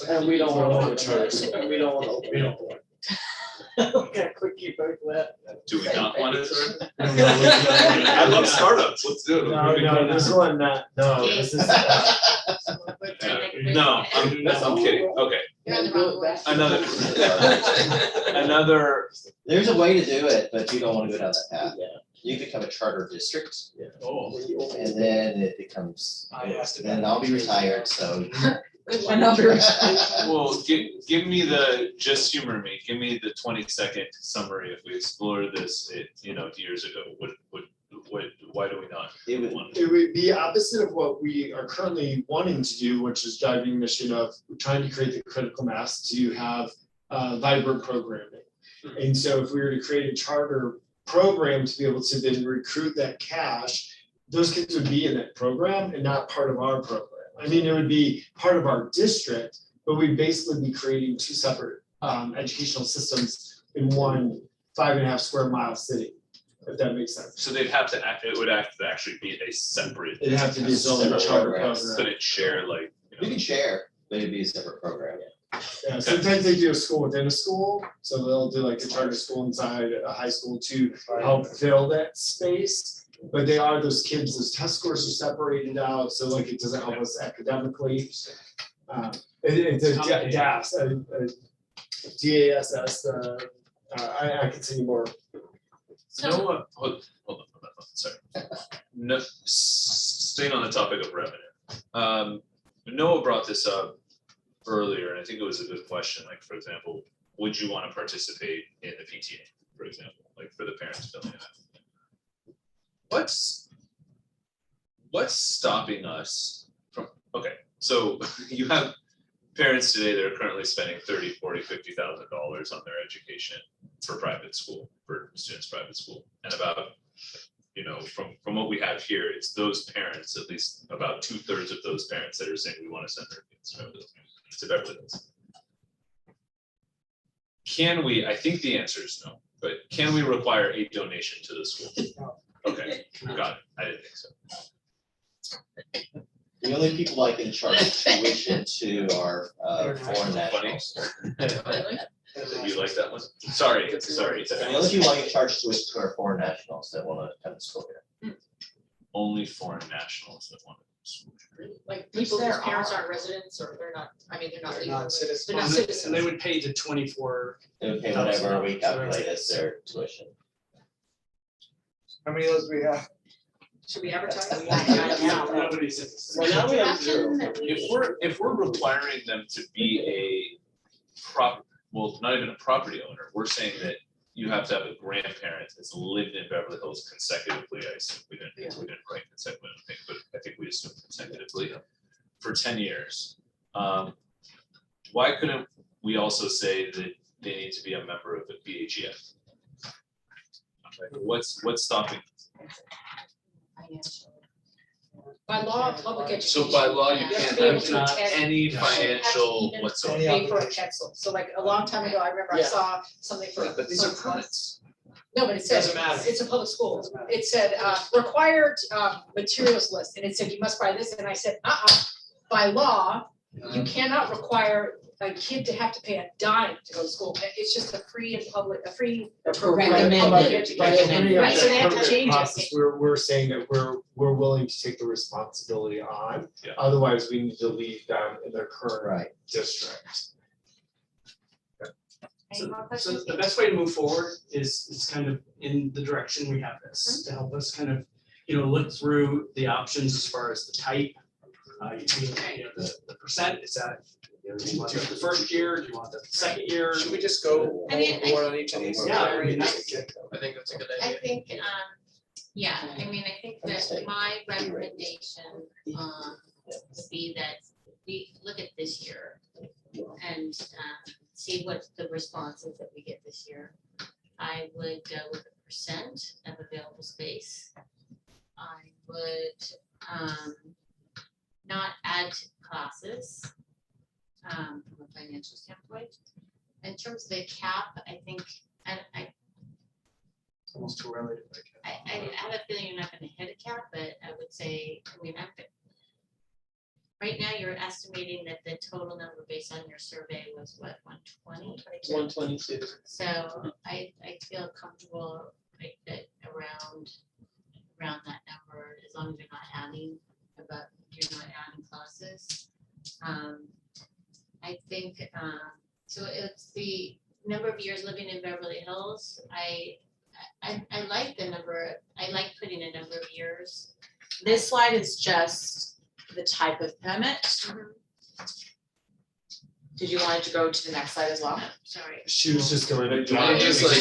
S7: And we don't want
S4: Which-
S7: to open it, and we don't want to open it. Okay, quick keep vote for that.
S5: Do we not want it?
S4: I
S5: I love startups, let's do it.
S4: no, this one, no, this is.
S5: No, I'm kidding, okay,
S3: You're on the wrong one.
S5: another,
S8: There's a way to do it, but you don't want to go down that path.
S7: Yeah.
S8: You become a charter district,
S5: oh,
S8: and then it becomes, then I'll be retired, so
S2: And I'll be
S5: well, give me the, just humor me, give me the 20-second summary if we explored this, years ago, why do we not?
S8: it would,
S5: want
S4: It would be opposite of what we are currently wanting to do, which is driving mission of trying to create the critical mass to have vibrant programming. And so if we were to create a charter program to be able to then recruit that cash, those kids would be in that program and not part of our program. I mean, it would be part of our district, but we'd basically be creating two separate educational systems in one 5.5 square mile city, if that makes sense.
S5: So they'd have to act, it would have to actually be a separate.
S4: It'd have to be its own
S8: Separate
S4: charter
S8: programs.
S4: program.
S5: Couldn't share like,
S8: you can share, but it'd be a separate program.
S4: Yeah, sometimes they do a school within a school, so they'll do like a charter school inside a high school to help fill that space. But they are those kids, those test scores are separated out, so like it doesn't help us academically. It's a DAS, DASS, I can see more.
S3: So,
S5: Noah, hold on, sorry. No, staying on the topic of revenue. Noah brought this up earlier, and I think it was a good question, like, for example, would you want to participate in the PTA, for example, like for the parents filling it out? What's stopping us from, okay, so you have parents today that are currently spending $30,000, $40,000, $50,000 on their education for private school, for students' private school. And about, from what we have here, it's those parents, at least about 2/3 of those parents that are saying we want to send their kids to Beverly Hills. Can we, I think the answer is no, but can we require a donation to the school? Okay, got it, I didn't think so.
S8: The only people I can charge tuition to are foreign nationals.
S5: You like that one? Sorry.
S8: The only people I can charge tuition to are foreign nationals that want to come to school here.
S5: Only foreign nationals that want to.
S11: Like people whose parents aren't residents or they're not, I mean, they're not
S10: They're
S11: legal.
S10: non-citizens.
S11: They're not
S6: And
S11: citizens.
S6: they would pay the 24,
S8: They would pay whatever we calculate as their tuition.
S10: How many of those we have?
S11: Should we advertise?
S6: nobody's.
S7: Well, now we have zero.
S5: If we're requiring them to be not even a property owner, we're saying that you have to have a grandparent that's lived in Beverly Hills consecutively. I assume we didn't write consecutively, but I think we assumed consecutively for 10 years. Why couldn't we also say that they need to be a member of the BHUSD? Like, what's stopping?
S11: By law, public education.
S5: So by law, you
S11: have to
S5: can't
S11: be able
S5: have
S11: to attend-
S5: any
S11: you shouldn't have to
S5: financial
S11: even
S5: whatsoever.
S11: Pay for a pencil, so like a long time ago, I remember I
S7: Yeah.
S11: saw something for.
S5: But these are permits.
S11: No, but it said,
S10: Doesn't matter.
S11: it's a public school,
S10: Doesn't matter.
S11: it said, required, materials list, and it said you must buy this, and I said, by law, you cannot require a kid to have to pay a dime to go to school, it's just a free and public, a free.
S1: Recommended.
S11: public education.
S4: By opening up
S11: Right, so they
S4: that
S11: have to
S4: permit
S11: change it.
S4: process, we're saying that we're willing to take the responsibility on.
S5: Yeah.
S4: Otherwise, we need to leave them in their current
S8: Right.
S4: district.
S3: Any more
S6: So
S3: questions?
S6: the best way to move forward is kind of in the direction we have this, to help us kind of, look through the options as far as the type. The percent, is that, do you want the first year, do you want the second year?
S10: Should we just go
S3: I mean,
S10: overboard on each of these?
S6: Yeah, I mean,
S10: I think that's a good
S3: I
S10: idea.
S3: think, yeah, I mean, I think that my recommendation, would be that we look at this year and, see what the responses that we get this year. I would go with a percent of available space. I would, not add to classes, from a financial standpoint. In terms of the cap, I think, I
S10: It's almost too early to break it.
S3: I have a feeling you're not gonna hit a cap, but I would say, right now, you're estimating that the total number based on your survey was what, 120?
S7: 122.
S3: So I feel comfortable like that around that number, as long as you're not adding, but you're not adding classes. I think, so it's the number of years living in Beverly Hills. I like the number, I like putting a number of years.
S2: This slide is just the type of permit. Did you want it to go to the next slide as well?
S3: Sorry.
S4: She was just going to.
S5: Do you wanna just, like,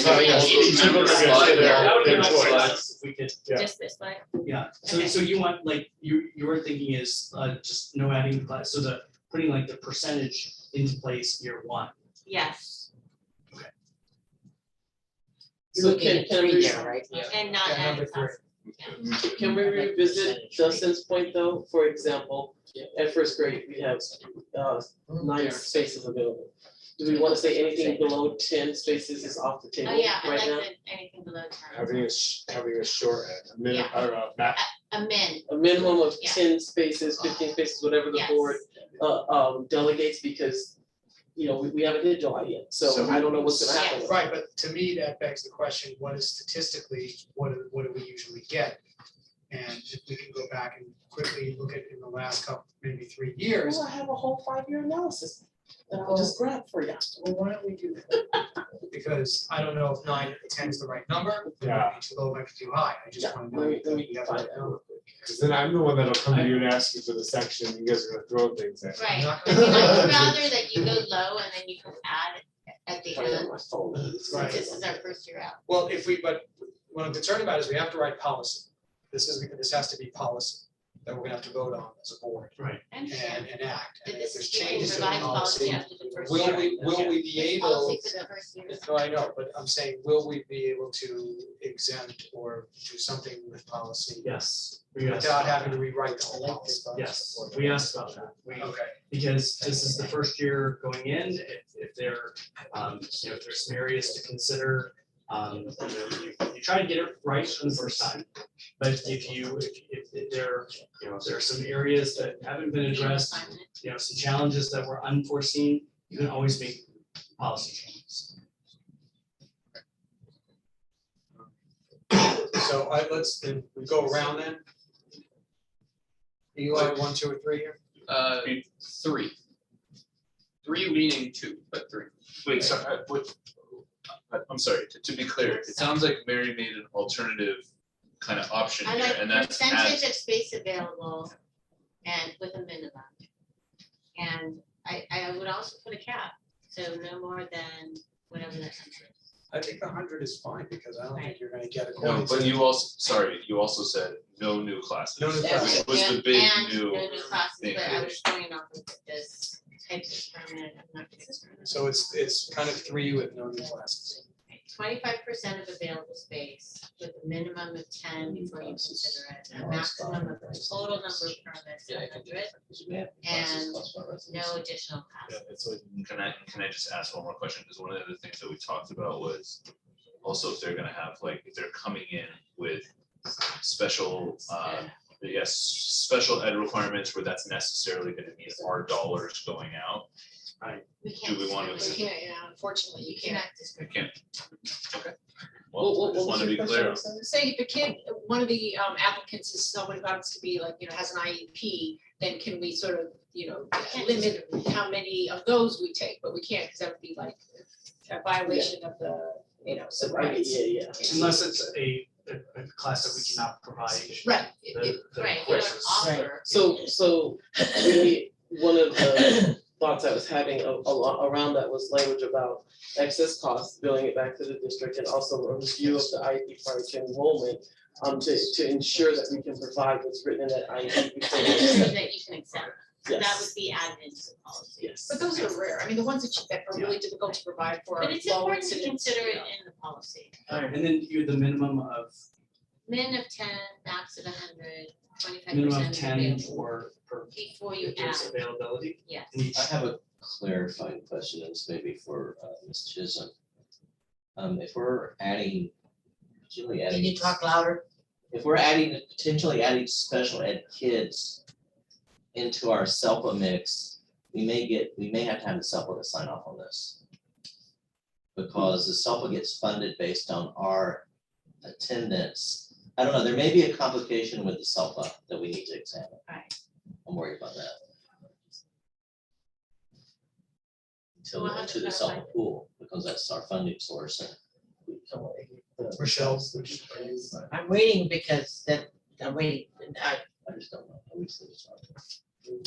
S4: Each of them are gonna say
S6: That would be
S4: their
S6: nice
S4: choice.
S6: if we could,
S4: Yeah.
S3: Just this slide?
S6: yeah,
S3: Okay.
S6: so you want, like, your thinking is, just no adding class, so putting like the percentage into place year one.
S3: Yes,
S1: You're
S7: So
S1: looking
S7: can,
S1: at
S7: can
S1: 3
S7: we,
S1: there, right?
S3: and not
S10: Yeah,
S3: adding
S10: number three.
S3: classes.
S7: can we revisit Dustin's point though? For example, at first grade, we have 9 spaces available. Do we want to say anything below 10 spaces is off the table
S3: Oh, yeah, I
S7: right
S3: like
S7: now?
S3: the, anything below 10.
S4: Having a short end, a minute, or a max.
S3: A min,
S7: A minimum of
S3: Yeah.
S7: 10 spaces, 15 spaces, whatever the
S3: yes.
S7: board delegates, because, we haven't hit July yet, so I don't know what's gonna happen.
S3: Yes.
S10: Right, but to me, that begs the question, what is statistically, what do we usually get? And if we can go back and quickly look at in the last couple, maybe 3 years,
S7: Well, I have a whole 5-year analysis that I'll just grab for you.
S10: well, why don't we do that? Because I don't know if 9 or 10 is the right number, it might be too low, it might be too high, I just
S7: Yeah,
S10: wanna know.
S7: let me
S10: that we have
S7: find
S10: that
S7: out
S10: number.
S7: real quick.
S4: Cause then I'm the one that'll come to you and ask you for the section, you guys are gonna throw things at me.
S3: Right,
S10: Not
S3: I
S10: gonna-
S3: mean, I'd rather that you go low and then you can add at the
S7: Find it on
S3: end,
S7: my phone.
S10: Right.
S3: since this is our first year out.
S10: Well, but what I'm concerned about is we have to write policy. This has to be policy that we're gonna have to vote on as a board
S3: I understand.
S10: and enact.
S3: But
S10: And if
S3: this
S10: there's
S3: is being
S10: changes to the
S3: revised policy
S10: policy,
S3: after the first
S10: will
S3: year.
S10: we be
S3: It's
S10: able?
S3: policy for the first year.
S10: No, I know, but I'm saying, will we be able to exempt or do something with policy
S6: Yes. we asked
S10: without
S6: about
S10: having to
S6: that.
S10: rewrite the whole policy?
S6: Yes, we asked about that.
S10: Okay,
S6: Because this is the first year going in, if there, if there's some areas to consider, you try to get it right from the first time. But if there are some areas that haven't been addressed, some challenges that were unforeseen, you can always make policy changes.
S10: so then we go around then. Eli, 1, 2, or 3 here?
S9: 3. 3 leaning 2, but 3.
S5: Wait, so, I'm sorry, to be clear, it sounds like Mary made an alternative kind of option
S3: I
S5: here,
S3: like
S5: and that's add,
S3: percentage of space available and with a minimum. And I would also put a cap, so no more than whatever that number is.
S10: I think 100 is fine, because I don't think you're gonna get
S5: no,
S10: according
S5: but
S10: to.
S5: you also said no new classes.
S10: No new
S5: Which
S10: classes.
S5: was the big
S3: And
S5: new
S3: no new classes,
S5: thing.
S3: but I was going off of this types of permit, I'm not.
S10: So it's kind of 3 with no new classes.
S3: 25% of available space with a minimum of 10 before you consider it, a maximum of the total number of permits, 100, and no additional
S4: Yeah,
S3: cost.
S4: it's like,
S5: Can I just ask one more question? Because one of the things that we talked about was also if they're gonna have, like, if they're coming in with special, yes, special ed requirements where that's necessarily gonna need our dollars going out.
S3: We can't.
S5: Do we want to-
S11: You
S3: discriminate.
S11: can't, yeah, unfortunately, you
S3: You
S11: can't.
S3: cannot
S5: We
S3: discriminate.
S5: can't. Okay.
S7: What-
S5: Well,
S7: what-
S5: I just
S7: what was
S5: want to
S7: your
S5: be
S7: question,
S5: clear.
S7: Alexander?
S11: Say if a kid, one of the applicants is someone who happens to be like, has an IEP, then can we sort of, limit how many of those we take, but we can't, because that would be like a violation of the, civil
S7: Right,
S11: rights.
S7: yeah.
S6: Unless it's a class that we cannot provide.
S11: Right,
S6: the
S3: Right, you don't
S6: courses.
S3: offer.
S7: So really, one of the thoughts I was having around that was language about excess costs, billing it back to the district, and also a review of the IEP prior to enrollment, to ensure that we can provide what's written in that IEP before we accept.
S3: That you can accept. So that
S7: Yes.
S3: would be added into the policy.
S7: Yes.
S11: but those are rare, I mean, the ones that are really difficult to provide for
S3: But it's
S11: low
S3: important to
S11: incidence,
S3: consider it in the policy.
S6: And then you, the minimum of,
S3: Min of 10, max of 100, 25%
S6: minimum of 10
S3: available
S6: for
S3: before you
S6: if there's
S3: add,
S6: availability.
S3: yes.
S6: in each-
S8: I have a clarifying question, and this may be for Ms. Chisholm. If we're potentially
S1: Can
S8: adding,
S1: you talk louder?
S8: if we're potentially adding special ed kids into our SELPA mix, we may have to have the SELPA to sign off on this. Because the SELPA gets funded based on our attendance. I don't know, there may be a complication with the SELPA that we need to examine.
S3: Right.
S8: I'm worried about that.
S3: We'll have
S8: To
S3: to
S8: the
S3: clarify.
S8: SELPA pool, because that's our funding source, and
S4: Michelle, are you?
S1: I'm waiting because I'm waiting.
S8: I just don't know. I wish there was something.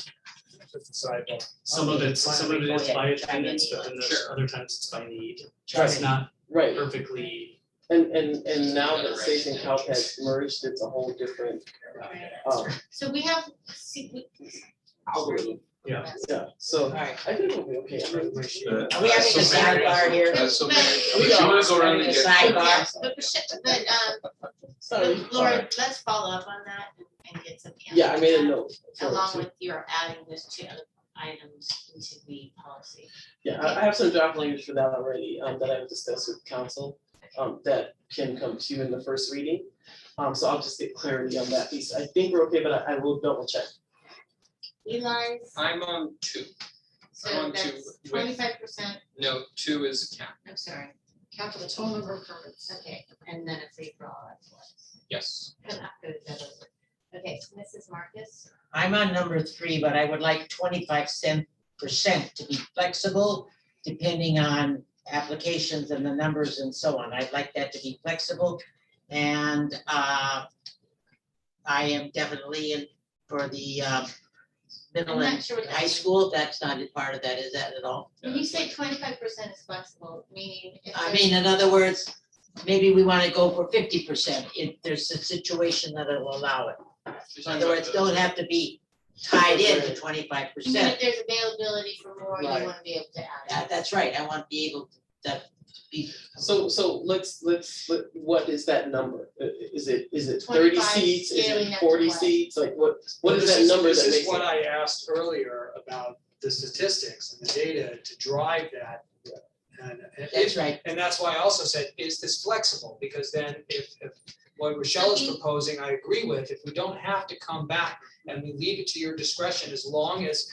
S4: Just a sidebar.
S6: Some of
S1: Okay,
S6: it's, some of
S1: why don't
S6: it
S1: we
S6: is
S1: go
S6: by
S1: ahead, chime in,
S6: attendance, but then there's
S1: Sure.
S6: other times it's by need.
S1: Sure.
S6: It's not
S7: Right,
S6: perfectly,
S7: and now that Sage and Calc has merged, it's a whole different,
S3: So we have,
S7: algorithm.
S6: yeah.
S7: Yeah, so
S1: Alright.
S7: I think we'll be okay. I mean,
S1: Are we having a sidebar here?
S5: So
S3: But-
S5: Mary, you wanna go around and
S1: Having a
S5: get?
S1: sidebar.
S7: Sorry.
S3: Laura, let's follow up on that and get some answers.
S7: Yeah, I made a
S3: on that,
S7: note. for it
S3: Along
S7: too.
S3: with your adding those two other items into the policy.
S7: Yeah, I have some draft language for that already, that I've discussed with council, that can come to you in the first reading. So I'll just get clarity on that piece. I think we're okay, but I will double check.
S3: Eli's,
S9: I'm on 2.
S3: so
S9: on to
S3: that's
S9: with-
S3: 25%,
S9: No, 2 is a cap.
S3: I'm sorry,
S11: Count for the total number of permits.
S3: okay, and then a free for all, that's what.
S9: Yes.
S3: Okay, Mrs. Marcus,
S1: I'm on number 3, but I would like 25% to be flexible depending on applications and the numbers and so on. I'd like that to be flexible. And I am definitely in for the middle
S3: I'm not
S1: and
S3: sure what
S1: high
S3: that
S1: school. That's not a part of that, is that at all?
S3: when you say 25% is flexible, meaning if
S1: I
S3: there's-
S1: mean, in other words, maybe we want to go for 50% if there's a situation that will allow it. In other words, don't have to be tied into 25%.
S3: even if there's availability for more, you
S7: Right.
S3: wanna be able to add it.
S1: That's right, I want to be able to be.
S7: So what is that number? Is it 30
S3: 25
S7: seats? Is
S3: scaling
S7: it
S3: that to
S7: 40
S3: what?
S7: seats? Like what is
S10: This
S7: that number
S10: This
S7: that
S10: is
S7: makes
S10: what
S7: it?
S10: I asked earlier about the statistics and the data to drive that.
S1: That's right.
S10: And that's why I also said, is this flexible? Because then if what Rochelle is
S3: Okay.
S10: proposing, I agree with, if we don't have to come back and we leave it to your discretion as long as,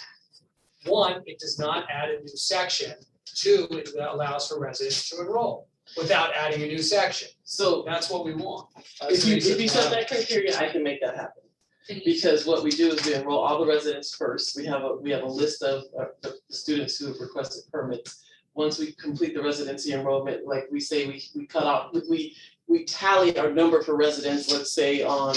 S10: one, it does not add a new section, two, it allows for residents to enroll without adding a new section.
S7: So
S10: That's what we want.
S7: if you set that criteria, I can make that happen.
S3: So you-
S7: Because what we do is we enroll all the residents first. We have a list of the students who have requested permits. Once we complete the residency enrollment, like we say, we cut out, we tally our number for residents, let's say on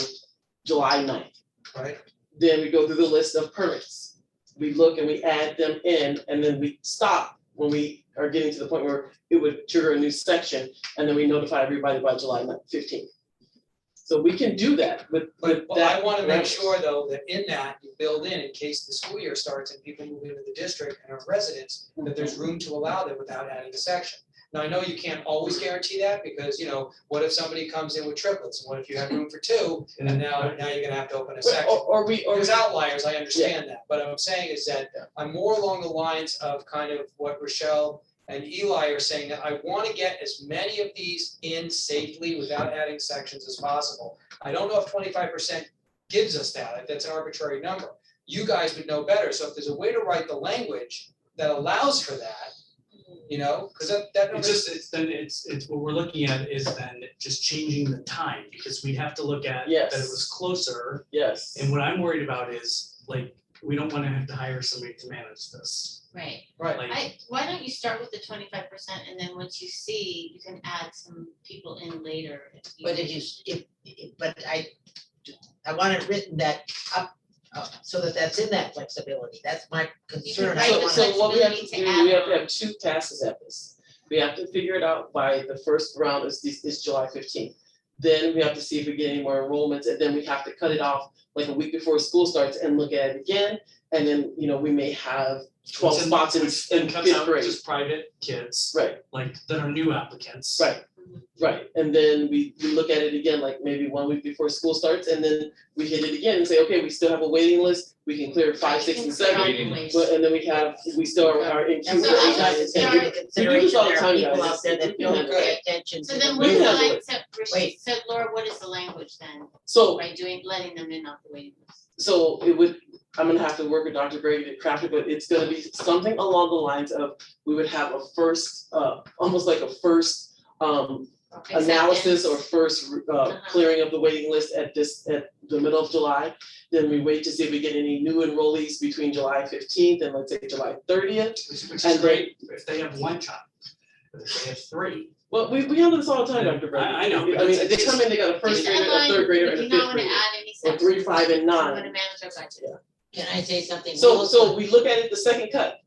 S7: July 9th.
S10: Right.
S7: Then we go through the list of permits. We look and we add them in, and then we stop when we are getting to the point where it would trigger a new section, and then we notify everybody by July 15th. So we can do that with
S10: But
S7: that.
S10: I wanna make
S7: parameters.
S10: sure though, that in that you build in case the school year starts and people move into the district and are residents, that there's room to allow them without adding a section. Now, I know you can't always guarantee that because, what if somebody comes in with triplets? And what if you have room for two and now you're gonna have to open a section?
S7: Or
S10: There's outliers, I understand that, but what I'm saying is that I'm more along the lines of kind of what Rochelle and Eli are saying, that I wanna get as many of these in safely without adding sections as possible. I don't know if 25% gives us that, that's an arbitrary number. You guys would know better, so if there's a way to write the language that allows for that, because that number.
S6: It's what we're looking at is then just changing the time, because we have to look at that it
S7: Yes.
S6: was closer.
S7: yes.
S6: And what I'm worried about is, like, we don't wanna have to hire somebody to manage this.
S3: Right,
S10: Right.
S6: Like,
S3: why don't you start with the 25% and then once you see, you can add some people in later.
S1: But but I want it written that up, so that that's in that flexibility, that's my concern. I
S3: write
S1: don't
S3: the
S1: wanna-
S7: So what we have to
S3: flexibility
S7: do,
S3: to
S7: we
S3: add
S7: have to
S3: on.
S7: have two passes at this. We have to figure it out by the first round is July 15th. Then we have to see if we get any more enrollments, and then we have to cut it off like a week before school starts and look at it again. And then, we may have 12 spots
S6: which
S7: in
S6: cuts
S7: fifth
S6: out
S7: grade.
S6: just private kids,
S7: Right,
S6: like, that are new applicants.
S7: right, right. And then we look at it again, like maybe 1 week before school starts, and then we hit it again and say, okay, we still have a waiting list. We can clear 5, 6, and 7. But and then we still are in
S1: And
S7: queue
S1: we
S7: for
S3: So I
S7: 8, 9, and
S1: just
S7: 10.
S1: take into consideration,
S7: all the
S1: there are
S7: time,
S1: people
S7: guys.
S1: out there that
S7: We can
S1: don't
S7: handle
S1: pay
S7: it.
S1: attention to
S3: So
S1: the.
S3: then
S7: we
S3: what's
S7: can
S3: the
S7: handle
S3: line,
S7: it.
S1: Wait.
S3: so Laura, what is the language then,
S7: So
S3: by letting them in off the waiting list?
S7: So I'm gonna have to work with Dr. Grady to craft it, but it's gonna be something along the lines of, we would have a first, almost like a first, analysis or first, clearing of the waiting list at the middle of July. Then we wait to see if we get any new enrollees between July 15th and let's say July 30th.
S6: Which
S7: And
S6: is great if they have one child, but if they have three.
S7: Well, we handle this all the time,
S6: Yeah,
S7: Dr. Grady.
S6: I know, but
S7: I mean,
S6: it's-
S7: they come in, they got a first
S3: Just
S7: grader, a
S3: outline,
S7: third grader,
S3: if
S7: and a
S3: you
S7: fifth
S3: not wanna
S7: grader.
S3: add any
S7: Or
S3: sections,
S7: 3, 5, and
S3: I'm
S7: 9.
S3: gonna manage our budget.
S1: Can I say something?
S7: So we look at it the second cut,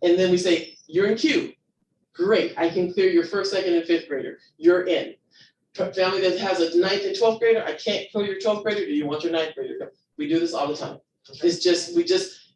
S7: and then we say, you're in queue. Great, I can clear your first, second, and fifth grader, you're in. Family that has a 9th and 12th grader, I can't clear your 12th grader, do you want your 9th grader? We do this all the time. It's just,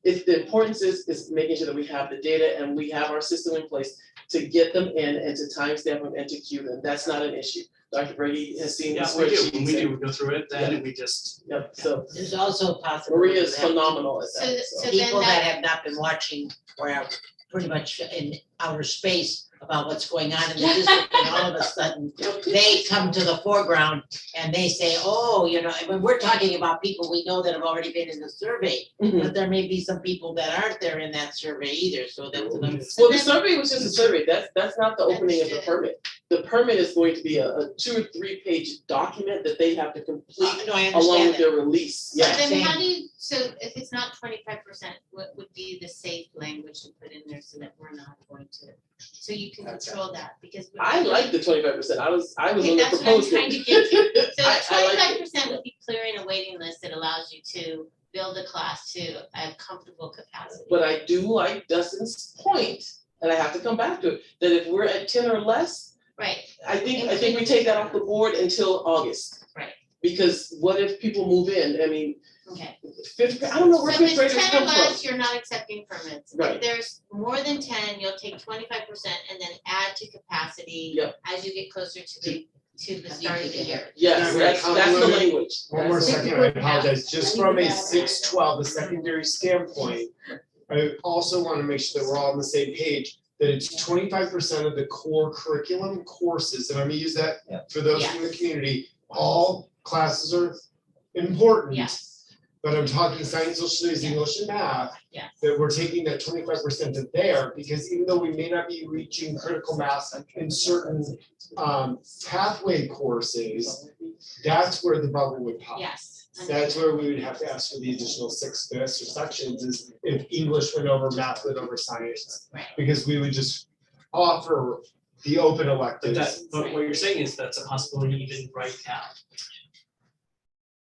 S7: it's the importance is making sure that we have the data and we have our system in place to get them in and to timestamp them and to queue them, that's not an issue. Dr. Brady has seen the
S6: Yeah, we do,
S7: spreadsheets.
S6: we
S7: and-
S6: do, we go through it then and we just.
S7: Yep, so
S1: There's also a possibility.
S7: Maria is
S1: that
S7: phenomenal at
S3: So
S7: that,
S3: th-
S7: so.
S3: so then
S1: People that
S3: that,
S1: have not been watching or are pretty much in outer space about what's going on in the district, and all of a sudden, they come to the foreground and they say, oh, and when we're talking about people we know that have already been in the survey,
S7: Mhm.
S1: but there may be some people that aren't there in that survey either, so that's another.
S7: Well, the
S3: then-
S7: survey was just a survey, that's not the opening of the
S3: Understood.
S7: permit. The permit is going to be a 2 or 3 page document that they have to complete
S1: No, I
S7: along
S1: understand
S7: with
S1: that.
S7: their release,
S3: so
S7: yeah.
S3: then how do you, so if it's not 25%, what would be the safe language to put in there so that we're not going to, so you can
S10: That's
S3: control that, because.
S7: I like the 25%, I was
S3: Okay,
S7: the one that
S3: that's what I'm
S7: proposed
S3: trying to
S7: it.
S3: get to. So
S7: I like it.
S3: 25% would be clearing a waiting list that allows you to build a class to a comfortable capacity.
S7: But I do like Dustin's point, and I have to come back to it, that if we're at 10 or less,
S3: Right,
S7: I think we take that off the board until August.
S3: Right.
S7: Because what if people move in, I mean,
S3: okay.
S7: I don't know where
S3: So if
S7: fifth graders
S3: it's 10
S7: come
S3: or
S7: from.
S3: less, you're not accepting permits.
S7: Right.
S3: If there's more than 10, you'll take 25% and then add to capacity
S7: Yep.
S3: as you get closer to the start of the year.
S7: Yes,
S4: Sorry,
S7: that's the
S4: convoluted.
S7: language.
S4: One more
S7: That's the-
S4: second, I apologize, just from a 6-12, the secondary standpoint, I also wanna make sure that we're all on the same page, that it's 25% of the core curriculum courses, and I'm gonna use that
S8: Yeah.
S4: for those in the community, all classes are important.
S3: Yes.
S4: But I'm talking science, social studies, English and math.
S3: Yes.
S4: That we're taking that 25% to there, because even though we may not be reaching critical mass in certain pathway courses, that's where the bubble would pop.
S3: Yes.
S4: That's where we would have to ask for the additional 6 bits or sections, is if English went over, math went over science.
S3: Right.
S4: Because we would just offer the open electives.
S6: But what you're saying is that's a possibility even right now.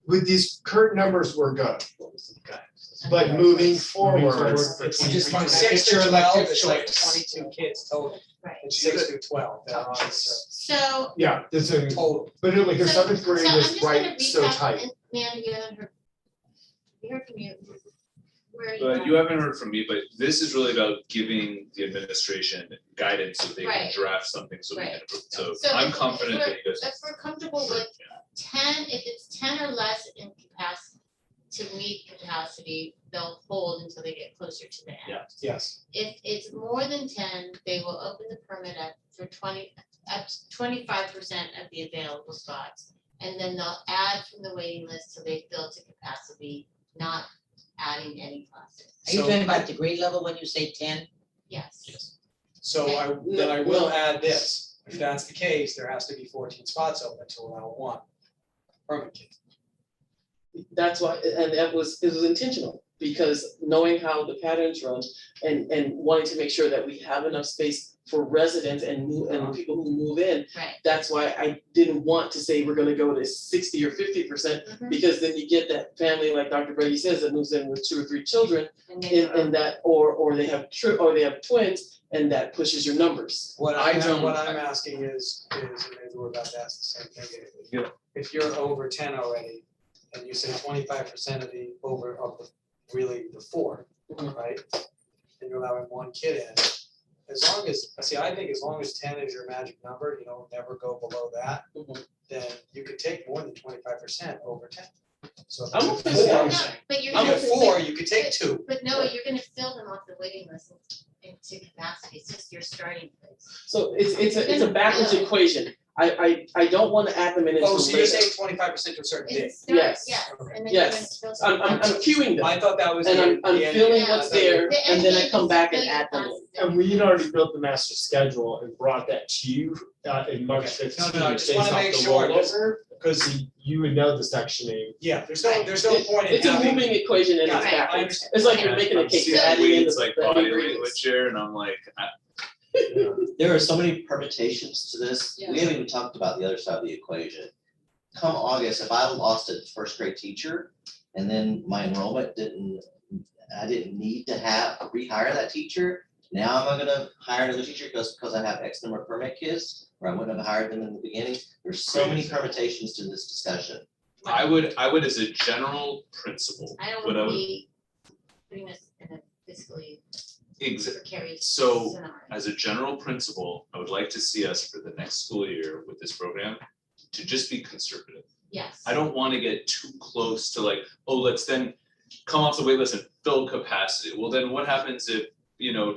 S4: With these current numbers, we're good,
S6: Okay.
S4: but moving
S6: forward
S4: forward,
S6: for
S10: It's
S6: 23.
S10: just from
S6: 6
S10: 6
S6: to
S10: to
S6: 12,
S10: 12,
S6: it's
S10: it's like
S6: like
S10: 22 kids total.
S3: Right.
S10: It's 6 to 12 that are on the survey.
S3: So.
S4: yeah, that's a,
S10: Total.
S4: but like a
S3: so-
S4: 7th grade
S3: so I'm
S4: is
S3: just gonna
S4: right so
S3: recap,
S4: tight.
S3: and Nan, you haven't heard. We heard from you. Where are you
S5: But
S3: at?
S5: you haven't heard from me, but this is really about giving the administration guidance so they can
S3: Right.
S5: draft something so we can
S3: Right.
S5: approve. So
S3: So
S5: I'm
S3: if
S5: confident that you guys.
S3: If we're comfortable with 10, if it's 10 or less in capacity, to meet capacity, they'll hold until they get closer to the end.
S6: Yeah.
S10: Yes,
S3: If it's more than 10, they will open the permit up for 25% of the available spots. And then they'll add from the waiting list till they fill to capacity, not adding any classes.
S1: Are you
S10: So
S1: talking about the grade level when you say 10?
S3: Yes.
S10: so then I will add this, if that's the case, there has to be 14 spots open to allow one permit kid.
S7: That's why, and it was intentional, because knowing how the patterns run and wanting to make sure that we have enough space for residents and people who move in,
S3: Right.
S7: that's why I didn't want to say we're gonna go to 60 or 50%,
S3: Mhm.
S7: because then you get that family, like Dr. Brady says, that moves in with 2 or 3 children,
S3: And they
S7: and that, or they have twins, and that pushes your numbers.
S10: What
S4: I don't-
S10: I'm asking is, and maybe we're about to ask the same thing,
S5: Yeah.
S10: if you're over 10 already, and you say 25% of the really the 4, right? And you're allowing one kid in, as long as, I think as long as 10 is your magic number, you don't never go below that, then you could take more than 25% over 10. So if
S7: I'm
S10: it's
S7: okay
S10: a
S7: with
S10: four,
S7: that.
S10: I'm
S3: No,
S10: saying,
S3: but you're
S10: if you
S3: gonna,
S10: have 4, you could take 2.
S3: but no, you're gonna fill them off the waiting list into capacity, it's just your starting place.
S7: So it's a backwards equation. I don't wanna add them in until
S10: Oh, so you're
S7: later.
S10: saying 25% to a certain date?
S3: It's start-
S7: Yes.
S3: Yes,
S10: Okay.
S3: and then you're gonna
S7: Yes.
S3: fill
S7: I'm
S3: some.
S7: queuing them,
S10: I thought that was.
S7: and I'm
S10: the end.
S7: filling
S3: Yeah.
S7: what's there,
S3: The
S7: and then I
S3: end
S7: come
S3: game
S7: back
S3: is
S7: and
S3: to
S7: add
S3: fill
S7: them
S3: your
S7: in.
S3: classes.
S4: And we had already built the master schedule and brought that to you in March
S10: Okay.
S4: 15th.
S10: No, I just
S4: based
S10: wanna
S4: off
S10: make
S4: the
S10: sure,
S4: rollover, because you would know the sectioning.
S10: Yeah, there's no point in
S7: It's a
S10: having.
S7: moving equation and it's
S10: Got it, I
S7: backwards.
S10: understand.
S7: It's like you're
S5: And
S7: making a
S5: I'm
S7: cake, you're
S5: seeing
S7: adding in
S5: Wade's,
S7: the
S5: like
S7: the
S5: body
S7: ingredients.
S5: language here, and I'm like,
S8: There are so many permutations to this, we
S11: Yes.
S8: haven't even talked about the other side of the equation. Come August, if I lost a first grade teacher and then my enrollment I didn't need to rehire that teacher. Now am I gonna hire another teacher because I have X number of permit kids, or I wouldn't have hired them in the beginning? There's so many permutations to this discussion.
S5: I would as a general principle,
S3: I don't
S5: what I
S3: wanna
S5: would,
S3: be putting this in a fiscally precarious
S5: so
S3: scenario.
S5: as a general principle, I would like to see us for the next school year with this program to just be conservative.
S3: Yes.
S5: I don't want to get too close to like, oh, let's then come off the wait list and fill capacity. Well, then what happens if,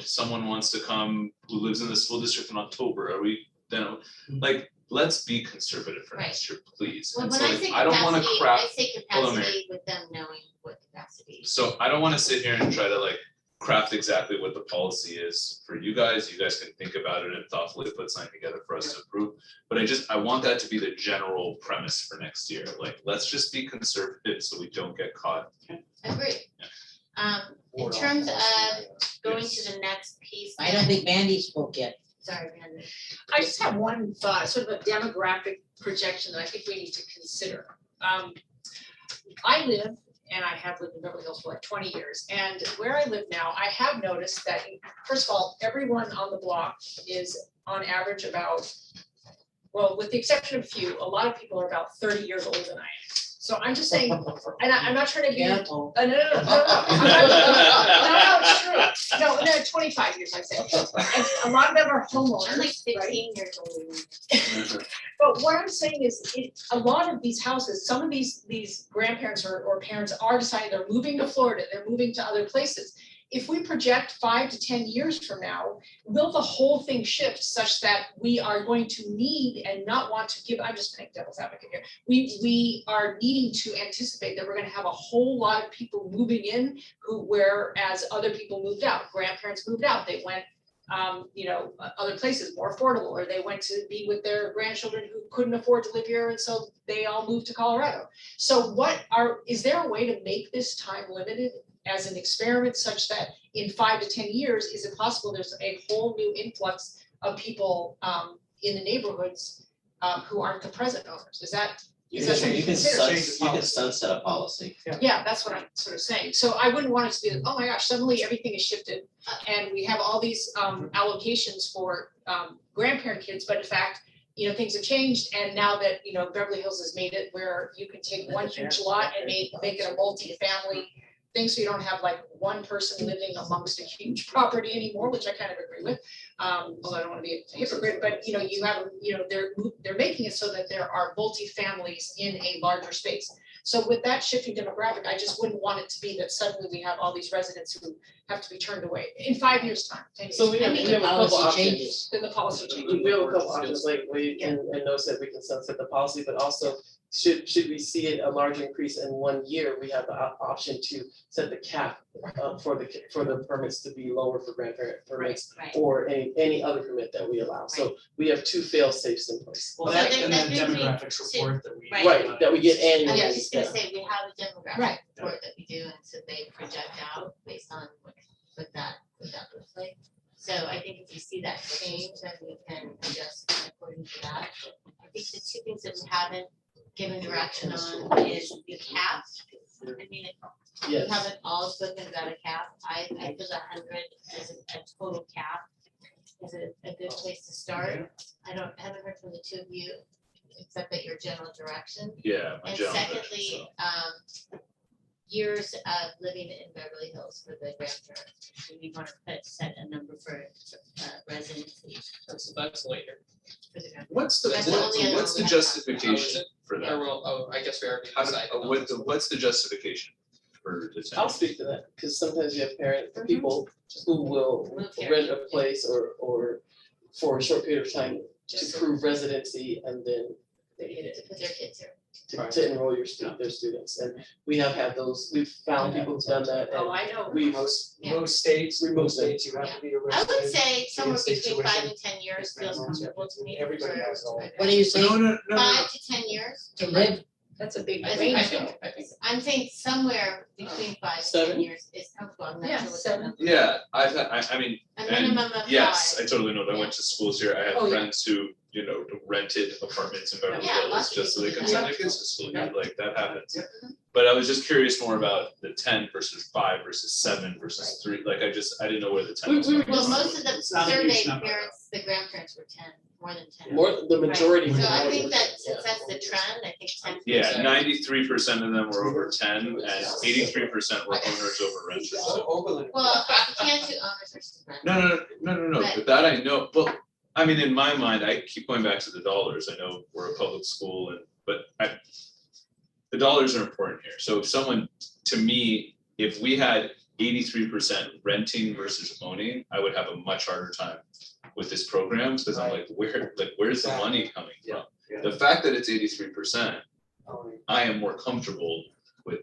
S5: someone wants to come who lives in the school district in October? Are we then, like, let's be conservative for next year, please.
S3: Well,
S5: And
S3: when
S5: so
S3: I
S5: like,
S3: say
S5: I don't want to
S3: capacity,
S5: craft.
S3: I say
S5: hold on, Mary.
S3: capacity with them knowing what capacity. is.
S5: So I don't want to sit here and try to like craft exactly what the policy is for you guys. You guys can think about it and thoughtfully put something together for us to approve. But I want that to be the general premise for next year. Like, let's just be conservative so we don't get caught.
S3: Agreed. In
S10: Ward off
S3: terms
S10: all
S3: of
S10: scenarios.
S3: going
S5: Yes.
S3: to the next piece.
S1: I don't think Mandy spoke yet.
S3: Sorry, Brandon.
S11: I just have one thought, sort of a demographic projection that I think we need to consider. I live, and I have lived in Beverly Hills for like 20 years, and where I live now, I have noticed that, first of all, everyone on the block is on average about, well, with the exception of a few, a lot of people are about 30 years older than I am. So I'm just saying, and I'm not trying to be,
S1: Careful.
S11: no, it's true. No, 25 years, I'd say. And a lot of them are homeowners,
S3: I'm like
S11: right?
S3: 15 years old.
S11: But what I'm saying is, a lot of these houses, some of these grandparents or parents are deciding they're moving to Florida, they're moving to other places. If we project 5 to 10 years from now, will the whole thing shift such that we are going to need and not want to give, I'm just playing devil's advocate here. We are needing to anticipate that we're gonna have a whole lot of people moving in whereas other people moved out, grandparents moved out, they went other places more affordable, or they went to be with their grandchildren who couldn't afford to live here, and so they all moved to Colorado. So is there a way to make this time limited as an experiment such that in 5 to 10 years, is it possible there's a whole new influx of people in the neighborhoods who aren't the present owners? Is that something you consider?
S8: You can sunset a policy.
S11: Yeah, that's what I'm sort of saying. So I wouldn't want it to be, like, oh my gosh, suddenly everything is shifted and we have all these allocations for grandparent kids, but in fact, things have changed, and now that, Beverly Hills has made it where you can take one huge lot and make it a multi-family things, so you don't have like one person living amongst a huge property anymore, which I kind of agree with. Although I don't wanna be a hypocrite, but you know, you have, you know, they're making it so that there are multi-families in a larger space. So with that shifting demographic, I just wouldn't want it to be that suddenly we have all these residents who have to be turned away in 5 years' time, 10 years.
S7: So we have,
S1: I mean,
S7: we have a couple
S1: policy
S7: options.
S1: changes.
S11: Then the policy changes.
S7: We have a couple options, like we can, and notice that we can sunset the policy, but also should we see it a large increase in 1 year, we have the option to set the cap for the permits to be lower for grandparent permits
S3: Right.
S7: or any other permit that we allow. So we have two fail safes in place.
S6: Well,
S3: So
S6: that
S3: then
S6: and
S3: that
S6: then
S3: brings me
S6: demographics
S3: to-
S6: report that we.
S3: Right.
S7: Right, that we get
S3: I
S7: annually.
S3: was just gonna
S7: yeah.
S3: say, we have a demographic
S11: Right.
S3: report that we do, and so they project out based on what that looks like. So I think if you see that change, then we can adjust according to that. I think the two things that we haven't given direction on is the cap. I mean, we
S7: Yes.
S3: haven't all spoken about a cap. I feel 100 is a total cap is a good place to start. Haven't heard from the two of you, except that your general direction.
S5: Yeah, my
S3: And
S5: general direction,
S3: secondly,
S5: so.
S3: years of living in Beverly Hills for the grandparents. Do we want to set a number for residency
S9: That's later.
S3: for the grandparents?
S5: What's the,
S3: That's the only other
S5: what's
S3: one
S5: the
S3: we have.
S5: justification for
S9: Or
S5: that?
S9: well, I guess we already
S5: How do-
S9: decided.
S5: what's the justification for the
S7: I'll
S5: town?
S7: speak to that, because sometimes you have people who will
S3: Move here.
S7: rent a place or for a short period of time
S11: Just
S7: to
S11: so
S7: prove residency and then
S11: they hit
S3: To
S11: it.
S3: put their kids here.
S7: to enroll their students. And we have had those, we've found people who've done that
S11: Oh,
S7: and
S11: I know.
S7: we
S3: Yeah.
S10: Most states,
S7: Remove
S10: most
S7: them.
S10: states, you have to be a
S3: I would
S10: resident.
S3: say somewhere
S10: state
S3: between 5
S10: tuition.
S3: and 10 years feels
S10: Minimum.
S3: comfortable to me.
S10: Everybody
S3: for-
S10: has all.
S1: What do you say?
S5: No.
S3: 5 to 10 years.
S1: To live?
S11: That's a big
S3: I
S11: range.
S3: think- I'm saying somewhere between 5 and 10
S7: 7?
S3: years is comfortable. I'm not
S11: Yeah,
S3: sure what that
S11: 7.
S3: number.
S5: Yeah, I mean,
S3: A
S5: and
S3: minimum of 5.
S5: yes, I totally know that. I went to schools here. I
S11: Oh,
S5: had
S11: yeah.
S5: friends who, you know, rented apartments in Beverly
S3: Yeah,
S5: Hills
S3: lots of
S5: just so they
S3: people
S5: could
S3: do
S5: send
S3: that.
S5: their kids to school here, like that happens.
S10: Yeah.
S5: But I was just curious more about the 10 versus 5 versus 7 versus 3, like I didn't know where the 10 was
S7: We- we-
S5: coming from.
S3: Well, most of the
S6: It's not a huge
S3: surveyed
S6: number.
S3: parents, the grandparents were 10, more than 10.
S7: the majority.
S3: So
S7: were
S3: I
S7: more
S3: think
S7: than
S3: that
S7: 10,
S3: since that's the trend, I think 10.
S5: Yeah, 93% of them were over 10 and 83% were owners over renters, so.
S10: Oberlin.
S3: Well, you can't do owners versus renters.
S5: No,
S3: Right.
S5: but that I know, well, I mean, in my mind, I keep going back to the dollars, I know we're a public school the dollars are important here, so if someone, to me, if we had 83% renting versus owning, I would have a much harder time with this program, because I'm like, where's the money coming from?
S10: Yeah.
S5: The fact that it's 83%,
S10: Oh,
S5: I am more comfortable with,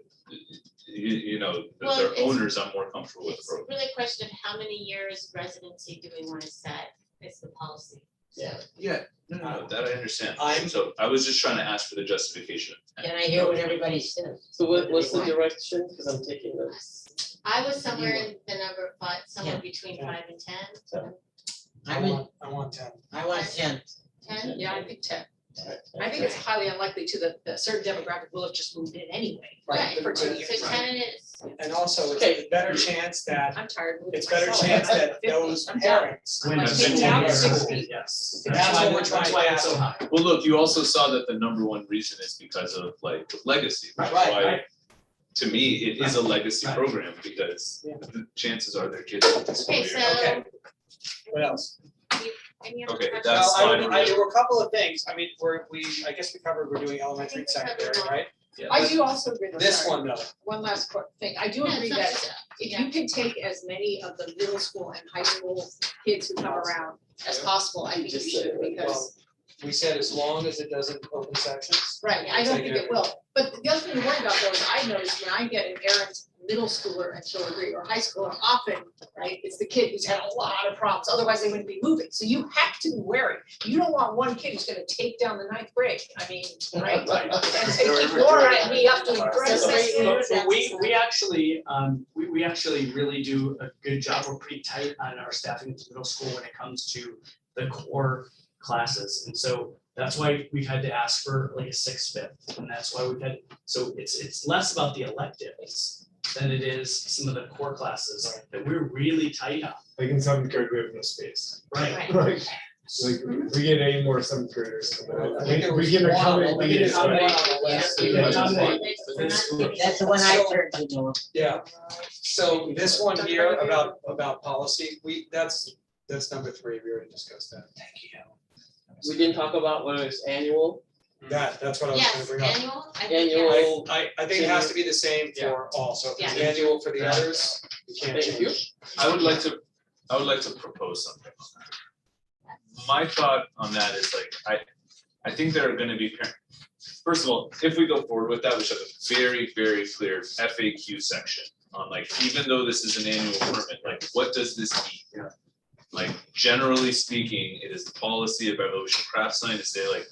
S5: you know,
S3: Well,
S5: their
S3: it's-
S5: owners, I'm more comfortable with the
S3: It's
S5: program.
S3: really a question of how many years residency do we want to set? It's the policy. So
S5: Yeah, no, that I understand.
S10: I'm-
S5: So I was just trying to ask for the justification.
S1: Can I hear what everybody says?
S7: So what's the direction? Because I'm taking notes.
S3: I was somewhere in the number 5, somewhere between 5 and 10.
S10: I want 10.
S1: I want 10.
S3: 10?
S11: Yeah, I think 10.
S7: Alright.
S11: I think it's highly unlikely to that certain demographic will have just moved in anyway.
S3: Right,
S11: For 2
S3: so
S11: years.
S3: 10 is,
S10: And also, it's
S7: Okay.
S10: a better chance that,
S11: I'm tired of moving
S10: it's better
S11: myself.
S10: chance that
S11: 50.
S10: those
S11: I'm down.
S10: parents.
S6: When
S11: Like
S6: the
S11: 50
S6: 10
S11: out,
S6: years,
S11: 60.
S6: yes.
S10: That's what we're trying to
S6: why it's so
S10: ask.
S6: high.
S5: Well, look, you also saw that the number one reason is because of like legacy, which is
S10: Right,
S5: why,
S10: right.
S5: to me, it is a legacy
S6: Right.
S5: program, because
S10: Yeah.
S5: the chances are their kids will be school
S3: okay,
S5: here.
S3: so
S10: Okay. What else?
S3: any other
S5: Okay,
S3: questions?
S5: that's fine.
S10: There were a couple of things, I mean, I guess we covered, we're doing elementary and
S3: I think we covered
S10: secondary,
S3: them all.
S10: right?
S11: I do also agree, though,
S10: This
S11: sorry,
S10: one though,
S11: one last quick thing, I do
S3: Yeah,
S11: agree
S3: it's not
S11: that
S3: just-
S11: if
S3: yeah.
S11: you can take as many of the middle school and high school kids who come around as possible, I think you
S7: Just
S11: should,
S7: say,
S11: because,
S10: we said as long as it doesn't open sections.
S11: right, I don't
S10: Take
S11: think
S10: it.
S11: it will. But the other thing to worry about though is I notice when I get an errand middle schooler, and she'll agree, or high schooler, often, right, it's the kid who's had a lot of problems, otherwise they wouldn't be moving. So you have to be wary. You don't want one kid who's gonna take down the ninth grade, I mean, right? And take Laura and me up to the
S6: So
S11: grade.
S6: we actually, we actually really do a good job, we're pretty tight on our staffing at the middle school when it comes to the core classes, and so that's why we've had to ask for like a 6/5, and that's why we've had, so it's less about the electives than it is some of the core classes that we're really tight on,
S4: Like in seventh grade, we have no space.
S6: right?
S3: Right.
S4: Like, we get any more seventh graders coming in.
S10: I think there
S4: We
S10: was
S4: can
S10: one,
S4: accommodate
S10: we can
S4: these,
S10: accommodate
S4: right?
S10: on the list.
S4: Yeah.
S1: That's the one I turned to, Noah.
S10: Yeah, so this one here about policy, that's number 3, we already discussed that. Thank you.
S7: We didn't talk about whether it's annual,
S10: That's what I was gonna
S3: Yes,
S10: bring up.
S3: annual, I think, yes.
S7: annual.
S10: I think it has to be the same for all, so if it's annual for the others, you can't
S7: Thank you.
S10: change.
S5: I would like to propose something on that. My thought on that is like, I think there are gonna be first of all, if we go forward with that, we should have a very, very clear FAQ section on like, even though this is an annual permit, like, what does this mean?
S10: Yeah.
S5: Like, generally speaking, it is the policy of our Ocean Craft Sign to say like,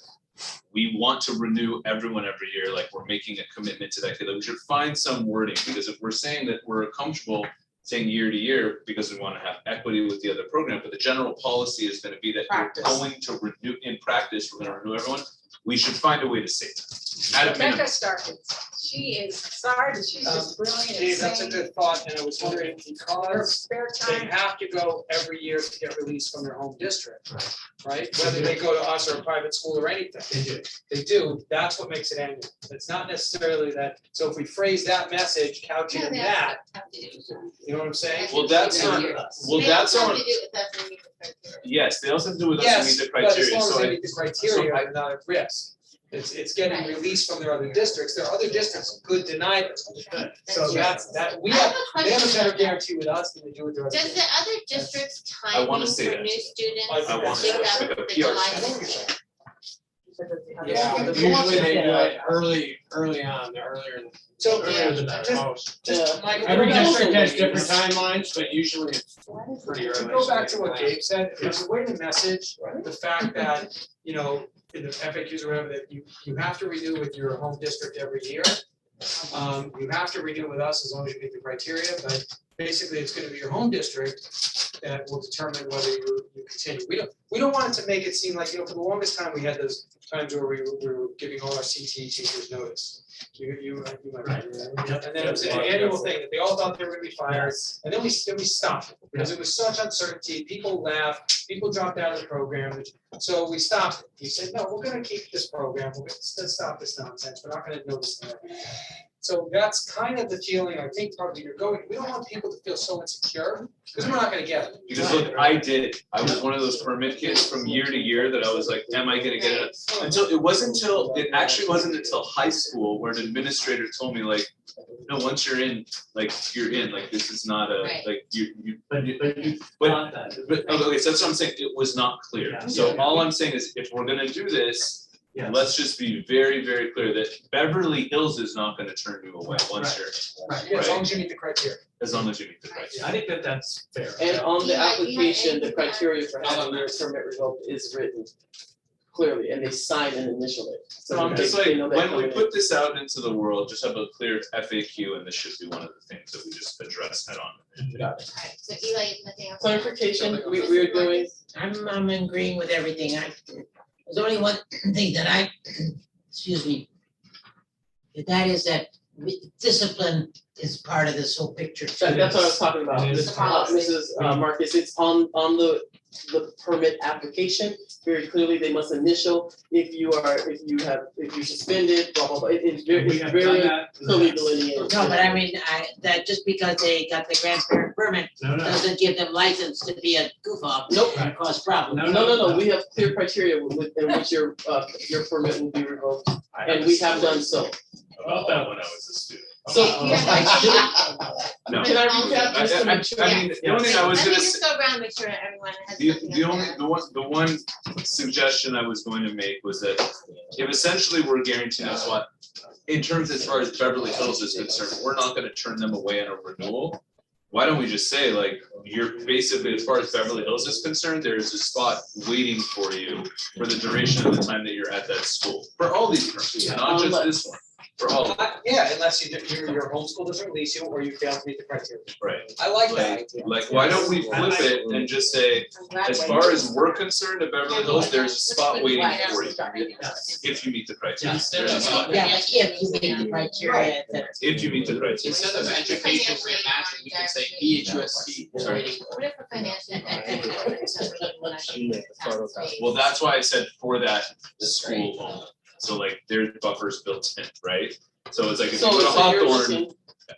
S5: we want to renew everyone every year, like, we're making a commitment to that, we should find some wording, because if we're saying that we're comfortable saying year to year, because we wanna have equity with the other program, but the general policy is gonna be that
S2: Practice.
S5: we're going to renew, in practice, we're gonna renew everyone, we should find a way to say that. At a minimum.
S11: Rebecca Starkins, she is, sorry, but she's just brilliant at
S10: Dave, that's a
S11: saying
S10: good thought, and I was wondering,
S11: her
S10: because
S11: spare
S10: they
S11: time.
S10: have to go every year to get released from their home district, right? Whether they go to us or a private school or anything. They do, that's what makes it annual. It's not necessarily that, so if we phrase that message, couch it
S3: Yeah,
S10: in
S3: they
S10: that,
S3: have to do it.
S10: you know what I'm saying?
S5: Well, that's
S3: They
S5: on, well,
S3: They
S5: that's
S3: also
S5: on,
S3: have to do it with us and meet the criteria.
S5: yes, they also have to do with us
S10: Yes,
S5: to meet the
S10: but as
S5: criteria,
S10: long as
S5: so
S10: they
S5: I,
S10: meet the criteria, they're not at risk. It's getting
S3: Right.
S10: released from their other districts. There are other districts who could deny them. So
S3: That's true.
S10: that, we
S3: I have
S10: have,
S3: a
S10: they have a
S3: question
S10: better
S3: about that.
S10: guarantee with us than they do with their other.
S3: Does the
S10: districts.
S3: other district's
S5: I wanna
S3: timing
S5: say
S3: for
S5: that.
S3: new students
S10: I
S5: wanna
S3: pick
S5: say
S3: up
S5: like a
S3: the
S5: PR
S3: July
S5: schedule.
S3: fifth?
S12: Yeah,
S7: The
S12: usually
S7: fourth
S12: they
S7: is
S12: do
S7: that-
S12: it early on, the earlier
S10: So,
S12: earlier the better,
S10: just-
S12: most.
S10: just, Michael,
S12: Every
S10: to go-
S12: district has different timelines, but usually it's pretty early.
S10: to go back to what Gabe said, if there's a way to message the fact that, you know, in the FAQs or whatever, that you have to renew with your home district every year. You have to renew with us as long as you meet the criteria, but basically it's gonna be your home district that will determine whether you continue. We don't want it to make it seem like, you know, for the longest time, we had those times where we were giving all our CTE teachers notice. You might remember that. And then it was an annual thing, that they all thought they were gonna be fired, and then we stopped, it, because it was such uncertainty, people left, people dropped out of the program. So we stopped it, we said, no, we're gonna keep this program, let's stop this nonsense, we're not gonna notice them every year. So that's kind of the feeling I think probably you're going, we don't want people to feel so insecure, because we're not gonna get it.
S5: because look, I was one of those permit kids from year to year that I was like, am I gonna get it? Until, it actually wasn't until high school where an administrator told me like, no, once you're in, like, you're in, like, this is not a,
S3: Right.
S5: like, you,
S6: But you
S5: But-
S6: thought that.
S5: but, okay, so that's what I'm saying, it was not clear.
S6: Yeah.
S5: So all I'm saying is, if we're gonna do this,
S6: Yes.
S5: let's just be very, very clear that Beverly Hills is not gonna turn you away once you're,
S10: Yeah, as long as you meet the criteria.
S5: as long as you meet the criteria.
S6: I think that's fair.
S7: And on the
S3: Yeah, you have
S7: application, the
S3: anything
S7: criteria for
S3: else?
S7: having your permit revoked is written clearly, and they sign and initial it.
S5: So I'm
S7: they-
S5: just
S7: they
S5: like,
S7: know that
S5: when we
S7: coming in.
S5: put this out into the world, just have a clear FAQ, and this should be one of the things that we just address head on.
S3: Alright, so Eli, nothing else?
S7: Clarification, we're doing,
S1: I'm agreeing with everything. There's only one thing that I, excuse me. That is that discipline is part of this whole picture.
S7: that's what I was talking about,
S6: It is.
S7: Ms. Mrs. Marcus, it's on the permit application, very clearly, they must initial, if you're suspended, blah, blah, blah, it's
S6: We
S7: very,
S6: have
S7: very
S6: done that. in the
S7: clearly
S6: past.
S7: delineated.
S1: No, but I mean, that just because they got the grandparent permit
S6: No,
S1: doesn't give them license to be a goof off
S7: Nope.
S1: and cause problems.
S7: No, we have clear criteria in which your permit will be revoked, and we have done so.
S5: About that when I was a student.
S7: So,
S5: No.
S7: Can I recap just to make sure?
S5: I mean, the only thing I was gonna
S3: Let me
S5: say.
S3: just go around, make sure everyone has
S5: The
S3: something
S5: the
S3: else to
S5: only,
S3: add.
S5: the one suggestion I was going to make was that if essentially we're guaranteeing us what, in terms as far as Beverly Hills is concerned, we're not gonna turn them away on a renewal. Why don't we just say like, you're basically, as far as Beverly Hills is concerned, there's a spot waiting for you for the duration of the time that you're at that school, for all these permits, not just this one. for all of them,
S12: Yeah, unless your homeschool doesn't release you or you fail to meet the criteria.
S5: right?
S12: I like that idea.
S5: Like, why don't we flip it and just say, as far as we're concerned at Beverly Hills, there's a spot waiting for you. If you meet the criteria,
S6: Yes.
S5: there's a spot,
S1: Yeah, like if you meet the criteria, then
S5: if you meet the criteria.
S9: Instead of education reimagined, we can say BHUSD.
S5: Sorry.
S3: What if a financial?
S5: Well, that's why I said for that school only. So like there's buffers built in, right? So it's like if you
S7: So
S5: go to
S7: so you're
S5: Hawthorne,
S7: looking,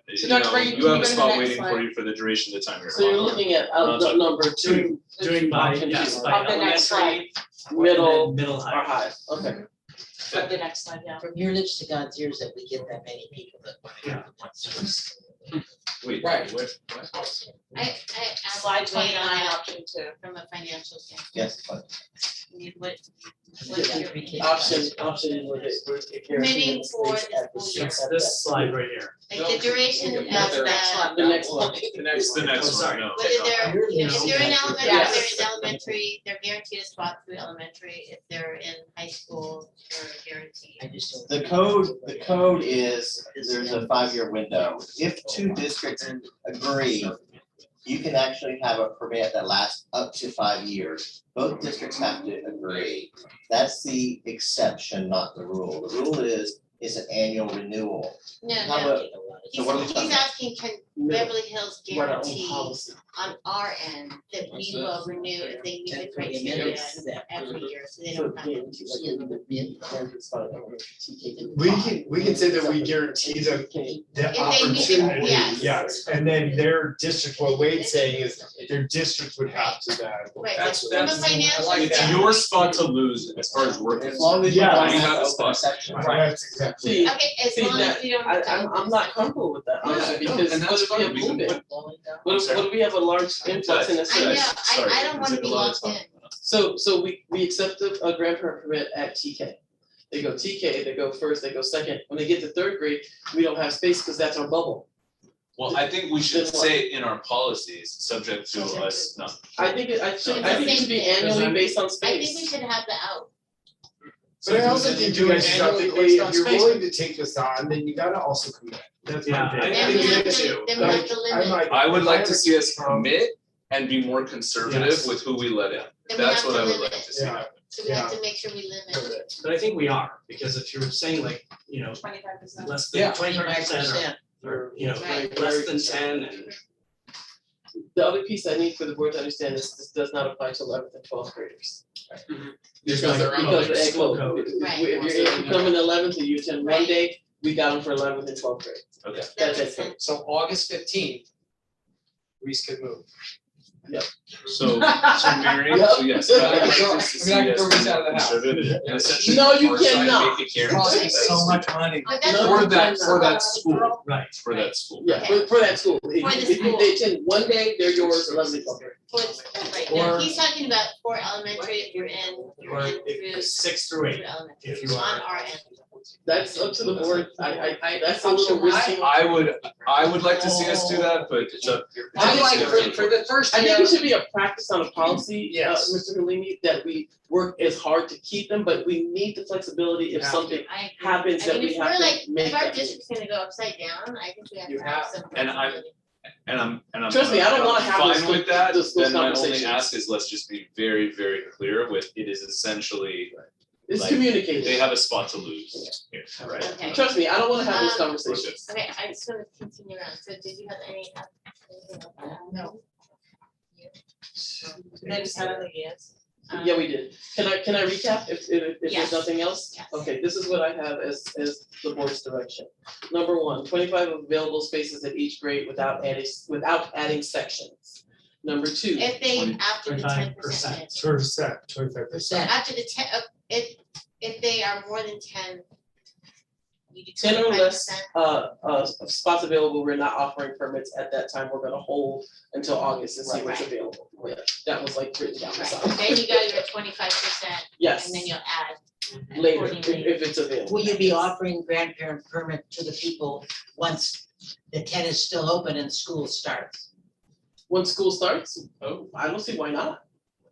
S5: you
S2: Dr.
S5: know,
S2: Brady, can
S5: you have
S2: you
S5: a
S2: go to the
S5: spot
S2: next
S5: waiting
S2: slide?
S5: for you for the duration of the time you're at
S7: so you're
S5: Hawthorne.
S7: looking at the number two,
S6: Doing by, yes, by
S2: Of the next
S6: elementary.
S7: middle,
S6: Middle
S7: or
S6: high.
S7: high, okay.
S2: But the next slide, yeah.
S1: from your lips to God's ears that we get that many people that want to
S6: Yeah.
S1: go to one source.
S5: Wait,
S12: Right.
S5: what?
S3: I
S2: Slide 29,
S3: on
S2: option 2.
S3: from a financial standpoint.
S8: Yes, but
S3: What's your
S7: Option with it, with it
S3: Permitting
S7: guaranteeing
S3: for
S7: space
S3: the
S7: at the
S3: school year.
S6: It's this slide right here.
S3: Like the duration of
S12: The next
S3: the,
S7: The next one.
S12: The next
S5: It's the
S12: one.
S5: next
S6: sorry.
S5: one, no.
S3: but if they're,
S6: You
S3: if
S6: know,
S3: they're in
S6: that-
S3: elementary,
S2: Yes.
S3: they're in elementary, they're guaranteed a spot through elementary. If they're in high school, they're guaranteed.
S1: I just don't.
S8: the code is, there's a 5-year window. If 2 districts agree, you can actually have a permit that lasts up to 5 years. Both districts have to agree. That's the exception, not the rule. The rule is an annual renewal.
S3: No,
S8: How
S3: no,
S8: about- So what are we
S3: he's
S8: talking about?
S3: asking, can Beverly Hills
S7: Write our own
S3: guarantee
S7: policy.
S3: on our end that we will renew if they meet the criteria every year, so they don't have to.
S4: We can say that we guarantee them the
S3: If they meet
S4: opportunity,
S3: yes.
S4: yes, and then their district, what Wade's saying is their district would have to then.
S3: Right,
S12: That's-
S3: but from a
S12: that's-
S3: financial
S12: I like
S5: It's
S12: that.
S5: your spot to lose as far as we're
S8: As long
S5: concerned.
S8: as you
S4: Yeah,
S8: don't
S5: we have
S8: have
S5: a
S8: open
S5: spot.
S8: section.
S4: That's exactly.
S7: See,
S3: Okay, as
S7: See,
S3: long as
S7: that-
S3: we don't.
S7: I'm not comfortable with that, honestly,
S5: Yeah, no,
S7: because
S5: and
S7: what
S5: that's
S7: if we have
S5: fine. We can
S7: movement?
S5: put-
S7: What if we have a large influx in a
S3: I
S7: city?
S3: know,
S5: Sorry,
S3: I don't
S5: it
S3: wanna
S5: took a
S3: be
S5: lot of
S3: locked in.
S5: time.
S7: So we accept a grandparent permit at TK. They go TK, they go first, they go second. When they get to 3rd grade, we don't have space because that's our bubble.
S5: Well, I think we should
S7: Then what?
S5: say in our policies, subject to us, no.
S7: I think it should be
S3: It's the same
S7: annually based on
S3: I think we
S7: space.
S3: should have the out.
S4: But I also think you guys should have to,
S12: Annually based on
S4: if you're
S12: space.
S4: willing to take this on, then you gotta also commit. That's
S6: Yeah,
S4: my
S6: I
S4: thing.
S3: Then we
S6: think
S3: have
S6: we
S3: to,
S6: do.
S3: then we have to
S4: Like, I'm
S3: limit,
S4: like,
S5: I would like
S4: if
S5: to
S4: have
S5: see
S4: a
S5: us
S4: problem-
S5: commit and be more conservative
S6: Yes.
S5: with who we let in.
S3: then we
S5: That's
S3: have
S5: what
S3: to
S5: I would like
S3: limit,
S5: to see
S4: Yeah.
S5: happen.
S3: so we have to make sure we limit.
S6: But I think we are, because if you're saying like, you know,
S2: 25%.
S6: less
S12: Yeah.
S6: than 25%
S1: 25%.
S6: or, you know,
S3: Right.
S6: less than 10 and.
S7: The other piece I need for the board to understand is this does not apply to 11th and 12th graders.
S12: Because they're
S7: Because
S12: on
S7: the egg
S6: school
S7: code.
S6: code.
S3: Right.
S7: If you come in 11th and you attend one
S3: Right.
S7: day, we got them for 11th and 12th grade.
S5: Okay.
S3: That
S7: That's
S3: makes
S7: it.
S3: sense.
S12: So August 15th, Reese could move.
S5: So Mary, so yes, I would like to
S12: I mean, I
S5: see
S12: can
S5: us
S12: throw
S5: be
S12: this out of
S5: more
S12: the house.
S5: conservative and essentially
S7: No, you
S5: our side
S7: cannot.
S5: make it guaranteed
S12: So much money.
S3: But that's.
S7: No,
S5: for
S7: you
S5: that,
S7: cannot.
S5: for that school,
S6: Right.
S5: for that school.
S7: Yeah, for that school.
S3: For the
S7: If
S3: school.
S7: they attend one day, they're yours, 11th and 12th grade.
S3: Right, no,
S6: Or-
S3: he's talking about for elementary, if you're in
S6: Or
S3: through,
S6: if 6 through 8,
S3: through elementary,
S6: if you are.
S3: on our end.
S7: That's up to the board. That's a little risky.
S5: I would like to see us do that, but it's up.
S12: I like for the first
S7: I
S12: year.
S7: think it should be a practice on a policy,
S12: Yes.
S7: Mr. Galini, that we work as hard to keep them, but we need the flexibility if
S12: Have
S7: something
S3: I agree.
S7: happens
S3: I
S7: that
S3: mean,
S7: we
S3: if we're
S7: have
S3: like,
S7: to make
S3: if our
S7: that.
S3: district's gonna go upside down, I think we have
S12: You
S3: to have
S12: have-
S3: some
S5: and I'm-
S3: flexibility.
S5: And I'm.
S7: Trust me, I don't wanna have
S5: Fine
S7: those-
S5: with that,
S7: those
S5: then my only
S7: conversations.
S5: ask is let's just be very, very clear with, it is essentially,
S7: It's
S5: like,
S7: communicated.
S5: they have a spot to lose here, right?
S3: Okay,
S7: Trust me, I don't wanna have those
S3: Um,
S7: conversations.
S3: okay, I just wanna continue on, so did you have anything else? No.
S2: They just had other years.
S7: Yeah, we did. Can I recap if
S3: Yes.
S7: there's nothing else?
S3: Yes.
S7: Okay, this is what I have as the board's direction. Number one, 25 available spaces at each grade without adding sections. Number two,
S3: If they, after the 10%.
S6: 25%.
S4: 25%.
S3: After the 10, if they are more than 10. You do
S7: 10 or less
S3: 25%.
S7: spots available, we're not offering permits at that time. We're gonna hold until August and see what's
S3: Right.
S7: available. Yeah, that was like written down the
S3: Right,
S7: side.
S3: then you go to your 25%,
S7: Yes,
S3: and then you'll add.
S7: later,
S3: accordingly.
S7: if it's available.
S1: Will you be offering grandparent permit to the people once the tent is still open and school starts?
S7: When school starts, I don't see why not.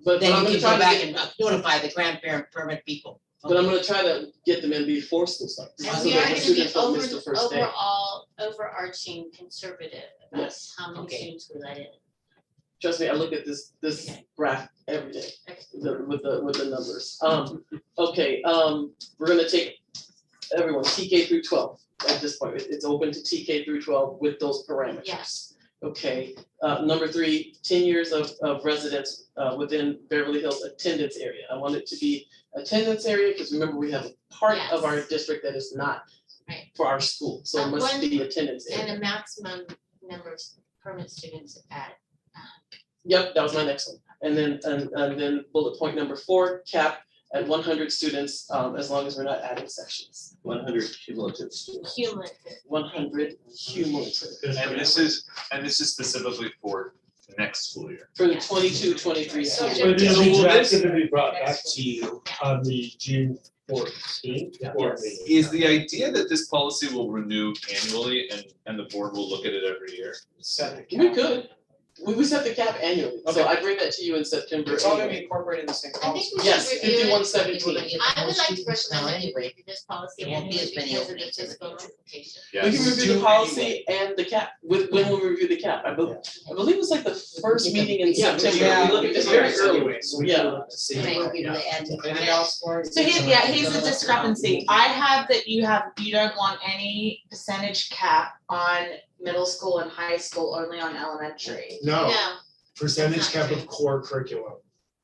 S7: But I'm
S1: Then you
S7: gonna
S1: can
S7: try
S1: go
S7: to
S1: back
S7: get,
S1: and notify the grandparent permit people.
S7: But I'm gonna try to get them in before school starts.
S3: And
S7: so
S3: we
S7: that
S3: are
S7: the
S3: gonna be
S7: students don't miss the first day.
S3: overall overarching conservative about
S7: Yes.
S3: how many
S1: Okay.
S3: students we let in.
S7: Trust me, I look at this
S3: Okay.
S7: graph every day,
S3: Excellent.
S7: with the numbers. Okay, we're gonna take everyone, TK through 12 at this point. It's open to TK through 12 with those parameters.
S3: Yes.
S7: Okay, number 3, 10 years of residence within Beverly Hills attendance area. I want it to be attendance area, because remember, we have a part of our
S3: Yes.
S7: district that is not
S3: Right.
S7: for our school, so it must
S3: One-
S7: be attendance area.
S3: And a maximum number of permit students at,
S7: Yep, that was my next one. And then bullet point number 4, cap at 100 students, as long as we're not adding sections.
S8: 100 cumulative students.
S3: cumulative.
S7: 100 cumulative
S5: And this is specifically for next school year.
S7: for the
S3: Yes.
S7: 22-23
S11: So
S7: school
S4: But
S7: year.
S4: it'll
S5: So
S4: be
S5: will this-
S4: drafted to be brought back to you on the June 14th. board
S7: Yes.
S4: meeting.
S5: Is the idea that this policy will renew annually and the board will look at it every year?
S10: Set the
S7: We
S10: cap.
S7: could. We set the cap annually, so
S10: Okay.
S7: I bring that to you in September.
S10: It's all gonna be
S7: anyway.
S10: incorporated in the same
S3: I think
S10: policy.
S3: we
S7: Yes,
S3: should review it.
S7: 5117.
S3: I would like to
S1: Students now
S3: recommend that we
S1: anyway.
S3: review this policy
S1: There won't be
S3: annually
S1: as many
S3: because of the
S1: openings in the
S3: fiscal
S1: future.
S3: implications.
S7: We can
S5: Yes.
S7: review the policy and the cap, when we review the cap, I believe it's like the first meeting in
S1: Yeah,
S7: September, we look at this very early.
S10: So we
S7: Yeah.
S10: can look to see.
S11: Anything else for?
S2: So here's the discrepancy. I have that you don't want any percentage cap on middle school and high school, only on elementary.
S4: No,
S3: No,
S4: percentage
S3: That's
S4: cap
S3: not
S4: of core curriculum.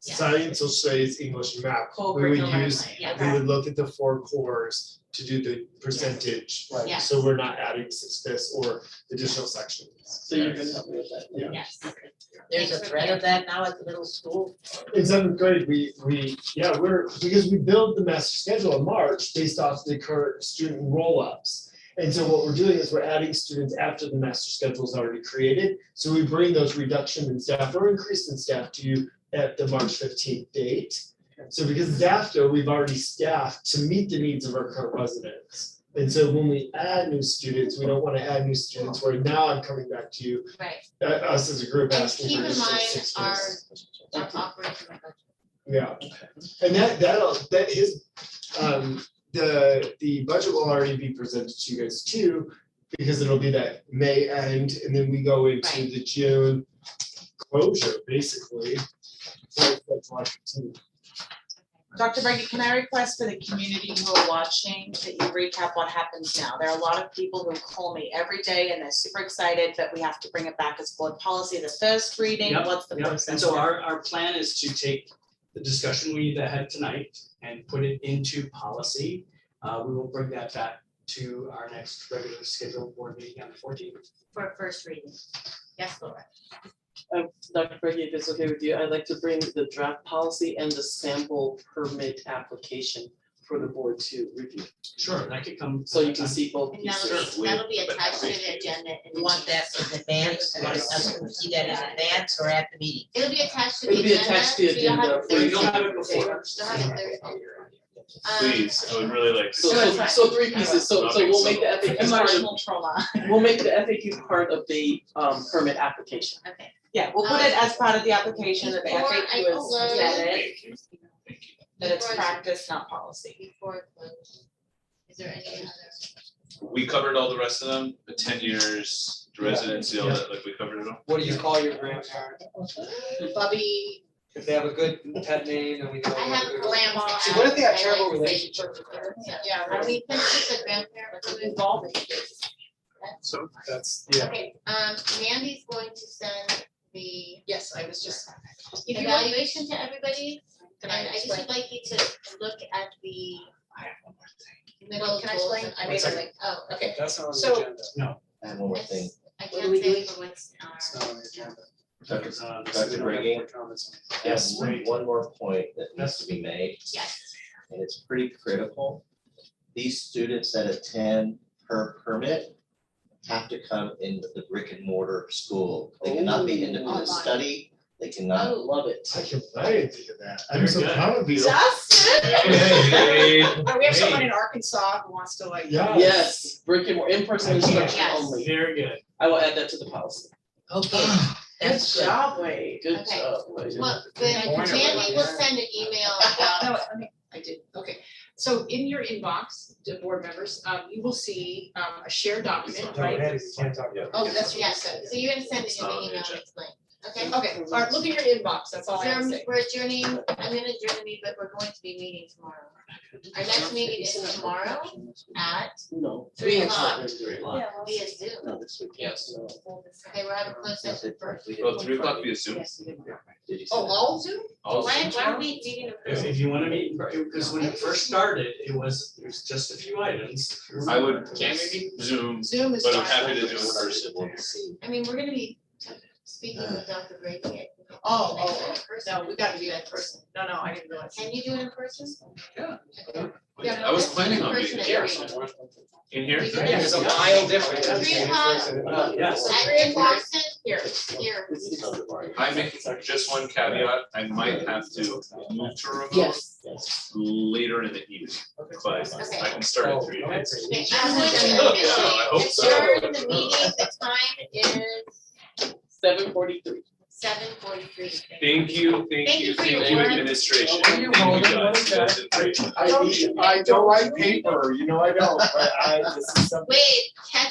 S3: Yeah.
S4: Science, social studies, English, and math.
S2: Core
S4: We would
S2: curriculum,
S4: use,
S3: yeah.
S4: we would look at the 4 cores to do the percentage.
S10: Right.
S3: Yes.
S4: So we're not adding this or additional sections.
S7: So you're gonna help me with that?
S4: Yeah.
S3: yes.
S1: There's a
S3: Thanks for
S1: threat of that now at the middle school.
S4: In 7th grade, because we build the master schedule in March based off the current student roll-ups. And so what we're doing is we're adding students after the master schedule is already created. So we bring those reduction in staff or increase in staff to you at the March 15th date. So because it's after, we've already staffed to meet the needs of our current residents. And so when we add new students, we don't want to add new students where now I'm coming back to you,
S3: Right,
S4: us as a group
S3: and
S4: asking
S3: keep
S4: for
S3: in
S4: additional
S3: mind
S4: 6
S3: our,
S4: kids.
S3: our operational budget.
S4: Yeah, and that is, the budget will already be presented to you guys too, because it'll be that May end, and then we go into
S3: Right.
S4: the June closure, basically. So that's July 15th.
S2: Dr. Berge, can I request for the community who are watching that you recap what happens now? There are a lot of people who call me every day and they're super excited that we have to bring it back as board policy, the first reading,
S6: Yep,
S2: what's the
S6: Yep,
S2: process?
S6: and so our plan is to take the discussion we've had tonight and put it into policy. We will bring that back to our next regular scheduled board meeting on the 14th.
S3: For first reading. Yes, Laura.
S7: Dr. Berge, if it's okay with you, I'd like to bring the draft policy and the sample permit application for the board to review.
S6: Sure, that could come.
S7: So you can see both
S3: And
S7: pieces.
S3: that'll be attached to the agenda. and
S1: You want that in advance, you want us to see that in advance or at the meeting?
S3: It'll be attached to the
S7: It'll be
S3: agenda.
S7: attached to the
S3: so you'll have
S7: agenda.
S3: it
S6: So you don't
S3: Thursday.
S6: have it before.
S3: You'll have it Thursday.
S5: Please, I would really like to.
S7: So,
S5: see
S7: so,
S5: it.
S7: so 3 pieces, so we'll make the FAQ part of,
S2: Emotional trauma.
S7: we'll make the FAQ part of the permit application.
S3: Okay.
S2: Yeah, we'll put it as part of the application that the
S3: Before I
S2: FAQ is
S3: close-
S2: vetted,
S5: Thank you, thank you.
S2: that it's
S3: Before I-
S2: practice, not policy.
S3: Before it closes. Is there any other?
S5: We covered all the rest of them, the 10 years, the residency, all that, like we covered it all.
S10: What do you call your grandparent?
S11: Bubby,
S10: If they have a good pet name and we know.
S3: I have grandma.
S10: See, what if they have
S3: I like
S10: terrible
S3: to say-
S10: relationships with her?
S3: Yeah, when we finish with the grandparent, we're involved in this.
S10: So that's, yeah.
S3: Okay, Mandy's going to send the
S11: yes, I was just, if you want,
S3: evaluation to everybody.
S11: can
S3: And
S11: I
S3: I just
S11: explain?
S3: would like you to look at the middle
S11: Can I
S3: goals
S11: explain?
S3: and
S11: I made
S3: outcomes.
S11: something.
S3: Oh,
S11: Okay,
S10: That's not on the
S11: So-
S10: agenda.
S8: I have one more thing.
S3: I
S1: What are
S3: can't
S1: we
S3: say
S1: doing?
S3: for what's on
S10: It's not on the agenda.
S8: Dr.
S6: This
S8: Dr.
S10: We don't have
S8: Brady?
S10: more comments.
S8: Yes,
S6: Wait.
S8: one more point that needs to be made,
S3: Yes,
S8: and it's pretty critical. These students that attend per permit have to come in the brick and mortar school. They cannot be independent
S3: Online.
S8: study, they cannot.
S3: Oh.
S7: Love it.
S4: I didn't think of that. I'm
S6: Very
S4: so
S6: good.
S4: proud of you.
S2: Justin!
S4: Hey,
S11: oh, we have someone in Arkansas who wants to like.
S4: Yeah.
S7: Yes, brick and mortar, in-person instruction
S3: Yes.
S7: only.
S6: Very good.
S7: I will add that to the policy.
S1: Okay,
S2: Good
S1: that's good.
S2: job, Wade.
S7: Good
S3: Okay.
S7: job. Wade.
S3: well, then Mandy will send an email about,
S11: No, I mean, I did, okay, so in your inbox, the board members, you will see a shared document,
S4: No,
S11: right?
S4: Randy, we can't talk about.
S11: Oh, that's what you
S3: Yes,
S11: said.
S3: so you're gonna send it
S5: It's
S3: in
S5: not
S3: the
S5: on the
S3: email and
S5: agenda.
S3: explain, okay?
S11: Okay, all right, look in your inbox, that's all I have to say.
S3: We're adjourning, I'm gonna adjourn the meeting, but we're going to be meeting tomorrow. Our next meeting is tomorrow at
S7: No.
S3: 3:00
S6: 3 o'clock.
S3: via Zoom.
S7: No, this week.
S9: Yes.
S7: No.
S3: Okay, we're having a closed session first.
S5: Oh, 3 o'clock via Zoom?
S7: Did you say
S11: Oh,
S7: that?
S11: all Zoom?
S5: All
S3: Why
S5: Zoom?
S3: are we meeting in person?
S6: If you wanna meet, because when it first started, it was just a few items.
S5: I would
S9: Can we meet?
S5: Zoom,
S11: Zoom is
S5: but I'm
S11: fine.
S5: happy to do in person.
S3: I mean, we're gonna be speaking with Dr. Grady.
S11: Oh, no, we gotta do that in person. No, I didn't realize.
S3: Can you do it in person?
S5: Yeah.
S3: Okay.
S5: I was planning on being
S3: In
S5: here.
S3: person.
S5: In here?
S3: We do
S9: Yeah, there's a
S3: that.
S9: mile difference.
S3: 3:00
S6: Yes.
S3: in Boston, here.
S5: I make just one caveat, I might have to move to remote
S7: Yes, yes.
S5: later in the evening, but I can start at 3.
S3: Okay, I'm going to
S5: I hope so.
S3: adjourn the meeting, the time is
S7: 7:43.
S3: 7:43.
S5: Thank you,
S3: Thank you for your work.
S5: administration.
S9: Oh, you're
S5: Thank you
S9: welcome.
S5: guys, you guys did great.
S4: I know I paper, you know I don't, but this is something.
S3: Wait, catch